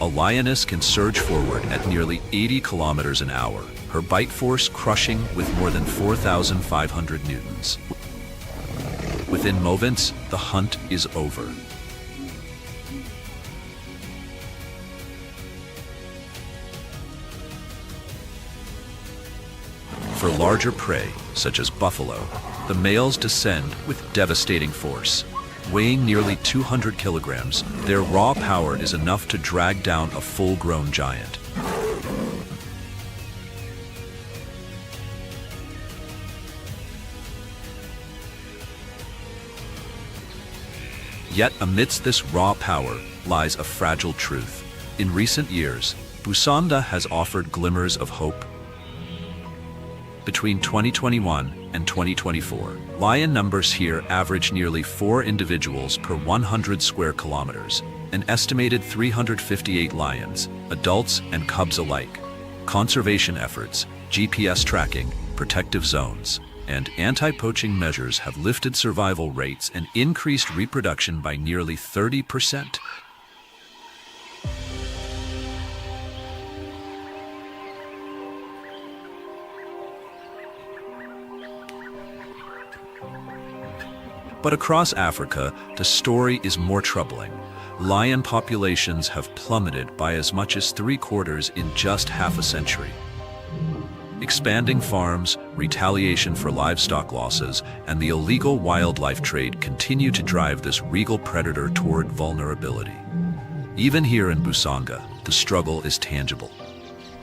Speaker 1: A lioness can surge forward at nearly 80 kilometers an hour, her bite force crushing with more than 4,500 newtons. Within moments, the hunt is over. For larger prey, such as buffalo, the males descend with devastating force. Weighing nearly 200 kilograms, their raw power is enough to drag down a full-grown giant. Yet amidst this raw power lies a fragile truth. In recent years, Busanga has offered glimmers of hope. Between 2021 and 2024, lion numbers here average nearly 4 individuals per 100 square kilometers, an estimated 358 lions, adults and cubs alike. Conservation efforts, GPS tracking, protective zones, and anti-poaching measures have lifted survival rates and increased reproduction by nearly 30%. But across Africa, the story is more troubling. Lion populations have plummeted by as much as 3/4 in just half a century. Expanding farms, retaliation for livestock losses, and the illegal wildlife trade continue to drive this regal predator toward vulnerability. Even here in Busanga, the struggle is tangible.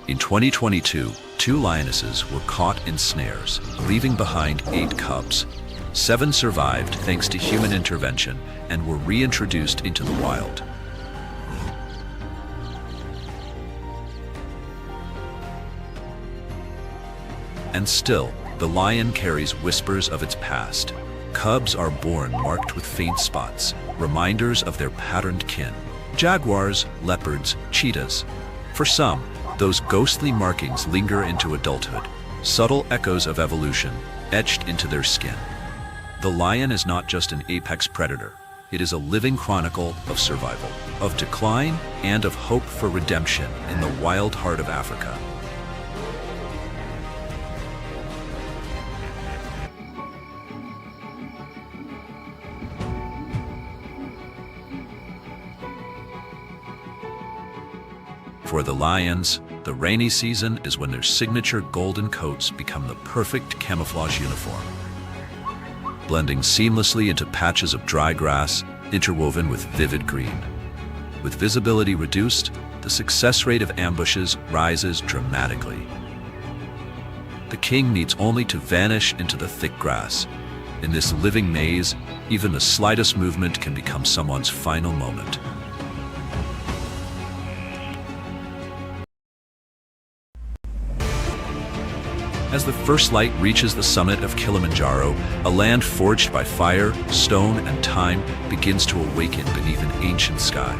Speaker 1: In 2022, 2 lionesses were caught in snares, leaving behind 8 cubs. 7 survived thanks to human intervention and were reintroduced into the wild. And still, the lion carries whispers of its past. Cubs are born marked with faint spots, reminders of their patterned kin. Jaguars, leopards, cheetahs. For some, those ghostly markings linger into adulthood, subtle echoes of evolution etched into their skin. The lion is not just an apex predator. It is a living chronicle of survival, of decline, and of hope for redemption in the wild heart of Africa. For the lions, the rainy season is when their signature golden coats become the perfect camouflage uniform, blending seamlessly into patches of dry grass interwoven with vivid green. With visibility reduced, the success rate of ambushes rises dramatically. The king needs only to vanish into the thick grass. In this living maze, even the slightest movement can become someone's final moment. As the first light reaches the summit of Kilimanjaro, a land forged by fire, stone, and time begins to awaken beneath an ancient sky.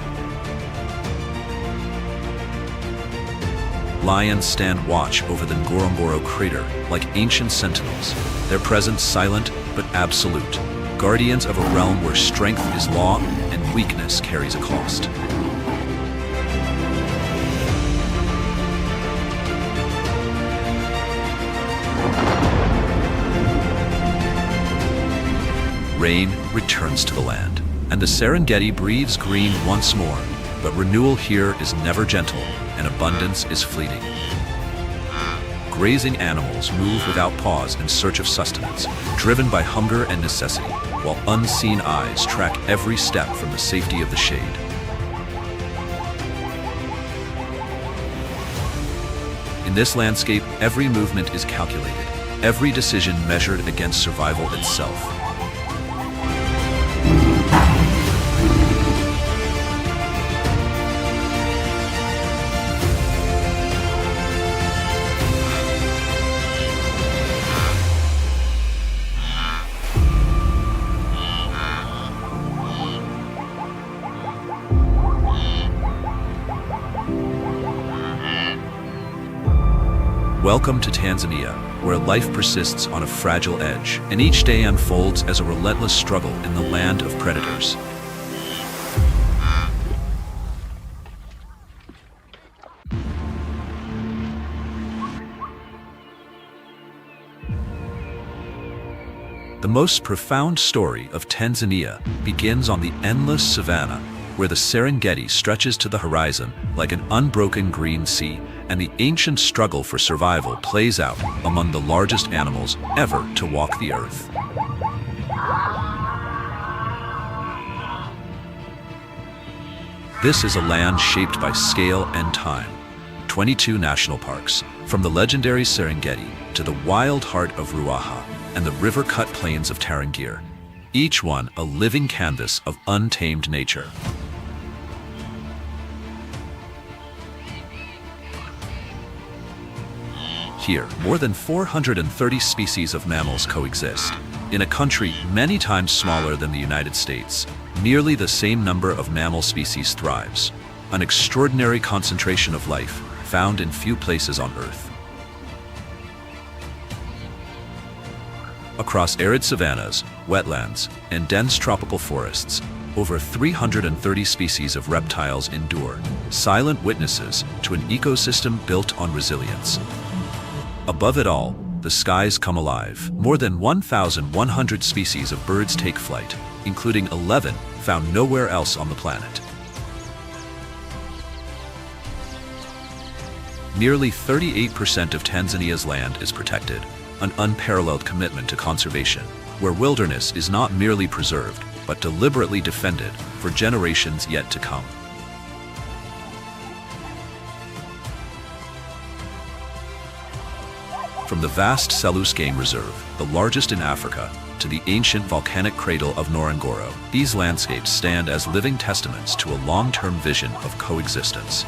Speaker 1: Lions stand watch over the Ngorongoro crater like ancient sentinels, their presence silent but absolute, guardians of a realm where strength is law and weakness carries a cost. Rain returns to the land, and the Serengeti breathes green once more, but renewal here is never gentle, and abundance is fleeting. Grazing animals move without pause in search of sustenance, driven by hunger and necessity, while unseen eyes track every step from the safety of the shade. In this landscape, every movement is calculated, every decision measured against survival itself. Welcome to Tanzania, where life persists on a fragile edge, and each day unfolds as a relentless struggle in the land of predators. The most profound story of Tanzania begins on the endless savanna, where the Serengeti stretches to the horizon like an unbroken green sea, and the ancient struggle for survival plays out among the largest animals ever to walk the earth. This is a land shaped by scale and time. 22 national parks, from the legendary Serengeti to the wild heart of Ruaha and the river-cut plains of Tarangire, each one a living canvas of untamed nature. Here, more than 430 species of mammals coexist. In a country many times smaller than the United States, nearly the same number of mammal species thrives, an extraordinary concentration of life found in few places on Earth. Across arid savannas, wetlands, and dense tropical forests, over 330 species of reptiles endure, silent witnesses to an ecosystem built on resilience. Above it all, the skies come alive. More than 1,100 species of birds take flight, including 11 found nowhere else on the planet. Nearly 38% of Tanzania's land is protected, an unparalleled commitment to conservation, where wilderness is not merely preserved, but deliberately defended for generations yet to come. From the vast Selous Game Reserve, the largest in Africa, to the ancient volcanic cradle of Ngorongoro, these landscapes stand as living testaments to a long-term vision of coexistence.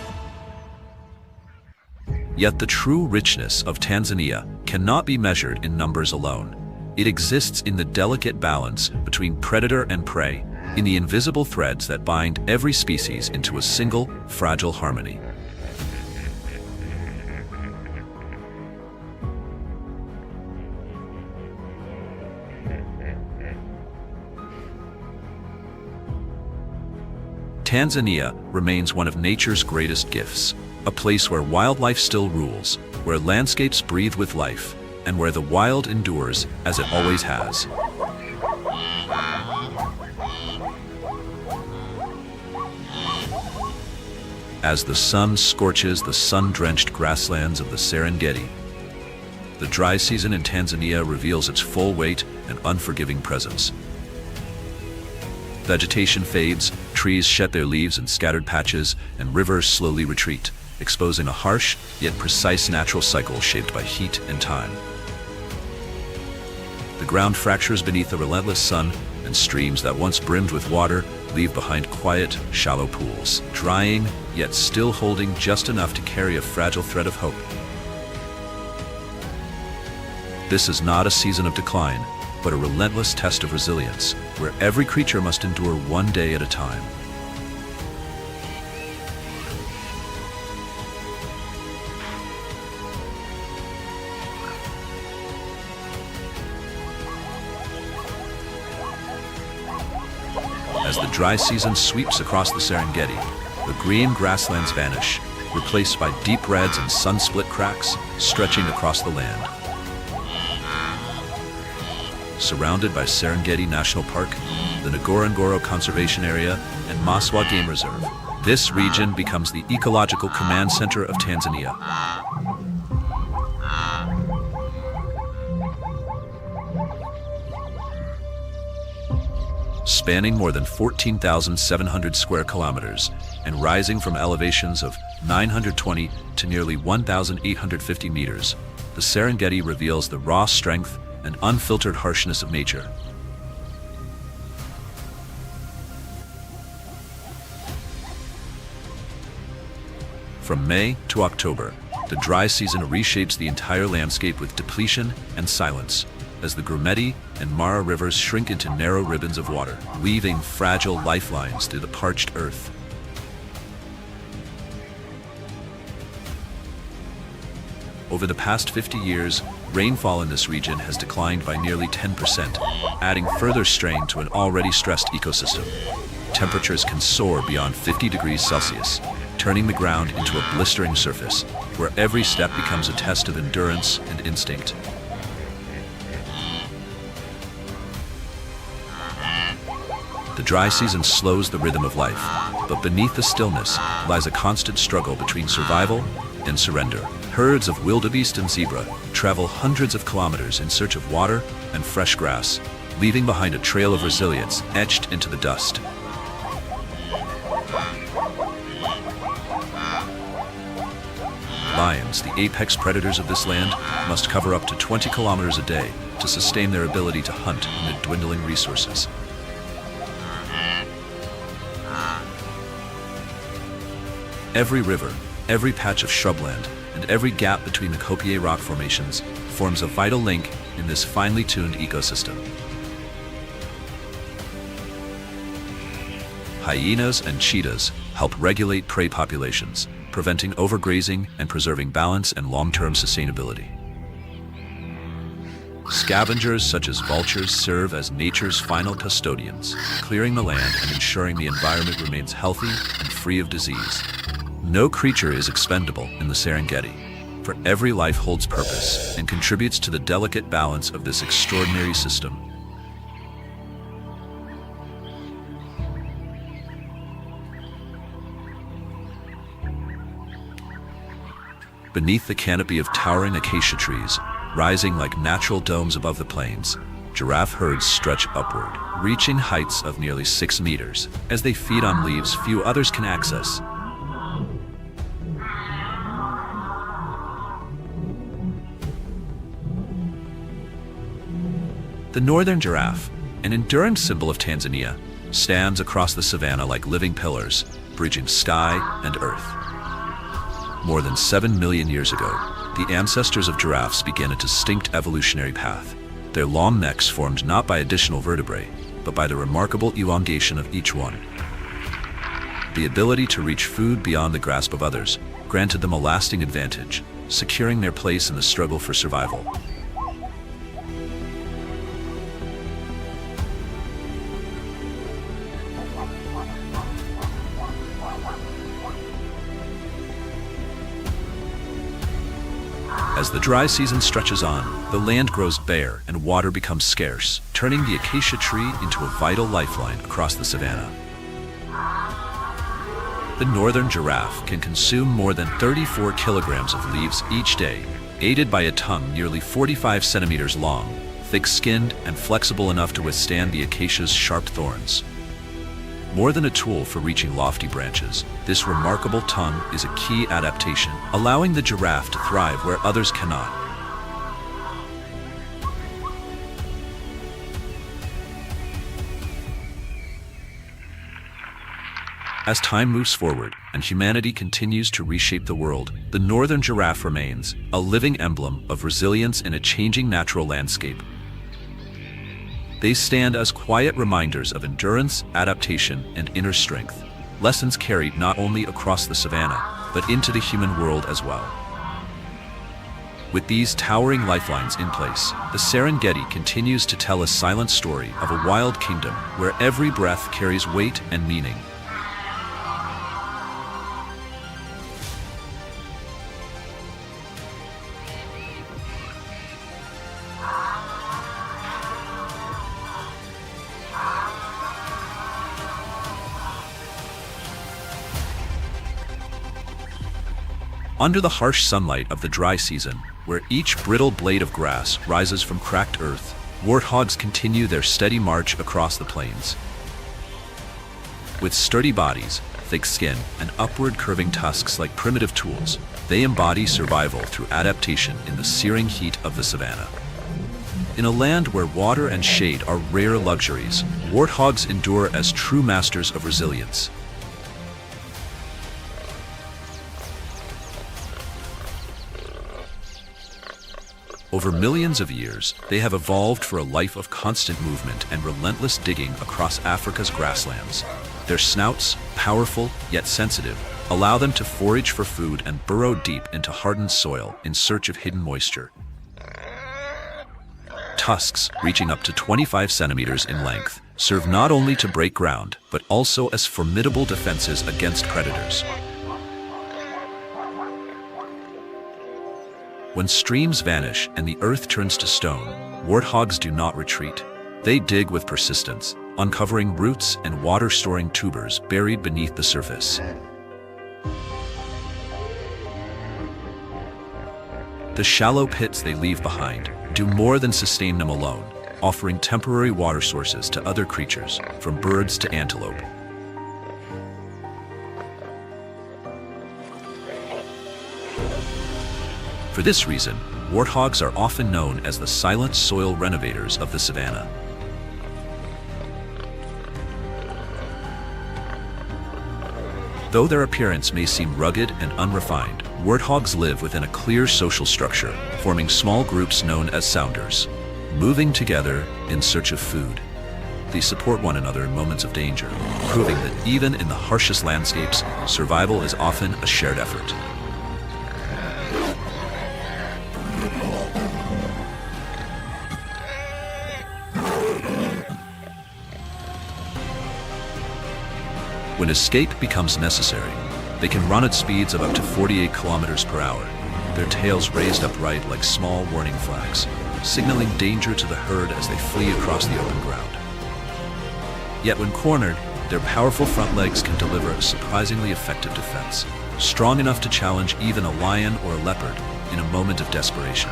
Speaker 1: Yet the true richness of Tanzania cannot be measured in numbers alone. It exists in the delicate balance between predator and prey, in the invisible threads that bind every species into a single, fragile harmony. Tanzania remains one of nature's greatest gifts, a place where wildlife still rules, where landscapes breathe with life, and where the wild endures as it always has. as the sun scorches the sun-drenched grasslands of the Serengeti. The dry season in Tanzania reveals its full weight and unforgiving presence. Vegetation fades, trees shed their leaves in scattered patches, and rivers slowly retreat, exposing a harsh yet precise natural cycle shaped by heat and time. The ground fractures beneath the relentless sun, and streams that once brimmed with water leave behind quiet, shallow pools, drying yet still holding just enough to carry a fragile thread of hope. This is not a season of decline, but a relentless test of resilience, where every creature must endure one day at a time. As the dry season sweeps across the Serengeti, the green grasslands vanish, replaced by deep reds and sun-split cracks stretching across the land. Surrounded by Serengeti National Park, the Ngorongoro Conservation Area, and Maswa Game Reserve, this region becomes the ecological command center of Tanzania. Spanning more than 14,700 square kilometers and rising from elevations of 920 to nearly 1,850 meters, the Serengeti reveals the raw strength and unfiltered harshness of nature. From May to October, the dry season reshapes the entire landscape with depletion and silence, as the Grumeti and Mara rivers shrink into narrow ribbons of water, weaving fragile lifelines through the parched earth. Over the past 50 years, rainfall in this region has declined by nearly 10%, adding further strain to an already stressed ecosystem. Temperatures can soar beyond 50 degrees Celsius, turning the ground into a blistering surface, where every step becomes a test of endurance and instinct. The dry season slows the rhythm of life, but beneath the stillness lies a constant struggle between survival and surrender. Herds of wildebeest and zebra travel hundreds of kilometers in search of water and fresh grass, leaving behind a trail of resilience etched into the dust. Lions, the apex predators of this land, must cover up to 20 kilometers a day to sustain their ability to hunt amid dwindling resources. Every river, every patch of shrubland, and every gap between the Copier rock formations forms a vital link in this finely tuned ecosystem. Hyenas and cheetahs help regulate prey populations, preventing overgrazing and preserving balance and long-term sustainability. Scavengers such as vultures serve as nature's final custodians, clearing the land and ensuring the environment remains healthy and free of disease. No creature is expendable in the Serengeti, for every life holds purpose and contributes to the delicate balance of this extraordinary system. Beneath the canopy of towering acacia trees, rising like natural domes above the plains, giraffe herds stretch upward, reaching heights of nearly 6 meters, as they feed on leaves few others can access. The northern giraffe, an endurance symbol of Tanzania, stands across the savanna like living pillars, bridging sky and earth. More than 7 million years ago, the ancestors of giraffes began a distinct evolutionary path. Their long necks formed not by additional vertebrae, but by the remarkable elongation of each one. The ability to reach food beyond the grasp of others granted them a lasting advantage, securing their place in the struggle for survival. As the dry season stretches on, the land grows bare and water becomes scarce, turning the acacia tree into a vital lifeline across the savanna.
Speaker 2: The northern giraffe can consume more than 34 kilograms of leaves each day, aided by a tongue nearly 45 centimeters long, thick-skinned and flexible enough to withstand the acacia's sharp thorns. More than a tool for reaching lofty branches, this remarkable tongue is a key adaptation, allowing the giraffe to thrive where others cannot. As time moves forward and humanity continues to reshape the world, the northern giraffe remains a living emblem of resilience in a changing natural landscape. They stand as quiet reminders of endurance, adaptation, and inner strength, lessons carried not only across the savanna, but into the human world as well. With these towering lifelines in place, the Serengeti continues to tell a silent story of a wild kingdom where every breath carries weight and meaning. Under the harsh sunlight of the dry season, where each brittle blade of grass rises from cracked earth, warthogs continue their steady march across the plains. With sturdy bodies, thick skin, and upward curving tusks like primitive tools, they embody survival through adaptation in the searing heat of the savanna. In a land where water and shade are rare luxuries, warthogs endure as true masters of resilience. Over millions of years, they have evolved for a life of constant movement and relentless digging across Africa's grasslands. Their snouts, powerful yet sensitive, allow them to forage for food and burrow deep into hardened soil in search of hidden moisture. Tusks, reaching up to 25 centimeters in length, serve not only to break ground, but also as formidable defenses against predators. When streams vanish and the earth turns to stone, warthogs do not retreat. They dig with persistence, uncovering roots and water-storing tubers buried beneath the surface. The shallow pits they leave behind do more than sustain them alone, offering temporary water sources to other creatures, from birds to antelope. For this reason, warthogs are often known as the silent soil renovators of the savanna. Though their appearance may seem rugged and unrefined, warthogs live within a clear social structure, forming small groups known as sounders, moving together in search of food. They support one another in moments of danger, proving that even in the harshest landscapes, survival is often a shared effort. When escape becomes necessary, they can run at speeds of up to 48 kilometers per hour, their tails raised upright like small warning flags, signaling danger to the herd as they flee across the open ground. Yet when cornered, their powerful front legs can deliver a surprisingly effective defense, strong enough to challenge even a lion or a leopard in a moment of desperation.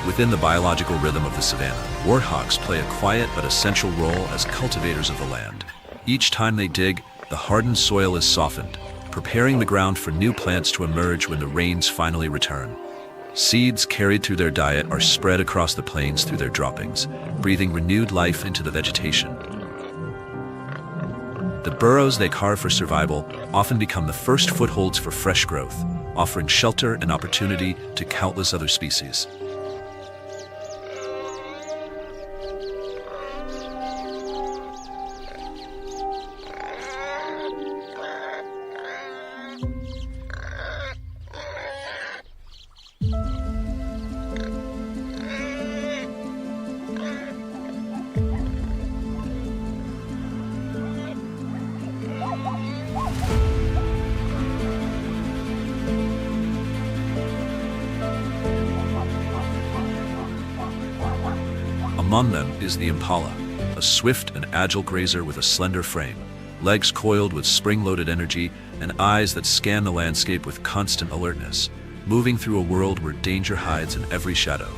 Speaker 2: Within the biological rhythm of the savanna, warthogs play a quiet but essential role as cultivators of the land. Each time they dig, the hardened soil is softened, preparing the ground for new plants to emerge when the rains finally return. Seeds carried through their diet are spread across the plains through their droppings, breathing renewed life into the vegetation. The burrows they carve for survival often become the first footholds for fresh growth, offering shelter and opportunity to countless other species. Among them is the impala,
Speaker 1: a swift and agile grazer with a slender frame, legs coiled with spring-loaded energy, and eyes that scan the landscape with constant alertness, moving through a world where danger hides in every shadow.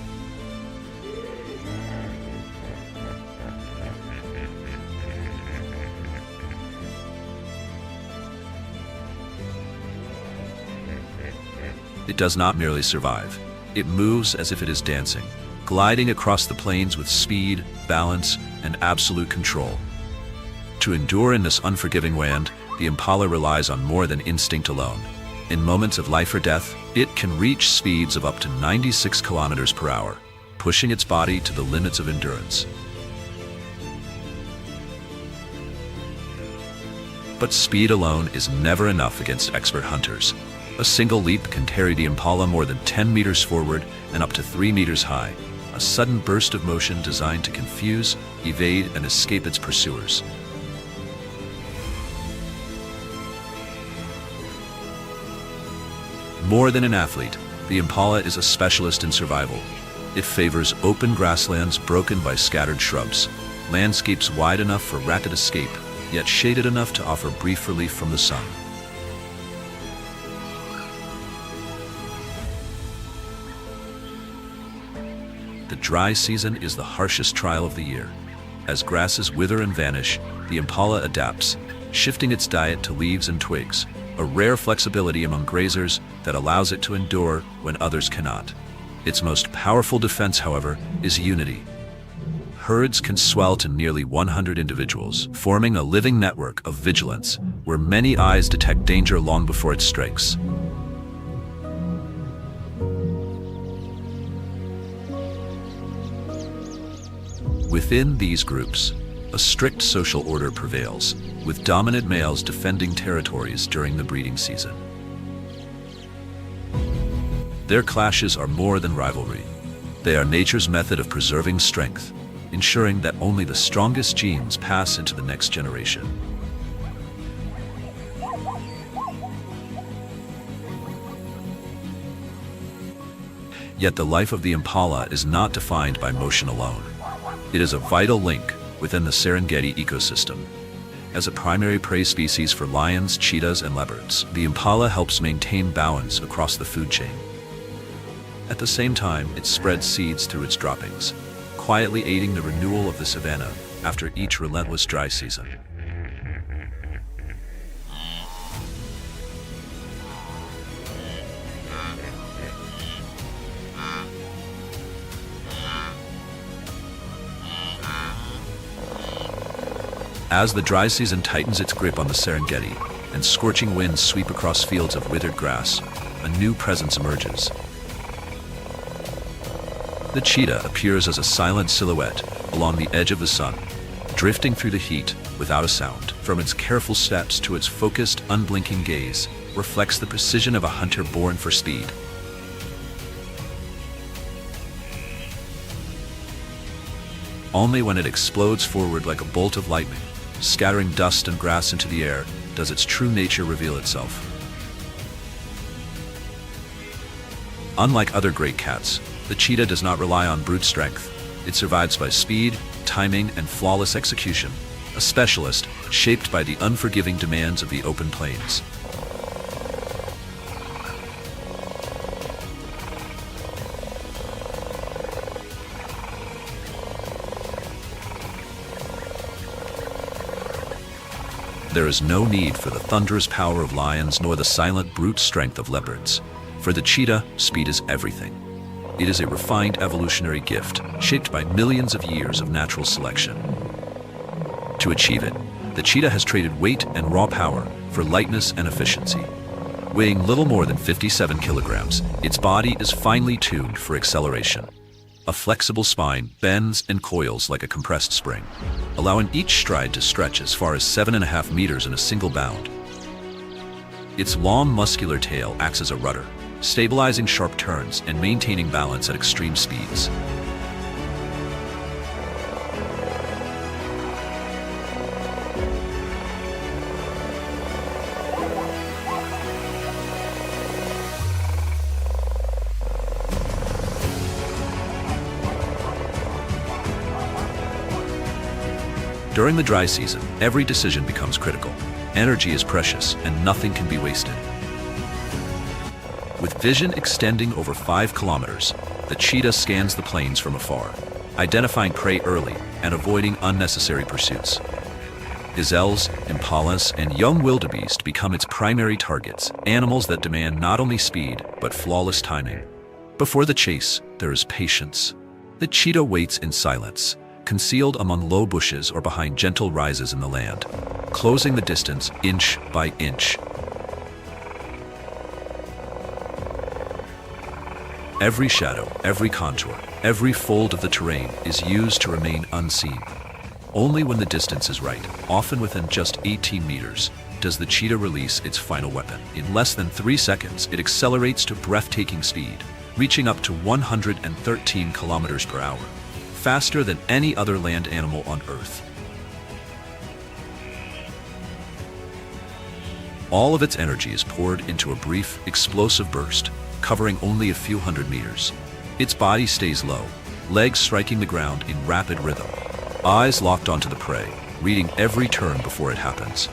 Speaker 1: It does not merely survive. It moves as if it is dancing, gliding across the plains with speed, balance, and absolute control. To endure in this unforgiving land, the impala relies on more than instinct alone. In moments of life or death, it can reach speeds of up to 96 kilometers per hour, pushing its body to the limits of endurance. But speed alone is never enough against expert hunters. A single leap can carry the impala more than 10 meters forward and up to 3 meters high, a sudden burst of motion designed to confuse, evade, and escape its pursuers. More than an athlete, the impala is a specialist in survival. It favors open grasslands broken by scattered shrubs, landscapes wide enough for rapid escape, yet shaded enough to offer brief relief from the sun. The dry season is the harshest trial of the year. As grasses wither and vanish, the impala adapts, shifting its diet to leaves and twigs, a rare flexibility among grazers that allows it to endure when others cannot. Its most powerful defense, however, is unity. Herds can swell to nearly 100 individuals, forming a living network of vigilance where many eyes detect danger long before it strikes. Within these groups, a strict social order prevails, with dominant males defending territories during the breeding season. Their clashes are more than rivalry. They are nature's method of preserving strength, ensuring that only the strongest genes pass into the next generation. Yet the life of the impala is not defined by motion alone. It is a vital link within the Serengeti ecosystem. As a primary prey species for lions, cheetahs, and leopards, the impala helps maintain balance across the food chain. At the same time, it spreads seeds through its droppings, quietly aiding the renewal of the savanna after each relentless dry season. As the dry season tightens its grip on the Serengeti and scorching winds sweep across fields of withered grass, a new presence emerges. The cheetah appears as a silent silhouette along the edge of the sun, drifting through the heat without a sound. From its careful steps to its focused, unblinking gaze, reflects the precision of a hunter born for speed. Only when it explodes forward like a bolt of lightning, scattering dust and grass into the air, does its true nature reveal itself. Unlike other great cats, the cheetah does not rely on brute strength. It survives by speed, timing, and flawless execution, a specialist shaped by the unforgiving demands of the open plains. There is no need for the thunderous power of lions nor the silent brute strength of leopards. For the cheetah, speed is everything. It is a refined evolutionary gift, shaped by millions of years of natural selection. To achieve it, the cheetah has traded weight and raw power for lightness and efficiency. Weighing little more than 57 kilograms, its body is finely tuned for acceleration. A flexible spine bends and coils like a compressed spring, allowing each stride to stretch as far as 7.5 meters in a single bound. Its long muscular tail acts as a rudder, stabilizing sharp turns and maintaining balance at extreme speeds. During the dry season, every decision becomes critical. Energy is precious, and nothing can be wasted. With vision extending over 5 kilometers, the cheetah scans the plains from afar, identifying prey early and avoiding unnecessary pursuits. Gazelles, impalas, and young wildebeest become its primary targets, animals that demand not only speed, but flawless timing. Before the chase, there is patience. The cheetah waits in silence, concealed among low bushes or behind gentle rises in the land, closing the distance inch by inch. Every shadow, every contour, every fold of the terrain is used to remain unseen. Only when the distance is right, often within just 18 meters, does the cheetah release its final weapon. In less than 3 seconds, it accelerates to breathtaking speed, reaching up to 113 kilometers per hour, faster than any other land animal on Earth. All of its energy is poured into a brief, explosive burst, covering only a few hundred meters. Its body stays low, legs striking the ground in rapid rhythm, eyes locked onto the prey, reading every turn before it happens.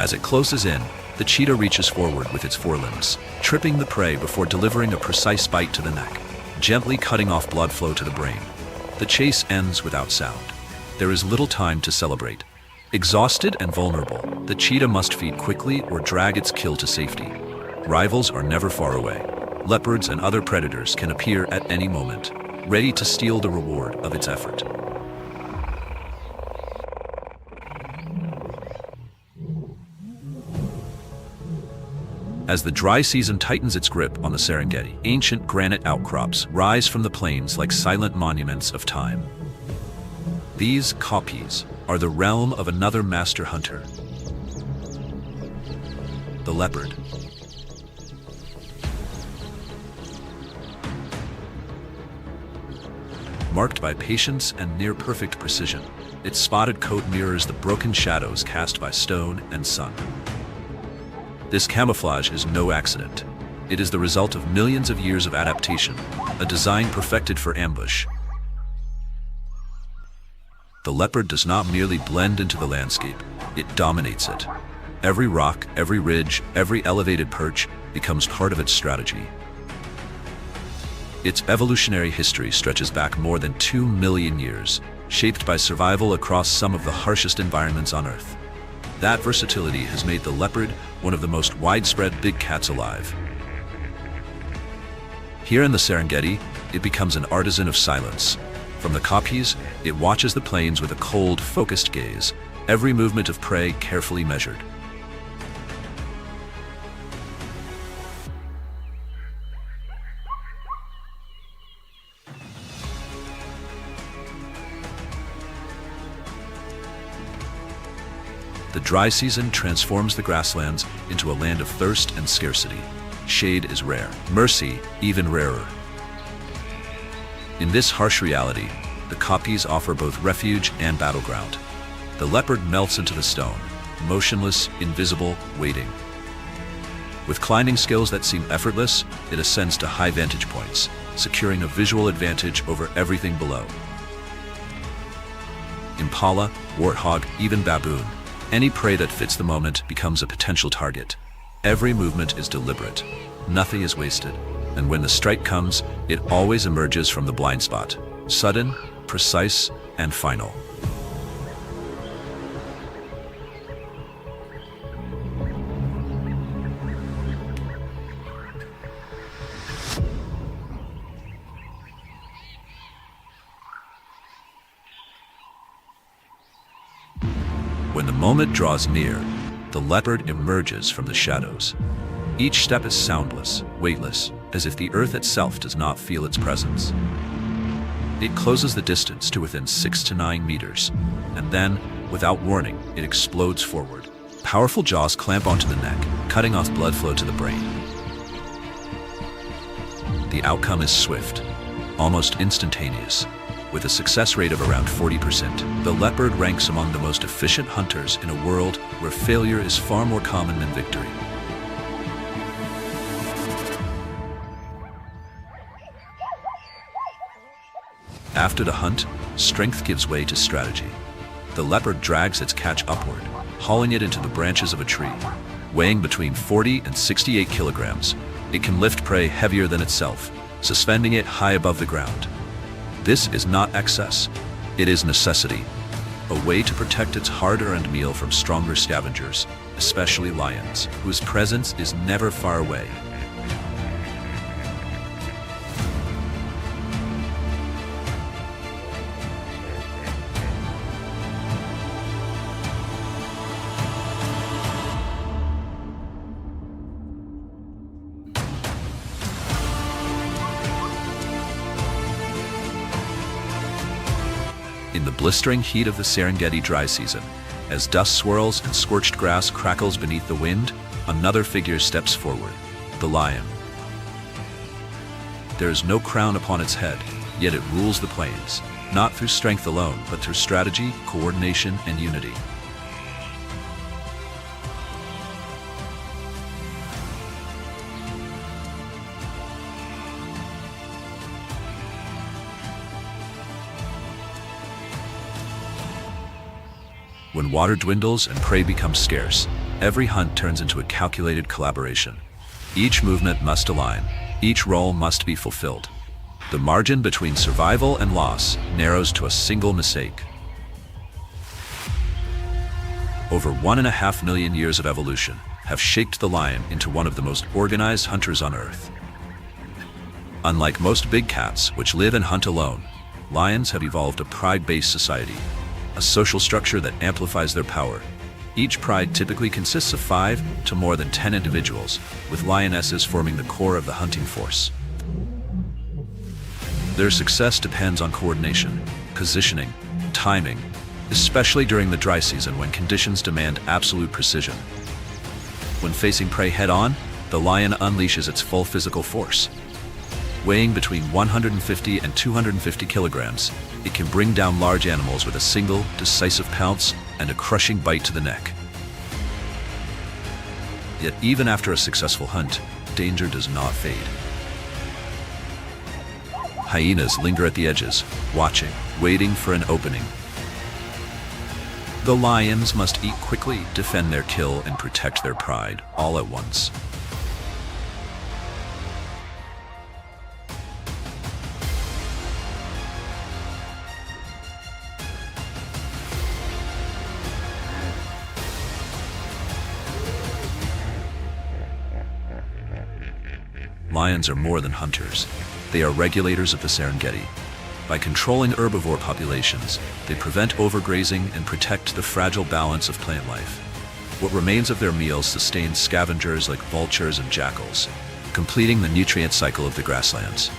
Speaker 1: As it closes in, the cheetah reaches forward with its forelimbs, tripping the prey before delivering a precise bite to the neck, gently cutting off blood flow to the brain. The chase ends without sound. There is little time to celebrate. Exhausted and vulnerable, the cheetah must feed quickly or drag its kill to safety. Rivals are never far away. Leopards and other predators can appear at any moment, ready to steal the reward of its effort. As the dry season tightens its grip on the Serengeti, ancient granite outcrops rise from the plains like silent monuments of time. These copies are the realm of another master hunter, the leopard. Marked by patience and near-perfect precision, its spotted coat mirrors the broken shadows cast by stone and sun. This camouflage is no accident. It is the result of millions of years of adaptation, a design perfected for ambush. The leopard does not merely blend into the landscape, it dominates it. Every rock, every ridge, every elevated perch becomes part of its strategy. Its evolutionary history stretches back more than 2 million years, shaped by survival across some of the harshest environments on Earth. That versatility has made the leopard one of the most widespread big cats alive. Here in the Serengeti, it becomes an artisan of silence. From the kopjes, it watches the plains with a cold, focused gaze, every movement of prey carefully measured. The dry season transforms the grasslands into a land of thirst and scarcity. Shade is rare, mercy even rarer. In this harsh reality, the kopjes offer both refuge and battleground. The leopard melts into the stone, motionless, invisible, waiting. With climbing skills that seem effortless, it ascends to high vantage points, securing a visual advantage over everything below. Impala, warthog, even baboon. Any prey that fits the moment becomes a potential target. Every movement is deliberate. Nothing is wasted. And when the strike comes, it always emerges from the blind spot. Sudden, precise, and final. When the moment draws near, the leopard emerges from the shadows. Each step is soundless, weightless, as if the earth itself does not feel its presence. It closes the distance to within 6 to 9 meters, and then, without warning, it explodes forward. Powerful jaws clamp onto the neck, cutting off blood flow to the brain. The outcome is swift, almost instantaneous. With a success rate of around 40%, the leopard ranks among the most efficient hunters in a world where failure is far more common than victory. After the hunt, strength gives way to strategy. The leopard drags its catch upward, hauling it into the branches of a tree. Weighing between 40 and 68 kilograms, it can lift prey heavier than itself, suspending it high above the ground. This is not excess, it is necessity, a way to protect its hard-earned meal from stronger scavengers, especially lions, whose presence is never far away. In the blistering heat of the Serengeti dry season, as dust swirls and scorched grass crackles beneath the wind, another figure steps forward, the lion. There is no crown upon its head, yet it rules the plains, not through strength alone, but through strategy, coordination, and unity. When water dwindles and prey becomes scarce, every hunt turns into a calculated collaboration. Each movement must align, each role must be fulfilled. The margin between survival and loss narrows to a single mistake. Over 1.5 million years of evolution have shaped the lion into one of the most organized hunters on Earth. Unlike most big cats, which live and hunt alone, lions have evolved a pride-based society, a social structure that amplifies their power. Each pride typically consists of 5 to more than 10 individuals, with lionesses forming the core of the hunting force. Their success depends on coordination, positioning, timing, especially during the dry season when conditions demand absolute precision. When facing prey head-on, the lion unleashes its full physical force. Weighing between 150 and 250 kilograms, it can bring down large animals with a single, decisive pounce and a crushing bite to the neck. Yet even after a successful hunt, danger does not fade. Hyenas linger at the edges, watching, waiting for an opening. The lions must eat quickly, defend their kill, and protect their pride, all at once. Lions are more than hunters. They are regulators of the Serengeti. By controlling herbivore populations, they prevent overgrazing and protect the fragile balance of plant life. What remains of their meals sustains scavengers like vultures and jackals, completing the nutrient cycle of the grasslands.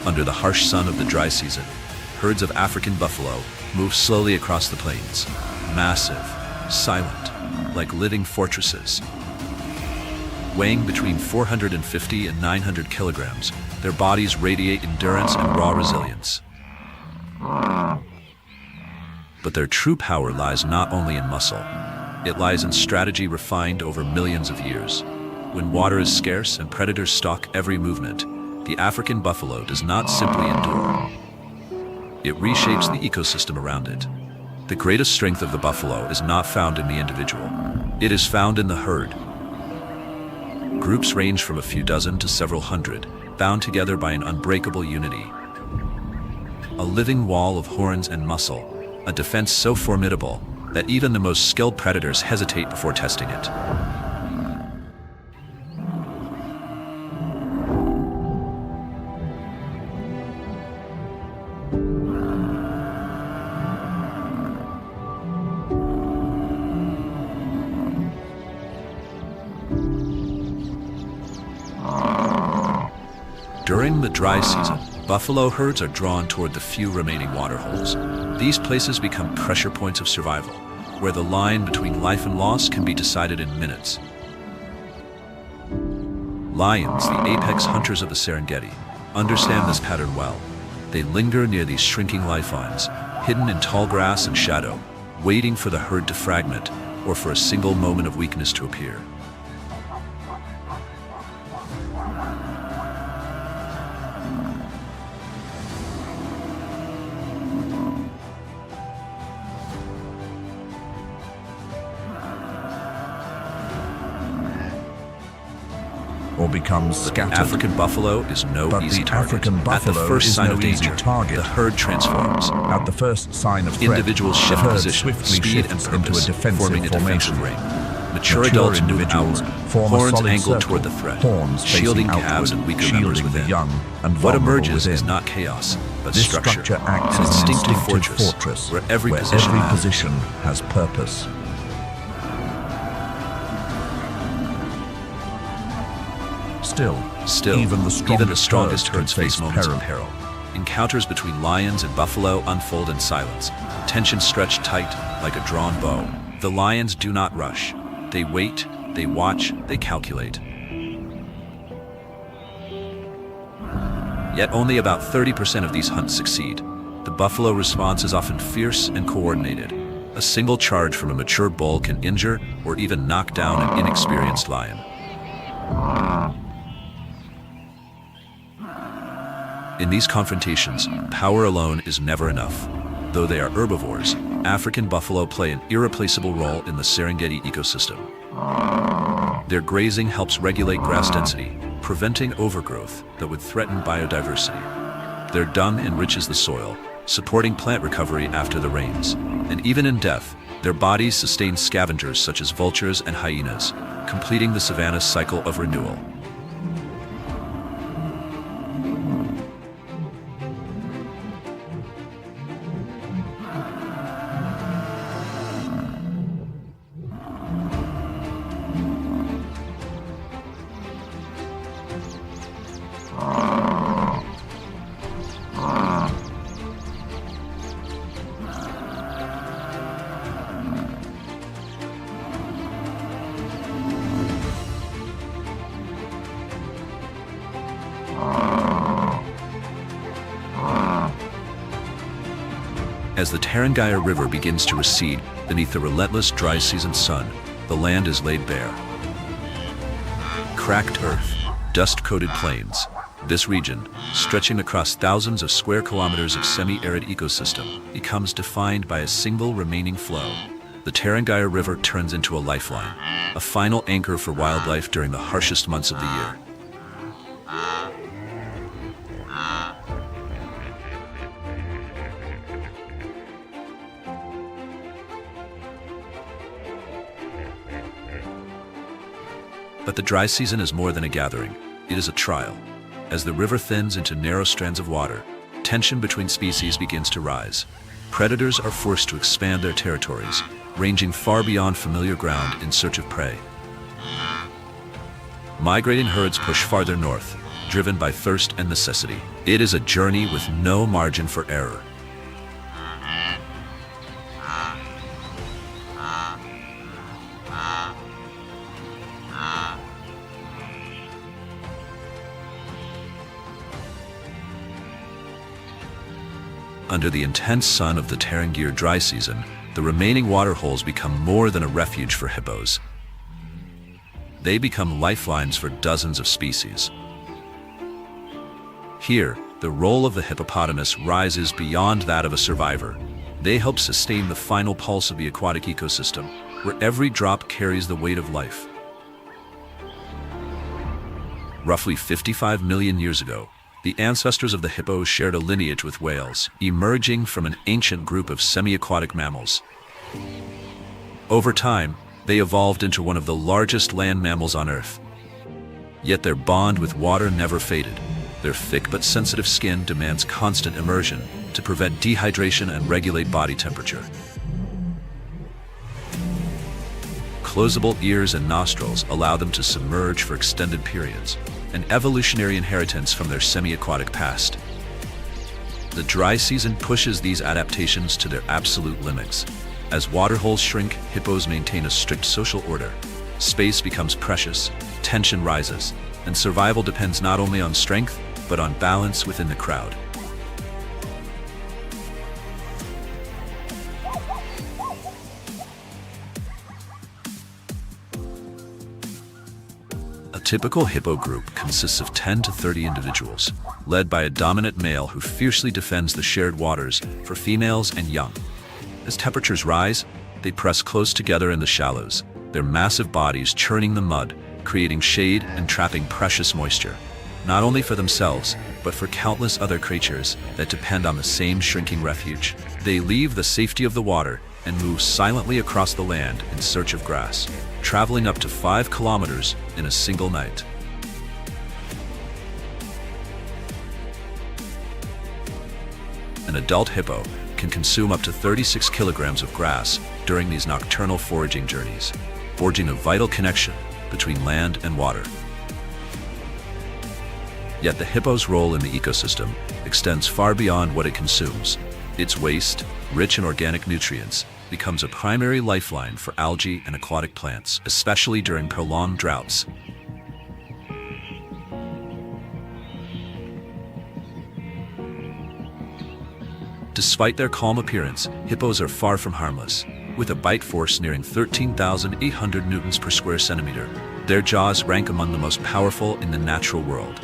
Speaker 1: Under the harsh sun of the dry season, herds of African buffalo move slowly across the plains, massive, silent, like living fortresses. Weighing between 450 and 900 kilograms, their bodies radiate endurance and raw resilience. But their true power lies not only in muscle, it lies in strategy refined over millions of years. When water is scarce and predators stalk every movement, the African buffalo does not simply endure. It reshapes the ecosystem around it. The greatest strength of the buffalo is not found in the individual. It is found in the herd. Groups range from a few dozen to several hundred, bound together by an unbreakable unity. A living wall of horns and muscle, a defense so formidable that even the most skilled predators hesitate before testing it. During the dry season, buffalo herds are drawn toward the few remaining waterholes. These places become pressure points of survival, where the line between life and loss can be decided in minutes. Lions, the apex hunters of the Serengeti, understand this pattern well.
Speaker 2: They linger near these shrinking lifelines, hidden in tall grass and shadow, waiting for the herd to fragment or for a single moment of weakness to appear.
Speaker 1: Or becomes scattered.
Speaker 2: African buffalo is no
Speaker 1: But
Speaker 2: easy
Speaker 1: the
Speaker 2: target.
Speaker 1: African
Speaker 2: At the
Speaker 1: buffalo
Speaker 2: first
Speaker 1: is
Speaker 2: sign
Speaker 1: no
Speaker 2: of
Speaker 1: easy
Speaker 2: danger,
Speaker 1: target.
Speaker 2: the herd transforms.
Speaker 1: At the first sign of threat,
Speaker 2: Individuals
Speaker 1: the
Speaker 2: shift
Speaker 1: herd
Speaker 2: position,
Speaker 1: swiftly
Speaker 2: speed, and
Speaker 1: shifts
Speaker 2: purpose,
Speaker 1: into a defensive
Speaker 2: forming a
Speaker 1: formation.
Speaker 2: defensive ring. Mature
Speaker 1: Mature
Speaker 2: adults move
Speaker 1: individuals
Speaker 2: outward,
Speaker 1: form a
Speaker 2: horns
Speaker 1: solid
Speaker 2: angled
Speaker 1: circle,
Speaker 2: toward the threat,
Speaker 1: horns
Speaker 2: shielding
Speaker 1: facing
Speaker 2: calves and
Speaker 1: outward,
Speaker 2: weaker members
Speaker 1: shielding the
Speaker 2: within.
Speaker 1: young and
Speaker 2: What
Speaker 1: vulnerable
Speaker 2: emerges is
Speaker 1: within.
Speaker 2: not chaos, but
Speaker 1: This
Speaker 2: structure,
Speaker 1: structure acts
Speaker 2: an
Speaker 1: as an
Speaker 2: instinctive
Speaker 1: instinctive
Speaker 2: fortress, where every
Speaker 1: where
Speaker 2: position
Speaker 1: every
Speaker 2: matters.
Speaker 1: position has purpose. Still, even the strongest
Speaker 2: herds face moments of peril. Encounters between lions and buffalo unfold in silence, tension stretched tight like a drawn bow. The lions do not rush. They wait, they watch, they calculate. Yet only about 30% of these hunts succeed. The buffalo response is often fierce and coordinated. A single charge from a mature bull can injure or even knock down an inexperienced lion. In these confrontations, power alone is never enough. Though they are herbivores, African buffalo play an irreplaceable role in the Serengeti ecosystem. Their grazing helps regulate grass density, preventing overgrowth that would threaten biodiversity. Their dung enriches the soil, supporting plant recovery after the rains. And even in death, their bodies sustain scavengers such as vultures and hyenas, completing the savanna's cycle of renewal. As the Tarangaya River begins to recede beneath the relentless dry season sun, the land is laid bare. Cracked earth, dust-coated plains. This region, stretching across thousands of square kilometers of semi-arid ecosystem, becomes defined by a single remaining flow. The Tarangaya River turns into a lifeline, a final anchor for wildlife during the harshest months of the year. But the dry season is more than a gathering. It is a trial. As the river thins into narrow strands of water, tension between species begins to rise. Predators are forced to expand their territories, ranging far beyond familiar ground in search of prey. Migrating herds push farther north, driven by thirst and necessity. It is a journey with no margin for error. Under the intense sun of the Tarangire dry season, the remaining waterholes become more than a refuge for hippos. They become lifelines for dozens of species. Here, the role of the hippopotamus rises beyond that of a survivor. They help sustain the final pulse of the aquatic ecosystem, where every drop carries the weight of life. Roughly 55 million years ago, the ancestors of the hippo shared a lineage with whales, emerging from an ancient group of semi-aquatic mammals. Over time, they evolved into one of the largest land mammals on Earth. Yet their bond with water never faded. Their thick but sensitive skin demands constant immersion to prevent dehydration and regulate body temperature. Closable ears and nostrils allow them to submerge for extended periods, an evolutionary inheritance from their semi-aquatic past. The dry season pushes these adaptations to their absolute limits. As waterholes shrink, hippos maintain a strict social order. Space becomes precious, tension rises, and survival depends not only on strength, but on balance within the crowd.
Speaker 1: A typical hippo group consists of 10 to 30 individuals, led by a dominant male who fiercely defends the shared waters for females and young. As temperatures rise, they press close together in the shallows, their massive bodies churning the mud, creating shade and trapping precious moisture, not only for themselves, but for countless other creatures that depend on the same shrinking refuge. They leave the safety of the water and move silently across the land in search of grass, traveling up to 5 kilometers in a single night. An adult hippo can consume up to 36 kilograms of grass during these nocturnal foraging journeys, forging a vital connection between land and water. Yet the hippo's role in the ecosystem extends far beyond what it consumes. Its waste, rich in organic nutrients, becomes a primary lifeline for algae and aquatic plants, especially during prolonged droughts. Despite their calm appearance, hippos are far from harmless. With a bite force nearing 13,800 newtons per square centimeter, their jaws rank among the most powerful in the natural world.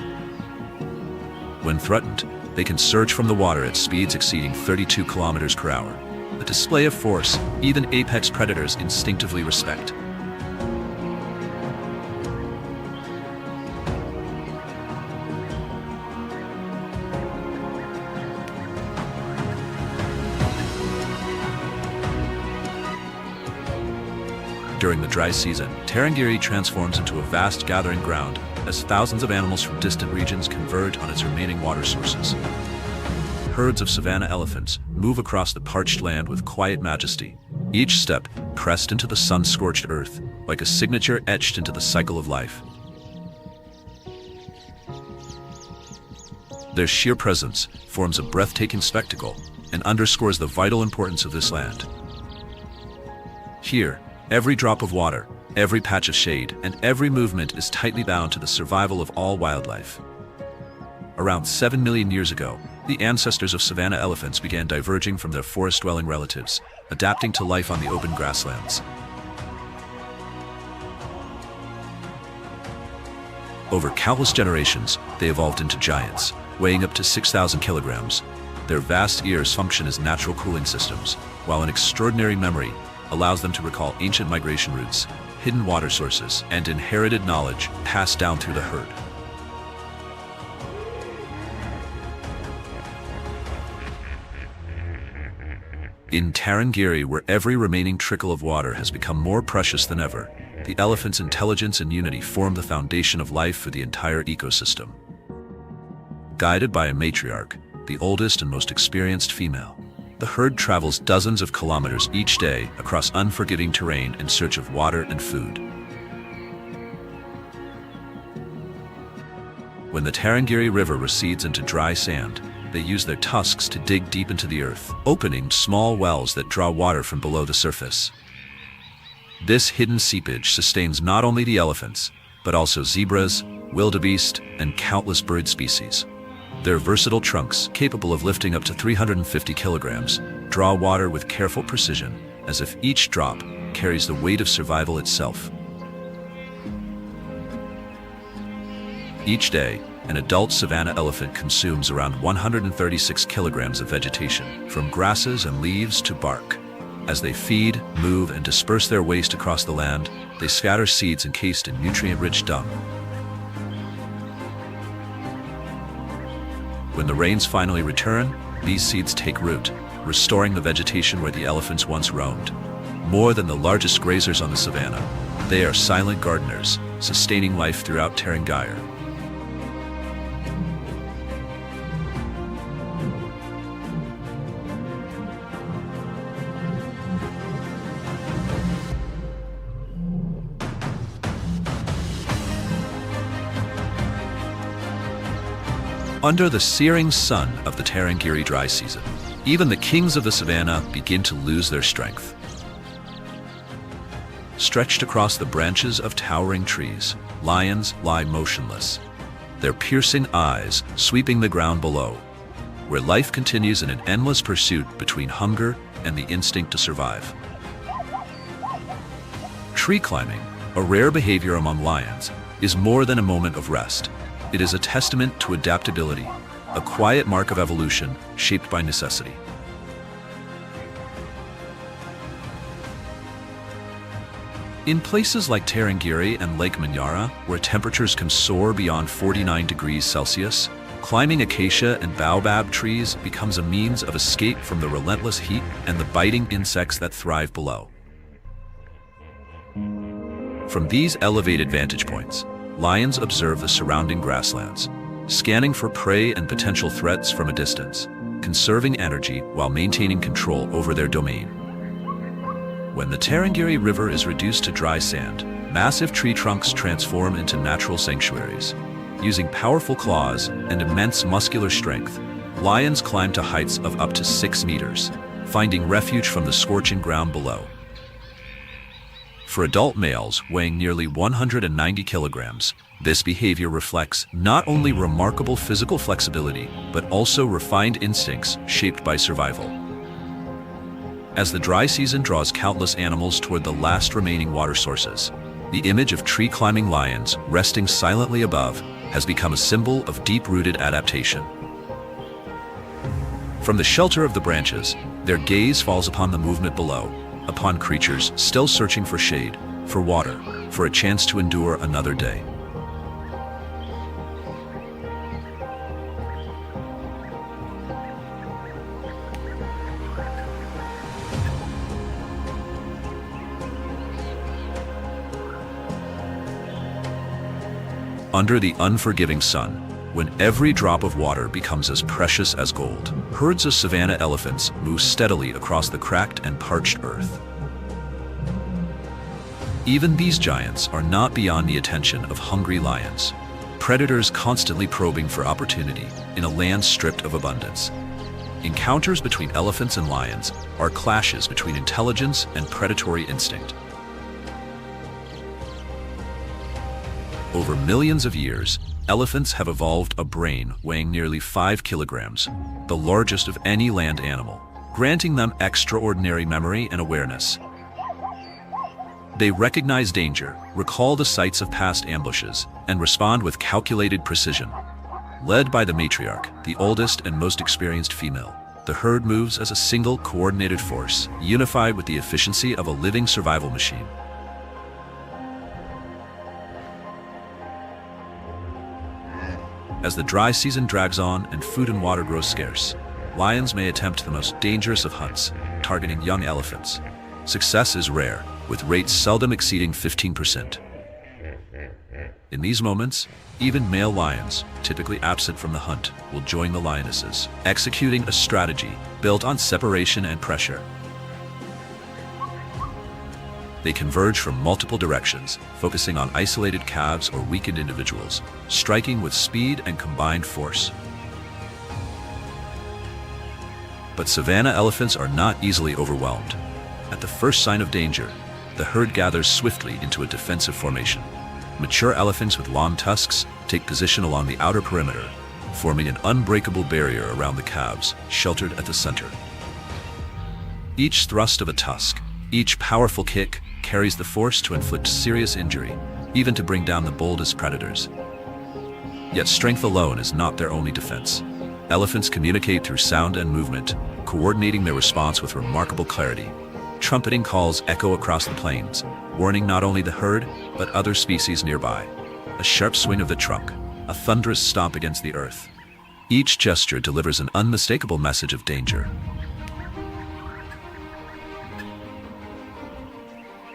Speaker 1: When threatened, they can surge from the water at speeds exceeding 32 kilometers per hour. A display of force even apex predators instinctively respect. During the dry season, Tarangire transforms into a vast gathering ground as thousands of animals from distant regions converge on its remaining water sources. Herds of savanna elephants move across the parched land with quiet majesty, each step pressed into the sun-scorched earth like a signature etched into the cycle of life. Their sheer presence forms a breathtaking spectacle and underscores the vital importance of this land. Here, every drop of water, every patch of shade, and every movement is tightly bound to the survival of all wildlife. Around 7 million years ago, the ancestors of savanna elephants began diverging from their forest-dwelling relatives, adapting to life on the open grasslands. Over countless generations, they evolved into giants, weighing up to 6,000 kilograms. Their vast ears function as natural cooling systems, while an extraordinary memory allows them to recall ancient migration routes, hidden water sources, and inherited knowledge passed down through the herd. In Tarangire, where every remaining trickle of water has become more precious than ever, the elephant's intelligence and unity form the foundation of life for the entire ecosystem. Guided by a matriarch, the oldest and most experienced female, the herd travels dozens of kilometers each day across unforgiving terrain in search of water and food. When the Tarangire River recedes into dry sand, they use their tusks to dig deep into the earth, opening small wells that draw water from below the surface. This hidden seepage sustains not only the elephants, but also zebras, wildebeest, and countless bird species. Their versatile trunks, capable of lifting up to 350 kilograms, draw water with careful precision, as if each drop carries the weight of survival itself. Each day, an adult savanna elephant consumes around 136 kilograms of vegetation, from grasses and leaves to bark. As they feed, move, and disperse their waste across the land, they scatter seeds encased in nutrient-rich dung. When the rains finally return, these seeds take root, restoring the vegetation where the elephants once roamed. More than the largest grazers on the savanna, they are silent gardeners, sustaining life throughout Tarangire. Under the searing sun of the Tarangire dry season, even the kings of the savanna begin to lose their strength. Stretched across the branches of towering trees, lions lie motionless, their piercing eyes sweeping the ground below, where life continues in an endless pursuit between hunger and the instinct to survive. Tree climbing, a rare behavior among lions, is more than a moment of rest. It is a testament to adaptability, a quiet mark of evolution shaped by necessity. In places like Tarangire and Lake Manyara, where temperatures can soar beyond 49 degrees Celsius, climbing acacia and baobab trees becomes a means of escape from the relentless heat and the biting insects that thrive below. From these elevated vantage points, lions observe the surrounding grasslands, scanning for prey and potential threats from a distance, conserving energy while maintaining control over their domain. When the Tarangire River is reduced to dry sand, massive tree trunks transform into natural sanctuaries. Using powerful claws and immense muscular strength, lions climb to heights of up to 6 meters, finding refuge from the scorching ground below. For adult males weighing nearly 190 kilograms, this behavior reflects not only remarkable physical flexibility, but also refined instincts shaped by survival. As the dry season draws countless animals toward the last remaining water sources, the image of tree-climbing lions resting silently above has become a symbol of deep-rooted adaptation. From the shelter of the branches, their gaze falls upon the movement below, upon creatures still searching for shade, for water, for a chance to endure another day. Under the unforgiving sun, when every drop of water becomes as precious as gold, herds of savanna elephants move steadily across the cracked and parched earth. Even these giants are not beyond the attention of hungry lions, predators constantly probing for opportunity in a land stripped of abundance. Encounters between elephants and lions are clashes between intelligence and predatory instinct. Over millions of years, elephants have evolved a brain weighing nearly 5 kilograms, the largest of any land animal, granting them extraordinary memory and awareness. They recognize danger, recall the sites of past ambushes, and respond with calculated precision. Led by the matriarch, the oldest and most experienced female, the herd moves as a single coordinated force, unified with the efficiency of a living survival machine. As the dry season drags on and food and water grow scarce, lions may attempt the most dangerous of hunts, targeting young elephants. Success is rare, with rates seldom exceeding 15%. In these moments, even male lions, typically absent from the hunt, will join the lionesses, executing a strategy built on separation and pressure. They converge from multiple directions, focusing on isolated calves or weakened individuals, striking with speed and combined force. But savanna elephants are not easily overwhelmed. At the first sign of danger, the herd gathers swiftly into a defensive formation. Mature elephants with long tusks take position along the outer perimeter, forming an unbreakable barrier around the calves, sheltered at the center. Each thrust of a tusk, each powerful kick, carries the force to inflict serious injury, even to bring down the boldest predators. Yet strength alone is not their only defense. Elephants communicate through sound and movement, coordinating their response with remarkable clarity. Trumpeting calls echo across the plains, warning not only the herd, but other species nearby. A sharp swing of the trunk, a thunderous stomp against the earth. Each gesture delivers an unmistakable message of danger.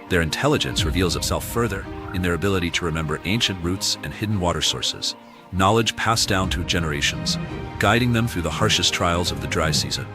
Speaker 1: Their intelligence reveals itself further in their ability to remember ancient routes and hidden water sources, knowledge passed down to generations, guiding them through the harshest trials of the dry season.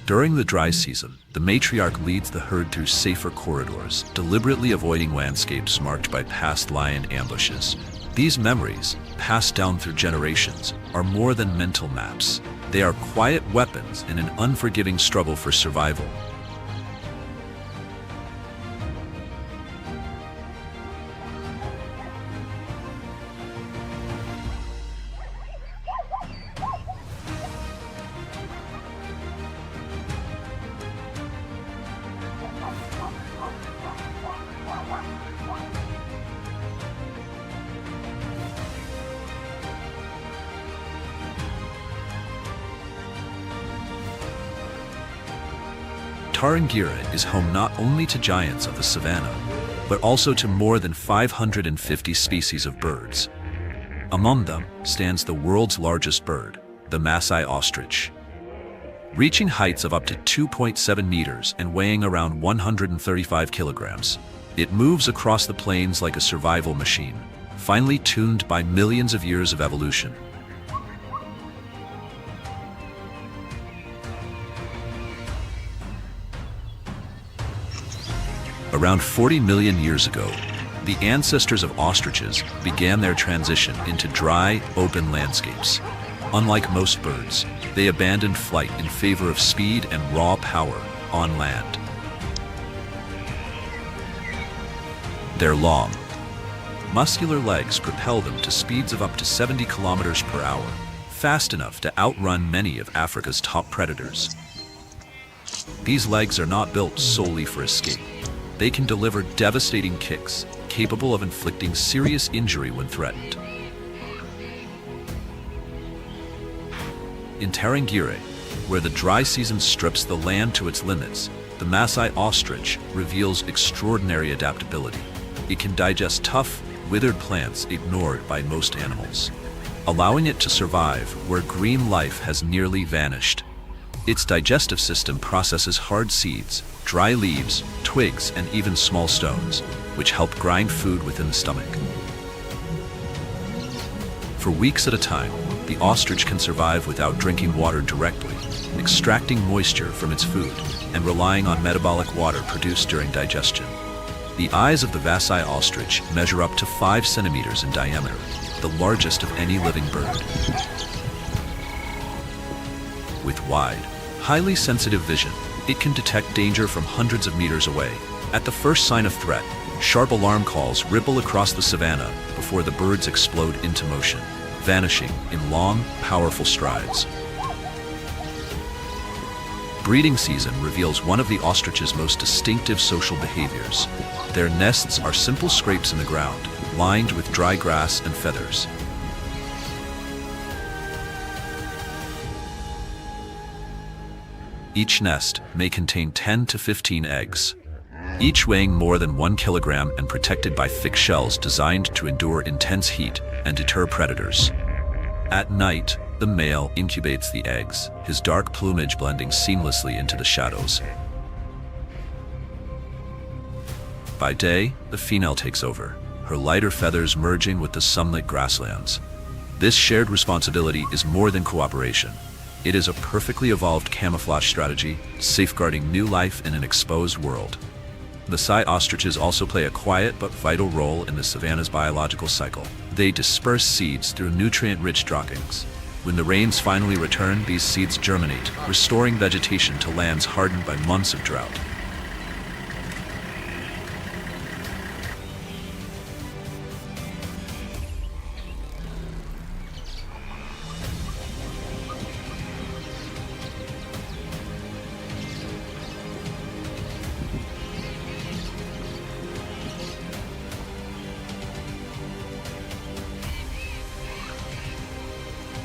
Speaker 1: During the dry season, the matriarch leads the herd through safer corridors, deliberately avoiding landscapes marked by past lion ambushes. These memories, passed down through generations, are more than mental maps. They are quiet weapons in an unforgiving struggle for survival. Tarangire is home not only to giants of the savanna, but also to more than 550 species of birds. Among them stands the world's largest bird, the Maasai ostrich. Reaching heights of up to 2.7 meters and weighing around 135 kilograms, it moves across the plains like a survival machine, finely tuned by millions of years of evolution. Around 40 million years ago, the ancestors of ostriches began their transition into dry, open landscapes. Unlike most birds, they abandoned flight in favor of speed and raw power on land. Their long, muscular legs propel them to speeds of up to 70 kilometers per hour, fast enough to outrun many of Africa's top predators. These legs are not built solely for escape. They can deliver devastating kicks, capable of inflicting serious injury when threatened. In Tarangire, where the dry season strips the land to its limits, the Maasai ostrich reveals extraordinary adaptability. It can digest tough, withered plants ignored by most animals, allowing it to survive where green life has nearly vanished. Its digestive system processes hard seeds, dry leaves, twigs, and even small stones, which help grind food within the stomach. For weeks at a time, the ostrich can survive without drinking water directly, extracting moisture from its food and relying on metabolic water produced during digestion. The eyes of the Maasai ostrich measure up to 5 centimeters in diameter, the largest of any living bird. With wide, highly sensitive vision, it can detect danger from hundreds of meters away. At the first sign of threat, sharp alarm calls ripple across the savanna before the birds explode into motion, vanishing in long, powerful strides. Breeding season reveals one of the ostrich's most distinctive social behaviors. Their nests are simple scrapes in the ground, lined with dry grass and feathers. Each nest may contain 10 to 15 eggs, each weighing more than 1 kilogram and protected by thick shells designed to endure intense heat and deter predators. At night, the male incubates the eggs, his dark plumage blending seamlessly into the shadows. By day, the female takes over, her lighter feathers merging with the sunlit grasslands. This shared responsibility is more than cooperation. It is a perfectly evolved camouflage strategy, safeguarding new life in an exposed world. Maasai ostriches also play a quiet but vital role in the savanna's biological cycle. They disperse seeds through nutrient-rich droppings. When the rains finally return, these seeds germinate, restoring vegetation to lands hardened by months of drought.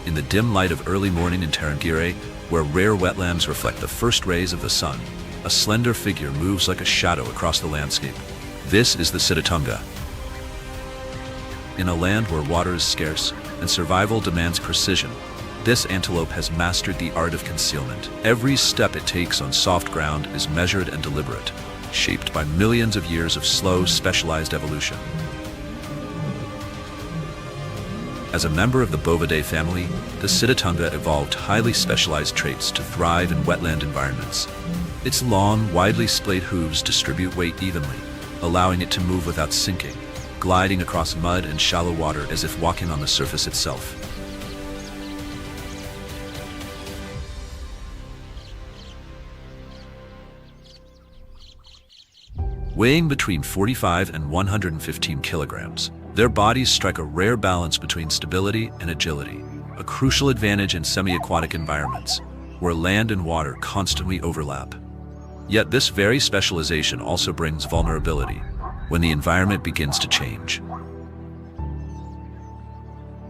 Speaker 1: In the dim light of early morning in Tarangire, where rare wetlands reflect the first rays of the sun, a slender figure moves like a shadow across the landscape. This is the Sitatunga. In a land where water is scarce and survival demands precision, this antelope has mastered the art of concealment. Every step it takes on soft ground is measured and deliberate, shaped by millions of years of slow, specialized evolution. As a member of the Bovidae family, the Sitatunga evolved highly specialized traits to thrive in wetland environments. Its long, widely splayed hooves distribute weight evenly, allowing it to move without sinking, gliding across mud and shallow water as if walking on the surface itself. Weighing between 45 and 115 kilograms, their bodies strike a rare balance between stability and agility, a crucial advantage in semi-aquatic environments, where land and water constantly overlap. Yet this very specialization also brings vulnerability when the environment begins to change.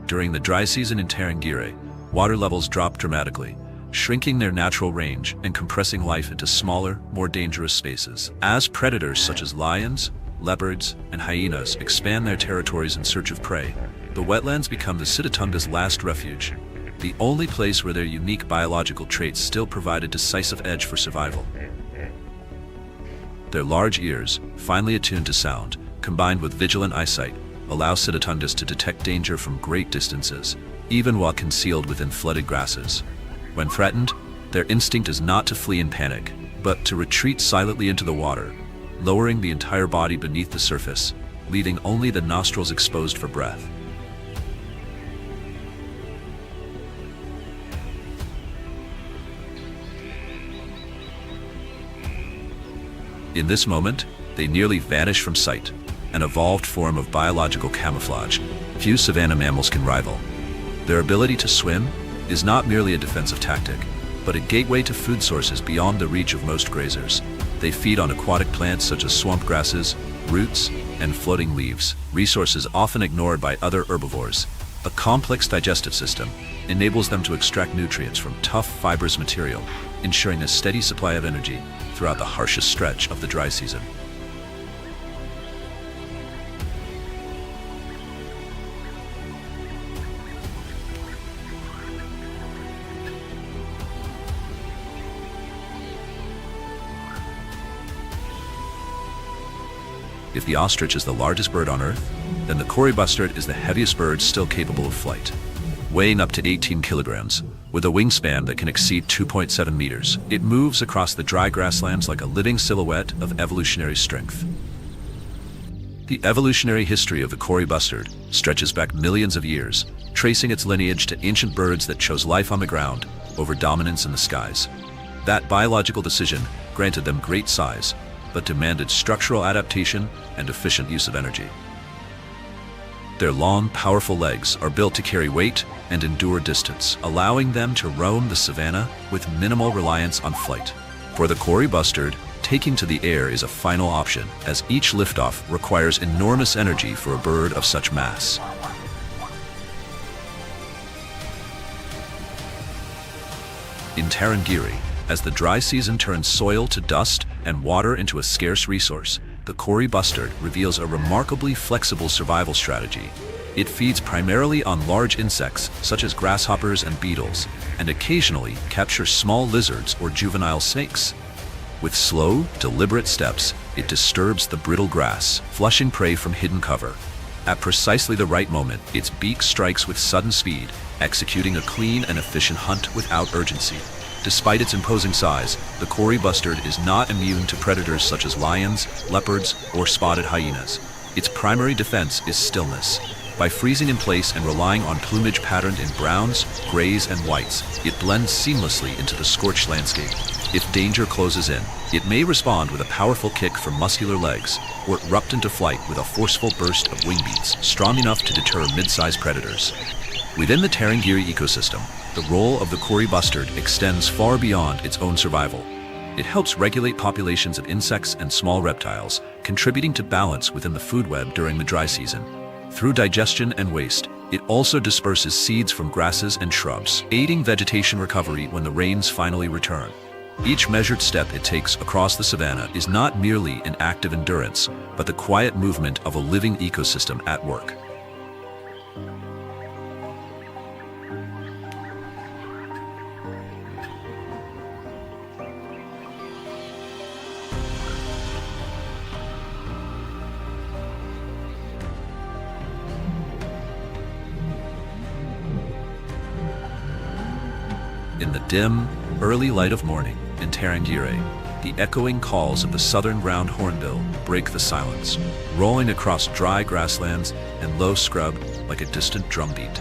Speaker 1: During the dry season in Tarangire, water levels drop dramatically, shrinking their natural range and compressing life into smaller, more dangerous spaces. As predators such as lions, leopards, and hyenas expand their territories in search of prey, the wetlands become the Sitatunga's last refuge, the only place where their unique biological traits still provide a decisive edge for survival. Their large ears, finely attuned to sound, combined with vigilant eyesight, allow Sitatungas to detect danger from great distances, even while concealed within flooded grasses. When threatened, their instinct is not to flee in panic, but to retreat silently into the water, lowering the entire body beneath the surface, leaving only the nostrils exposed for breath. In this moment, they nearly vanish from sight, an evolved form of biological camouflage few savanna mammals can rival. Their ability to swim is not merely a defensive tactic, but a gateway to food sources beyond the reach of most grazers. They feed on aquatic plants such as swamp grasses, roots, and floating leaves, resources often ignored by other herbivores. A complex digestive system enables them to extract nutrients from tough, fibrous material, ensuring a steady supply of energy throughout the harshest stretch of the dry season. If the ostrich is the largest bird on Earth, then the Kori bustard is the heaviest bird still capable of flight. Weighing up to 18 kilograms, with a wingspan that can exceed 2.7 meters, it moves across the dry grasslands like a living silhouette of evolutionary strength. The evolutionary history of the Kori bustard stretches back millions of years, tracing its lineage to ancient birds that chose life on the ground over dominance in the skies. That biological decision granted them great size, but demanded structural adaptation and efficient use of energy. Their long, powerful legs are built to carry weight and endure distance, allowing them to roam the savanna with minimal reliance on flight. For the Kori bustard, taking to the air is a final option, as each liftoff requires enormous energy for a bird of such mass. In Tarangire, as the dry season turns soil to dust and water into a scarce resource, the Kori bustard reveals a remarkably flexible survival strategy. It feeds primarily on large insects such as grasshoppers and beetles, and occasionally captures small lizards or juvenile snakes. With slow, deliberate steps, it disturbs the brittle grass, flushing prey from hidden cover. At precisely the right moment, its beak strikes with sudden speed, executing a clean and efficient hunt without urgency. Despite its imposing size, the Kori bustard is not immune to predators such as lions, leopards, or spotted hyenas. Its primary defense is stillness. By freezing in place and relying on plumage patterned in browns, grays, and whites, it blends seamlessly into the scorched landscape. If danger closes in, it may respond with a powerful kick from muscular legs, or erupt into flight with a forceful burst of wing beats, strong enough to deter mid-sized predators. Within the Tarangire ecosystem, the role of the Kori bustard extends far beyond its own survival. It helps regulate populations of insects and small reptiles, contributing to balance within the food web during the dry season. Through digestion and waste, it also disperses seeds from grasses and shrubs, aiding vegetation recovery when the rains finally return. Each measured step it takes across the savanna is not merely an act of endurance, but the quiet movement of a living ecosystem at work. In the dim, early light of morning in Tarangire, the echoing calls of the southern ground hornbill break the silence, rolling across dry grasslands and low scrub like a distant drumbeat.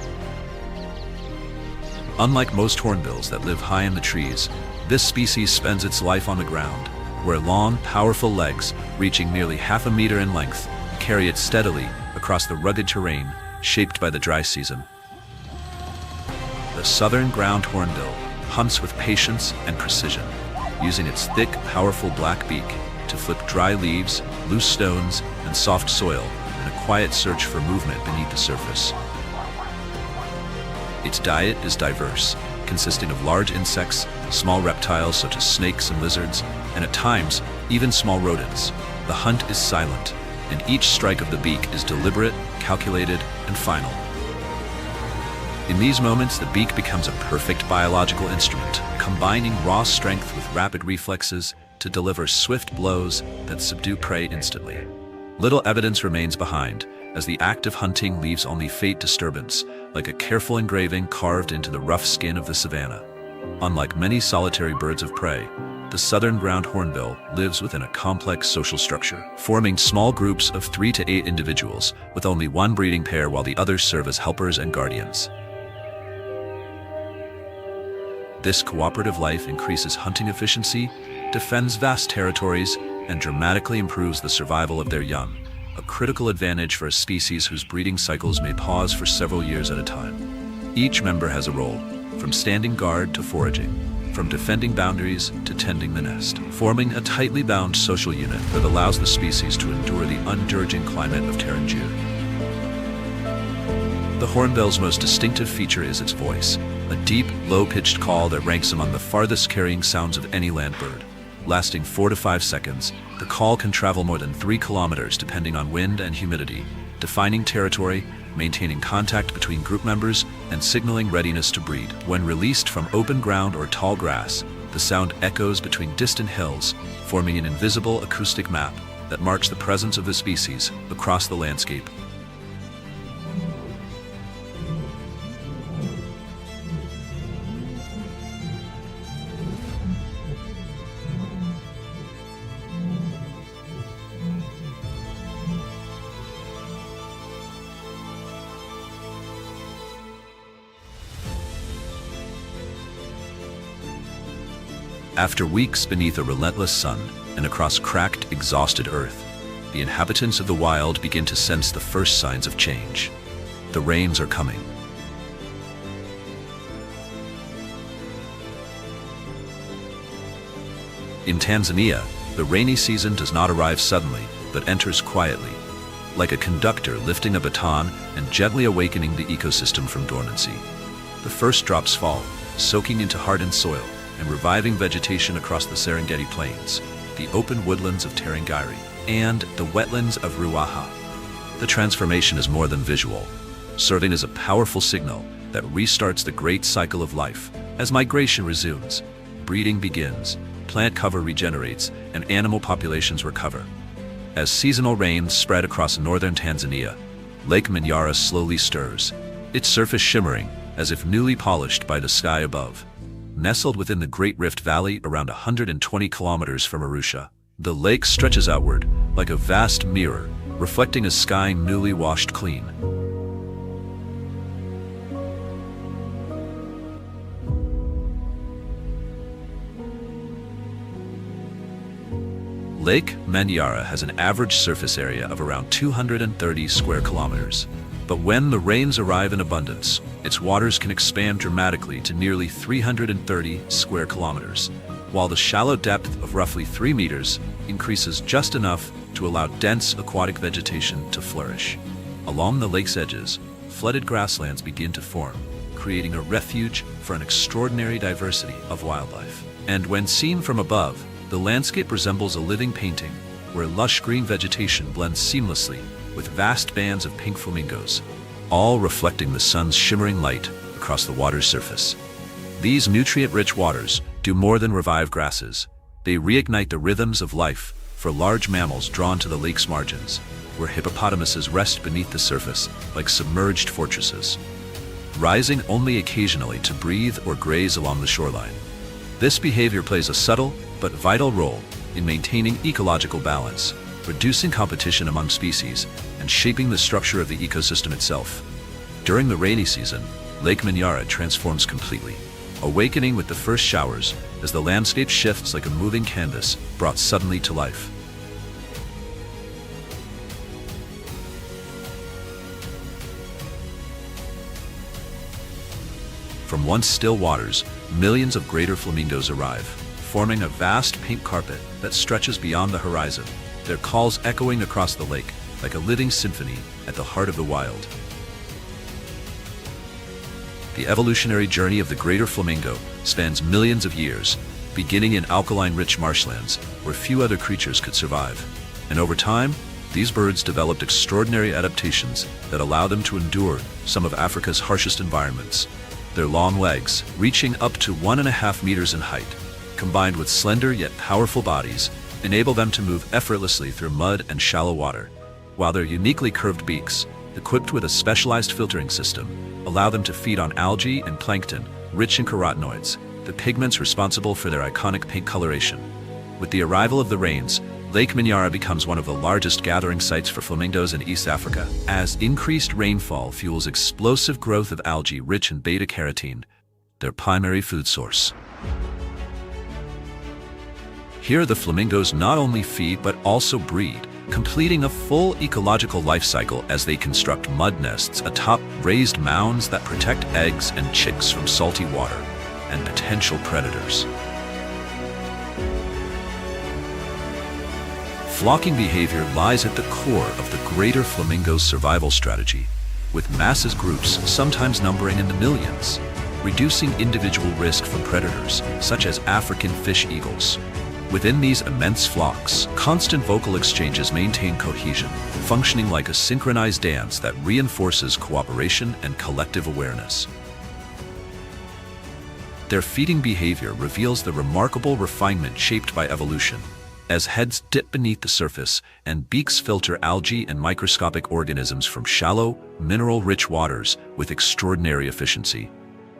Speaker 1: Unlike most hornbills that live high in the trees, this species spends its life on the ground, where long, powerful legs, reaching nearly half a meter in length, carry it steadily across the rugged terrain shaped by the dry season. The southern ground hornbill hunts with patience and precision, using its thick, powerful black beak to flip dry leaves, loose stones, and soft soil in a quiet search for movement beneath the surface. Its diet is diverse, consisting of large insects, small reptiles such as snakes and lizards, and at times, even small rodents. The hunt is silent, and each strike of the beak is deliberate, calculated, and final. In these moments, the beak becomes a perfect biological instrument, combining raw strength with rapid reflexes to deliver swift blows that subdue prey instantly. Little evidence remains behind, as the act of hunting leaves only faint disturbance, like a careful engraving carved into the rough skin of the savanna. Unlike many solitary birds of prey, the southern ground hornbill lives within a complex social structure, forming small groups of 3 to 8 individuals, with only one breeding pair while the others serve as helpers and guardians. This cooperative life increases hunting efficiency, defends vast territories, and dramatically improves the survival of their young, a critical advantage for a species whose breeding cycles may pause for several years at a time. Each member has a role, from standing guard to foraging, from defending boundaries to tending the nest, forming a tightly bound social unit that allows the species to endure the undurging climate of Tarangire. The hornbill's most distinctive feature is its voice, a deep, low-pitched call that ranks among the farthest carrying sounds of any land bird. Lasting 4 to 5 seconds, the call can travel more than 3 kilometers depending on wind and humidity, defining territory, maintaining contact between group members, and signaling readiness to breed. When released from open ground or tall grass, the sound echoes between distant hills, forming an invisible acoustic map that marks the presence of the species across the landscape. After weeks beneath a relentless sun and across cracked, exhausted earth, the inhabitants of the wild begin to sense the first signs of change. The rains are coming. In Tanzania, the rainy season does not arrive suddenly, but enters quietly, like a conductor lifting a baton and gently awakening the ecosystem from dormancy. The first drops fall, soaking into hardened soil, and reviving vegetation across the Serengeti Plains, the open woodlands of Tarangire, and the wetlands of Ruaha. The transformation is more than visual, serving as a powerful signal that restarts the great cycle of life. As migration resumes, breeding begins, plant cover regenerates, and animal populations recover. As seasonal rains spread across northern Tanzania, Lake Manyara slowly stirs, its surface shimmering as if newly polished by the sky above. Nestled within the Great Rift Valley around 120 kilometers from Arusha, the lake stretches outward like a vast mirror, reflecting a sky newly washed clean. Lake Manyara has an average surface area of around 230 square kilometers. But when the rains arrive in abundance, its waters can expand dramatically to nearly 330 square kilometers, while the shallow depth of roughly 3 meters increases just enough to allow dense aquatic vegetation to flourish. Along the lake's edges, flooded grasslands begin to form, creating a refuge for an extraordinary diversity of wildlife. And when seen from above, the landscape resembles a living painting, where lush green vegetation blends seamlessly with vast bands of pink flamingos, all reflecting the sun's shimmering light across the water's surface. These nutrient-rich waters do more than revive grasses. They reignite the rhythms of life for large mammals drawn to the lake's margins, where hippopotamuses rest beneath the surface like submerged fortresses, rising only occasionally to breathe or graze along the shoreline. This behavior plays a subtle but vital role in maintaining ecological balance, reducing competition among species, and shaping the structure of the ecosystem itself. During the rainy season, Lake Manyara transforms completely, awakening with the first showers as the landscape shifts like a moving canvas brought suddenly to life. From once still waters, millions of greater flamingos arrive, forming a vast pink carpet that stretches beyond the horizon, their calls echoing across the lake like a living symphony at the heart of the wild. The evolutionary journey of the greater flamingo spans millions of years, beginning in alkaline-rich marshlands where few other creatures could survive. And over time, these birds developed extraordinary adaptations that allow them to endure some of Africa's harshest environments. Their long legs, reaching up to 1.5 meters in height, combined with slender yet powerful bodies, enable them to move effortlessly through mud and shallow water, while their uniquely curved beaks, equipped with a specialized filtering system, allow them to feed on algae and plankton, rich in carotenoids, the pigments responsible for their iconic pink coloration. With the arrival of the rains, Lake Manyara becomes one of the largest gathering sites for flamingos in East Africa, as increased rainfall fuels explosive growth of algae rich in beta-carotene, their primary food source. Here the flamingos not only feed but also breed, completing a full ecological life cycle as they construct mud nests atop raised mounds that protect eggs and chicks from salty water and potential predators. Flocking behavior lies at the core of the greater flamingo's survival strategy, with mass groups sometimes numbering in the millions, reducing individual risk from predators such as African fish eagles. Within these immense flocks, constant vocal exchanges maintain cohesion, functioning like a synchronized dance that reinforces cooperation and collective awareness. Their feeding behavior reveals the remarkable refinement shaped by evolution, as heads dip beneath the surface and beaks filter algae and microscopic organisms from shallow, mineral-rich waters with extraordinary efficiency.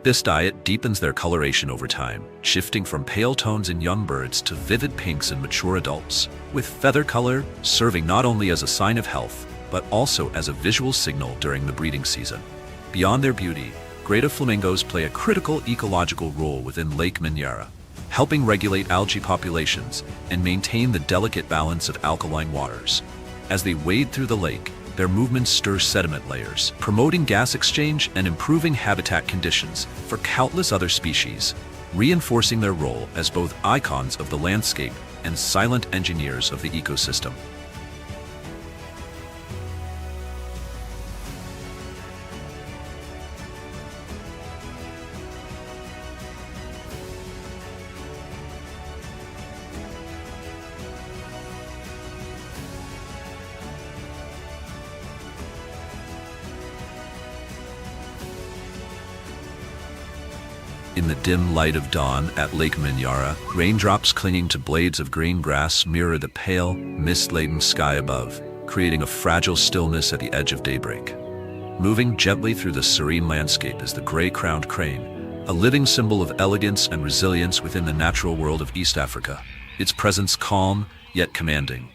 Speaker 1: This diet deepens their coloration over time, shifting from pale tones in young birds to vivid pinks in mature adults, with feather color serving not only as a sign of health, but also as a visual signal during the breeding season. Beyond their beauty, greater flamingos play a critical ecological role within Lake Manyara, helping regulate algae populations and maintain the delicate balance of alkaline waters. As they wade through the lake, their movements stir sediment layers, promoting gas exchange and improving habitat conditions for countless other species, reinforcing their role as both icons of the landscape and silent engineers of the ecosystem. In the dim light of dawn at Lake Manyara, raindrops clinging to blades of green grass mirror the pale, mist-laden sky above, creating a fragile stillness at the edge of daybreak. Moving gently through the serene landscape is the gray-crowned crane, a living symbol of elegance and resilience within the natural world of East Africa, its presence calm yet commanding.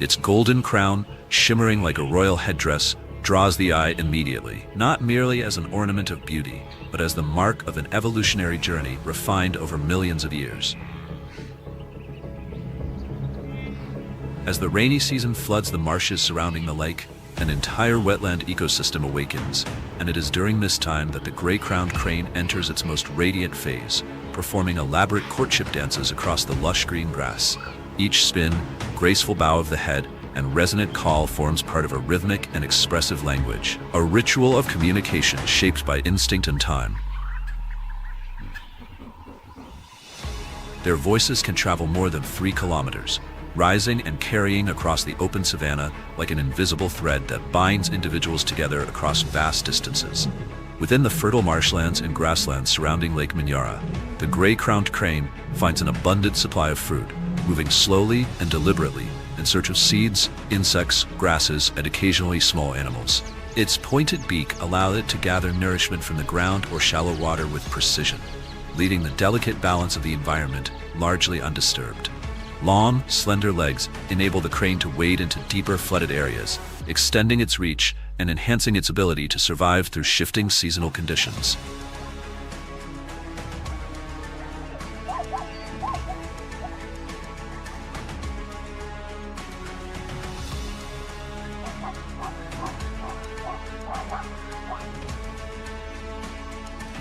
Speaker 1: Its golden crown, shimmering like a royal headdress, draws the eye immediately, not merely as an ornament of beauty, but as the mark of an evolutionary journey refined over millions of years. As the rainy season floods the marshes surrounding the lake, an entire wetland ecosystem awakens, and it is during this time that the gray-crowned crane enters its most radiant phase, performing elaborate courtship dances across the lush green grass. Each spin, graceful bow of the head, and resonant call forms part of a rhythmic and expressive language, a ritual of communication shaped by instinct and time. Their voices can travel more than 3 kilometers, rising and carrying across the open savanna like an invisible thread that binds individuals together across vast distances. Within the fertile marshlands and grasslands surrounding Lake Manyara, the gray-crowned crane finds an abundant supply of food, moving slowly and deliberately in search of seeds, insects, grasses, and occasionally small animals. Its pointed beak allows it to gather nourishment from the ground or shallow water with precision, leaving the delicate balance of the environment largely undisturbed. Long, slender legs enable the crane to wade into deeper flooded areas, extending its reach and enhancing its ability to survive through shifting seasonal conditions.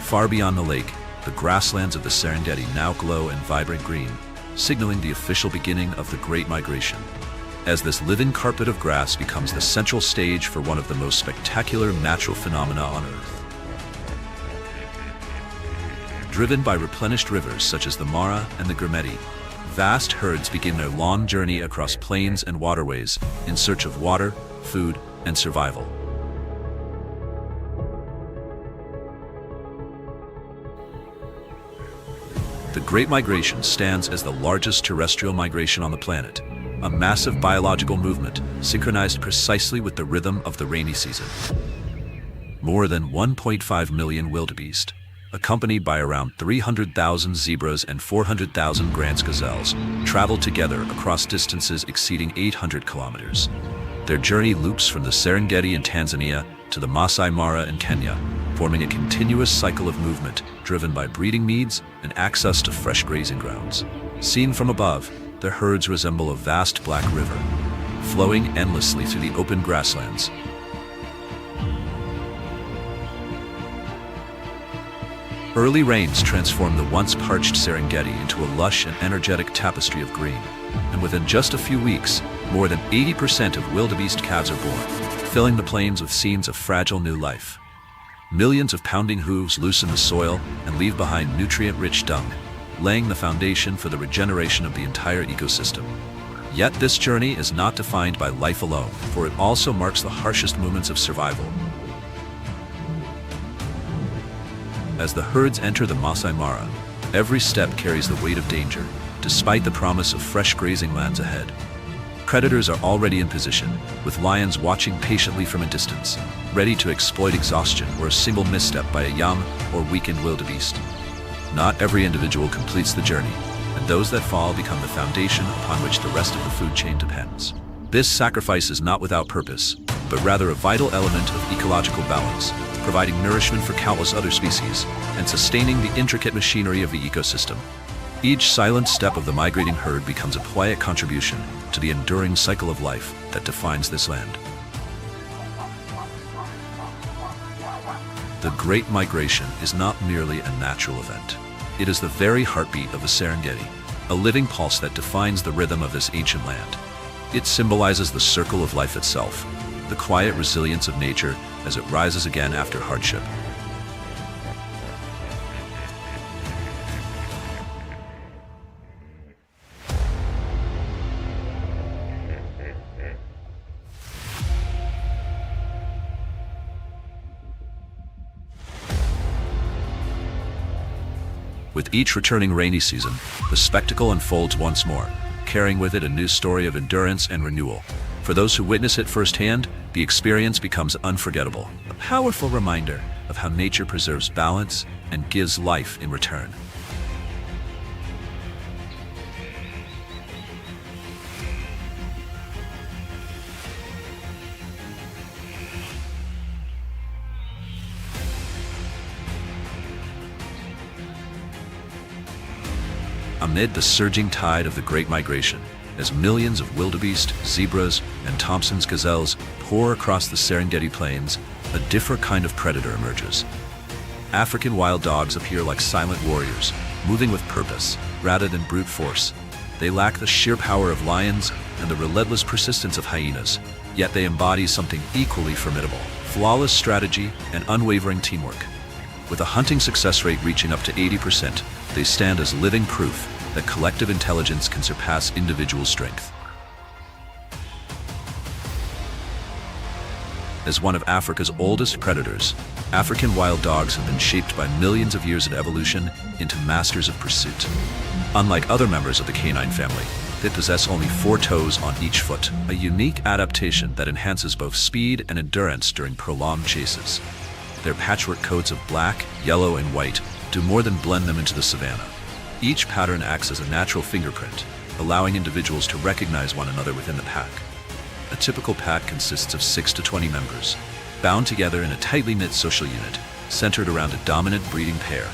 Speaker 1: Far beyond the lake, the grasslands of the Serengeti now glow in vibrant green, signaling the official beginning of the Great Migration. As this living carpet of grass becomes the central stage for one of the most spectacular natural phenomena on Earth, Driven by replenished rivers such as the Mara and the Grumeti, vast herds begin their long journey across plains and waterways in search of water, food, and survival. The Great Migration stands as the largest terrestrial migration on the planet, a massive biological movement synchronized precisely with the rhythm of the rainy season. More than 1.5 million wildebeest, accompanied by around 300,000 zebras and 400,000 Grant's gazelles, travel together across distances exceeding 800 kilometers. Their journey loops from the Serengeti in Tanzania to the Masai Mara in Kenya, forming a continuous cycle of movement driven by breeding needs and access to fresh grazing grounds. Seen from above, the herds resemble a vast black river, flowing endlessly through the open grasslands. Early rains transform the once parched Serengeti into a lush and energetic tapestry of green, and within just a few weeks, more than 80% of wildebeest calves are born, filling the plains with scenes of fragile new life. Millions of pounding hooves loosen the soil and leave behind nutrient-rich dung, laying the foundation for the regeneration of the entire ecosystem. Yet this journey is not defined by life alone, for it also marks the harshest moments of survival. As the herds enter the Masai Mara, every step carries the weight of danger, despite the promise of fresh grazing lands ahead. Predators are already in position, with lions watching patiently from a distance, ready to exploit exhaustion or a single misstep by a young or weakened wildebeest. Not every individual completes the journey, and those that fall become the foundation upon which the rest of the food chain depends. This sacrifice is not without purpose, but rather a vital element of ecological balance, providing nourishment for countless other species and sustaining the intricate machinery of the ecosystem. Each silent step of the migrating herd becomes a quiet contribution to the enduring cycle of life that defines this land. The Great Migration is not merely a natural event. It is the very heartbeat of the Serengeti, a living pulse that defines the rhythm of this ancient land. It symbolizes the circle of life itself, the quiet resilience of nature as it rises again after hardship. With each returning rainy season, the spectacle unfolds once more, carrying with it a new story of endurance and renewal. For those who witness it firsthand, the experience becomes unforgettable, a powerful reminder of how nature preserves balance and gives life in return. Amid the surging tide of the Great Migration, as millions of wildebeest, zebras, and Thompson's gazelles pour across the Serengeti plains, a different kind of predator emerges. African wild dogs appear like silent warriors, moving with purpose rather than brute force. They lack the sheer power of lions and the relentless persistence of hyenas, yet they embody something equally formidable: flawless strategy and unwavering teamwork. With a hunting success rate reaching up to 80%, they stand as living proof that collective intelligence can surpass individual strength. As one of Africa's oldest predators, African wild dogs have been shaped by millions of years of evolution into masters of pursuit. Unlike other members of the canine family, they possess only 4 toes on each foot, a unique adaptation that enhances both speed and endurance during prolonged chases. Their patchwork coats of black, yellow, and white do more than blend them into the savanna. Each pattern acts as a natural fingerprint, allowing individuals to recognize one another within the pack. A typical pack consists of 6 to 20 members, bound together in a tightly knit social unit, centered around a dominant breeding pair.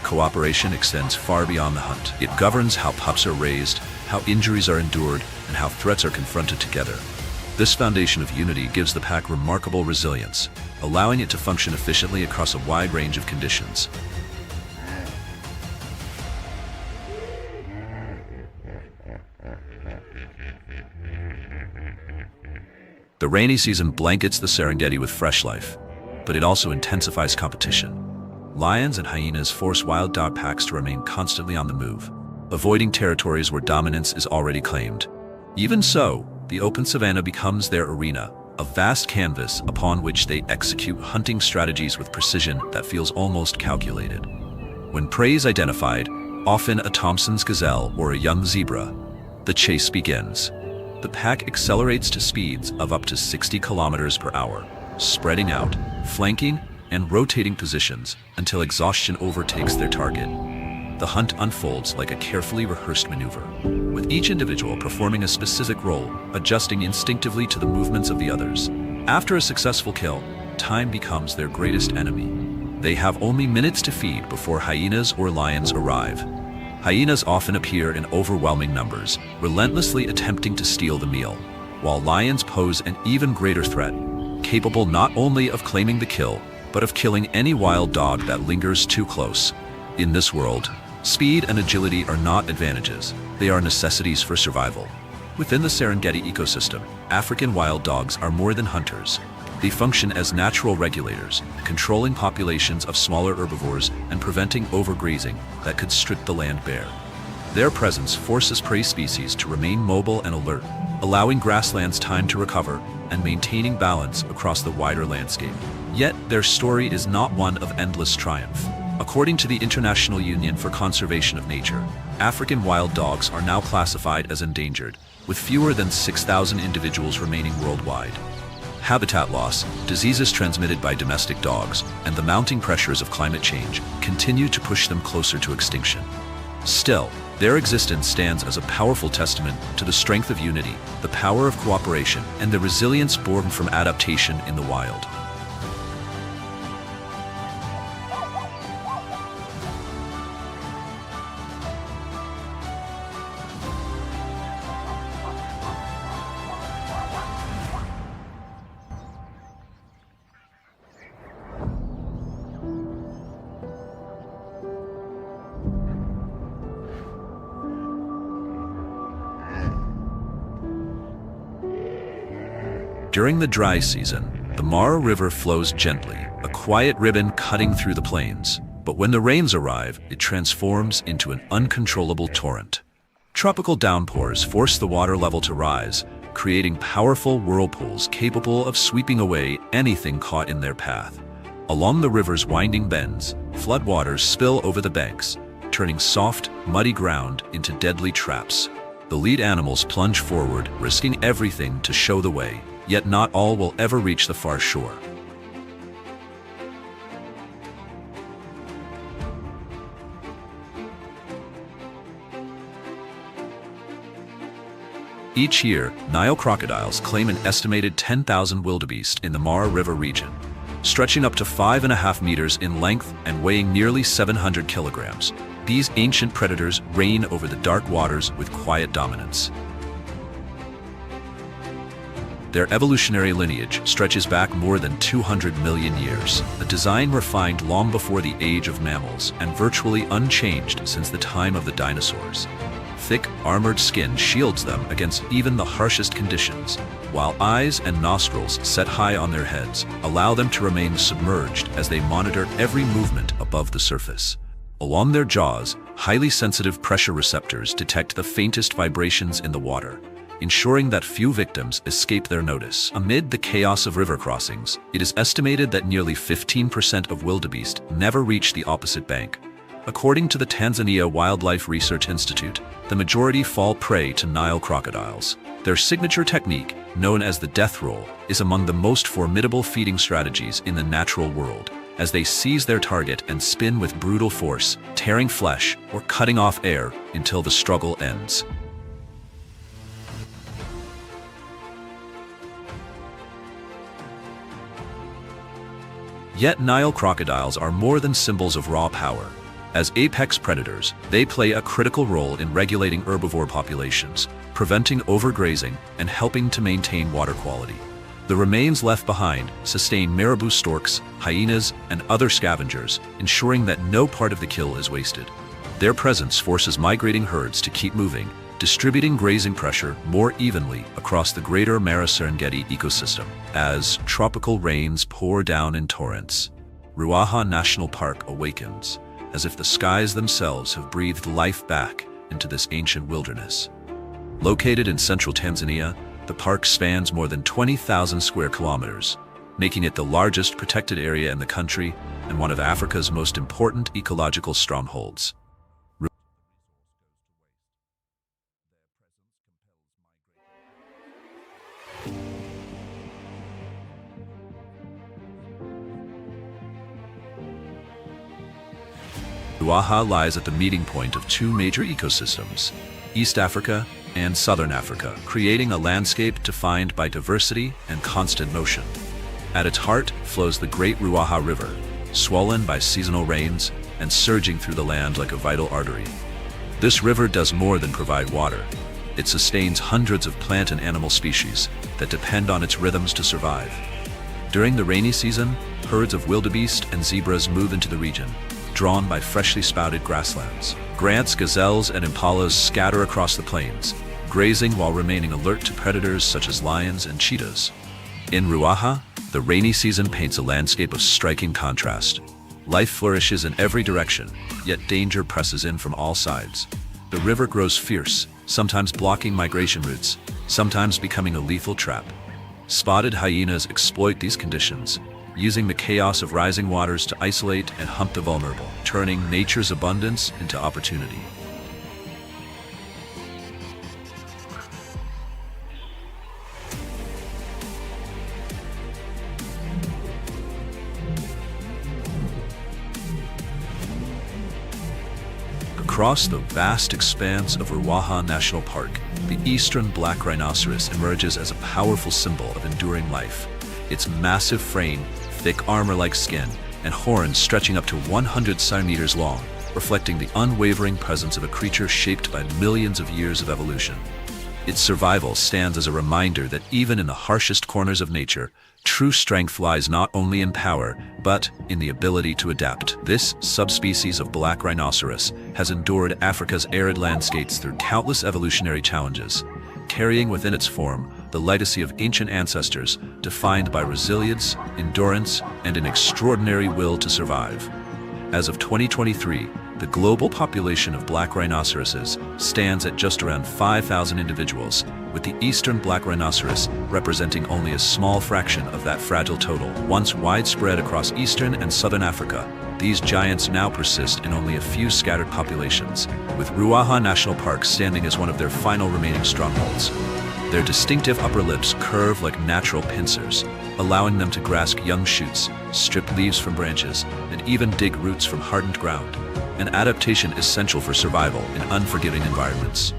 Speaker 1: Cooperation extends far beyond the hunt. It governs how pups are raised, how injuries are endured, and how threats are confronted together. This foundation of unity gives the pack remarkable resilience, allowing it to function efficiently across a wide range of conditions. The rainy season blankets the Serengeti with fresh life, but it also intensifies competition. Lions and hyenas force wild dog packs to remain constantly on the move, avoiding territories where dominance is already claimed. Even so, the open savanna becomes their arena, a vast canvas upon which they execute hunting strategies with precision that feels almost calculated. When prey is identified, often a Thompson's gazelle or a young zebra, the chase begins. The pack accelerates to speeds of up to 60 kilometers per hour, spreading out, flanking, and rotating positions until exhaustion overtakes their target. The hunt unfolds like a carefully rehearsed maneuver, with each individual performing a specific role, adjusting instinctively to the movements of the others. After a successful kill, time becomes their greatest enemy. They have only minutes to feed before hyenas or lions arrive. Hyenas often appear in overwhelming numbers, relentlessly attempting to steal the meal, while lions pose an even greater threat, capable not only of claiming the kill, but of killing any wild dog that lingers too close. In this world, speed and agility are not advantages, they are necessities for survival. Within the Serengeti ecosystem, African wild dogs are more than hunters. They function as natural regulators, controlling populations of smaller herbivores and preventing overgrazing that could strip the land bare. Their presence forces prey species to remain mobile and alert, allowing grasslands time to recover and maintaining balance across the wider landscape. Yet, their story is not one of endless triumph. According to the International Union for Conservation of Nature, African wild dogs are now classified as endangered, with fewer than 6,000 individuals remaining worldwide. Habitat loss, diseases transmitted by domestic dogs, and the mounting pressures of climate change continue to push them closer to extinction. Still, their existence stands as a powerful testament to the strength of unity, the power of cooperation, and the resilience born from adaptation in the wild. During the dry season, the Mara River flows gently, a quiet ribbon cutting through the plains. But when the rains arrive, it transforms into an uncontrollable torrent. Tropical downpours force the water level to rise, creating powerful whirlpools capable of sweeping away anything caught in their path. Along the river's winding bends, floodwaters spill over the banks, turning soft, muddy ground into deadly traps. The lead animals plunge forward, risking everything to show the way. Yet not all will ever reach the far shore. Each year, Nile crocodiles claim an estimated 10,000 wildebeest in the Mara River region, stretching up to 5.5 meters in length and weighing nearly 700 kilograms. These ancient predators reign over the dark waters with quiet dominance. Their evolutionary lineage stretches back more than 200 million years, a design refined long before the age of mammals and virtually unchanged since the time of the dinosaurs. Thick, armored skin shields them against even the harshest conditions, while eyes and nostrils set high on their heads allow them to remain submerged as they monitor every movement above the surface. Along their jaws, highly sensitive pressure receptors detect the faintest vibrations in the water, ensuring that few victims escape their notice. Amid the chaos of river crossings, it is estimated that nearly 15% of wildebeest never reach the opposite bank. According to the Tanzania Wildlife Research Institute, the majority fall prey to Nile crocodiles. Their signature technique, known as the death roll, is among the most formidable feeding strategies in the natural world, as they seize their target and spin with brutal force, tearing flesh or cutting off air until the struggle ends. Yet Nile crocodiles are more than symbols of raw power. As apex predators, they play a critical role in regulating herbivore populations, preventing overgrazing, and helping to maintain water quality. The remains left behind sustain marabou storks, hyenas, and other scavengers, ensuring that no part of the kill is wasted. Their presence forces migrating herds to keep moving,
Speaker 2: distributing grazing pressure more evenly across the greater Mara Serengeti ecosystem. As tropical rains pour down in torrents, Ruaha National Park awakens, as if the skies themselves have breathed life back into this ancient wilderness. Located in central Tanzania, the park spans more than 20,000 square kilometers, making it the largest protected area in the country and one of Africa's most important ecological strongholds. Ruaha lies at the meeting point of two major ecosystems, East Africa and Southern Africa, creating a landscape defined by diversity and constant motion. At its heart flows the Great Ruaha River, swollen by seasonal rains and surging through the land like a vital artery. This river does more than provide water. It sustains hundreds of plant and animal species that depend on its rhythms to survive. During the rainy season, herds of wildebeest and zebras move into the region, drawn by freshly sprouted grasslands. Grants, gazelles, and impalas scatter across the plains, grazing while remaining alert to predators such as lions and cheetahs. In Ruaha, the rainy season paints a landscape of striking contrast. Life flourishes in every direction, yet danger presses in from all sides. The river grows fierce, sometimes blocking migration routes, sometimes becoming a lethal trap. Spotted hyenas exploit these conditions, using the chaos of rising waters to isolate and hunt the vulnerable, turning nature's abundance into opportunity. Across the vast expanse of Ruaha National Park, the eastern black rhinoceros emerges as a powerful symbol of enduring life. Its massive frame, thick armor-like skin, and horns stretching up to 100 centimeters long, reflecting the unwavering presence of a creature shaped by millions of years of evolution. Its survival stands as a reminder that even in the harshest corners of nature, true strength lies not only in power, but in the ability to adapt. This subspecies of black rhinoceros has endured Africa's arid landscapes through countless evolutionary challenges, carrying within its form the legacy of ancient ancestors defined by resilience, endurance, and an extraordinary will to survive. As of 2023, the global population of black rhinoceroses stands at just around 5,000 individuals, with the eastern black rhinoceros representing only a small fraction of that fragile total. Once widespread across eastern and southern Africa, these giants now persist in only a few scattered populations, with Ruaha National Park standing as one of their final remaining strongholds. Their distinctive upper lips curve like natural pincers, allowing them to grasp young shoots, strip leaves from branches, and even dig roots from hardened ground, an adaptation essential for survival in unforgiving environments.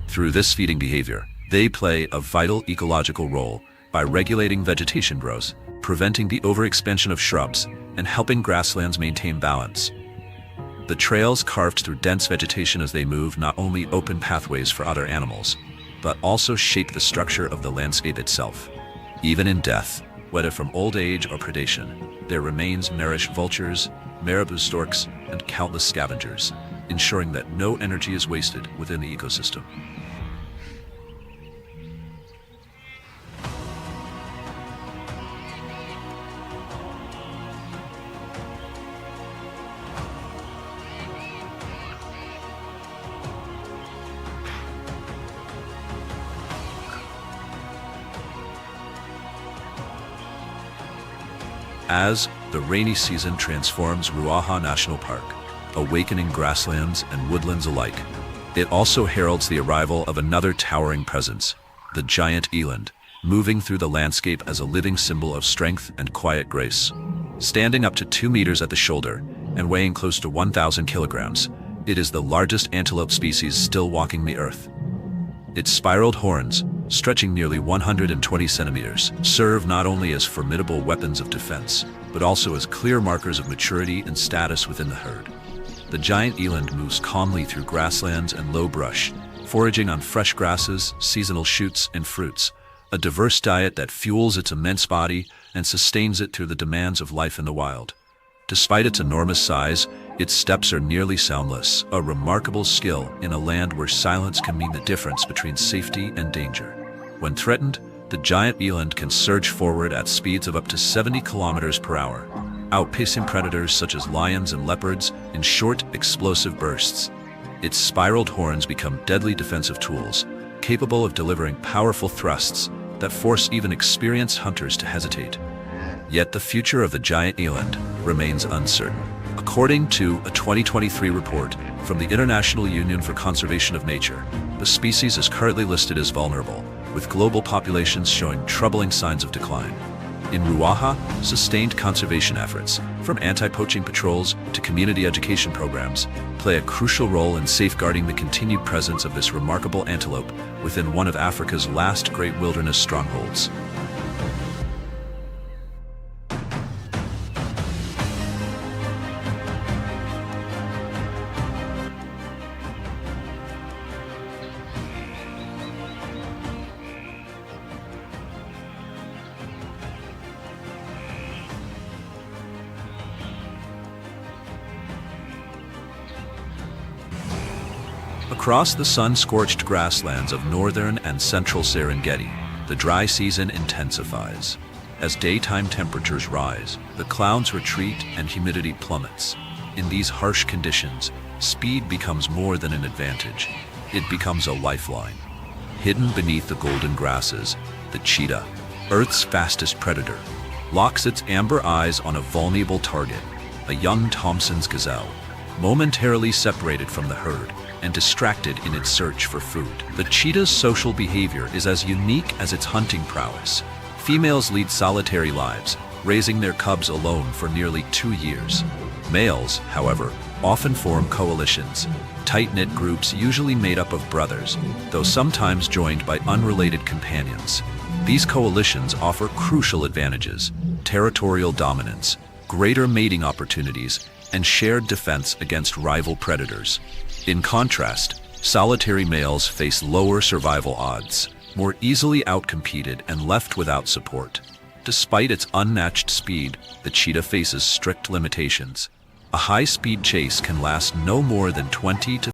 Speaker 2: Through this feeding behavior, they play a vital ecological role by regulating vegetation growth, preventing the overexpansion of shrubs, and helping grasslands maintain balance. The trails carved through dense vegetation as they move not only open pathways for other animals, but also shape the structure of the landscape itself. Even in death, whether from old age or predation, there remains nourish vultures, marabou storks, and countless scavengers, ensuring that no energy is wasted within the ecosystem. As the rainy season transforms Ruaha National Park, awakening grasslands and woodlands alike, it also heralds the arrival of another towering presence, the giant eland, moving through the landscape as a living symbol of strength and quiet grace. Standing up to 2 meters at the shoulder and weighing close to 1,000 kilograms, it is the largest antelope species still walking the earth. Its spiraled horns, stretching nearly 120 centimeters, serve not only as formidable weapons of defense, but also as clear markers of maturity and status within the herd. The giant eland moves calmly through grasslands and low brush, foraging on fresh grasses, seasonal shoots, and fruits, a diverse diet that fuels its immense body and sustains it through the demands of life in the wild. Despite its enormous size,
Speaker 1: Its steps are nearly soundless, a remarkable skill in a land where silence can mean the difference between safety and danger. When threatened, the giant eland can surge forward at speeds of up to 70 kilometers per hour, outpacing predators such as lions and leopards in short, explosive bursts. Its spiraled horns become deadly defensive tools, capable of delivering powerful thrusts that force even experienced hunters to hesitate. Yet the future of the giant eland remains uncertain. According to a 2023 report from the International Union for Conservation of Nature, the species is currently listed as vulnerable, with global populations showing troubling signs of decline. In Ruaha, sustained conservation efforts, from anti-poaching patrols to community education programs, play a crucial role in safeguarding the continued presence of this remarkable antelope within one of Africa's last great wilderness strongholds. Across the sun-scorched grasslands of northern and central Serengeti, the dry season intensifies. As daytime temperatures rise, the clouds retreat and humidity plummets. In these harsh conditions, speed becomes more than an advantage. It becomes a lifeline. Hidden beneath the golden grasses, the cheetah, Earth's fastest predator, locks its amber eyes on a vulnerable target, a young Thompson's gazelle, momentarily separated from the herd and distracted in its search for food. The cheetah's social behavior is as unique as its hunting prowess. Females lead solitary lives, raising their cubs alone for nearly 2 years. Males, however, often form coalitions, tight-knit groups usually made up of brothers, though sometimes joined by unrelated companions. These coalitions offer crucial advantages: territorial dominance, greater mating opportunities, and shared defense against rival predators. In contrast, solitary males face lower survival odds, more easily outcompeted and left without support. Despite its unmatched speed, the cheetah faces strict limitations. A high-speed chase can last no more than 20 to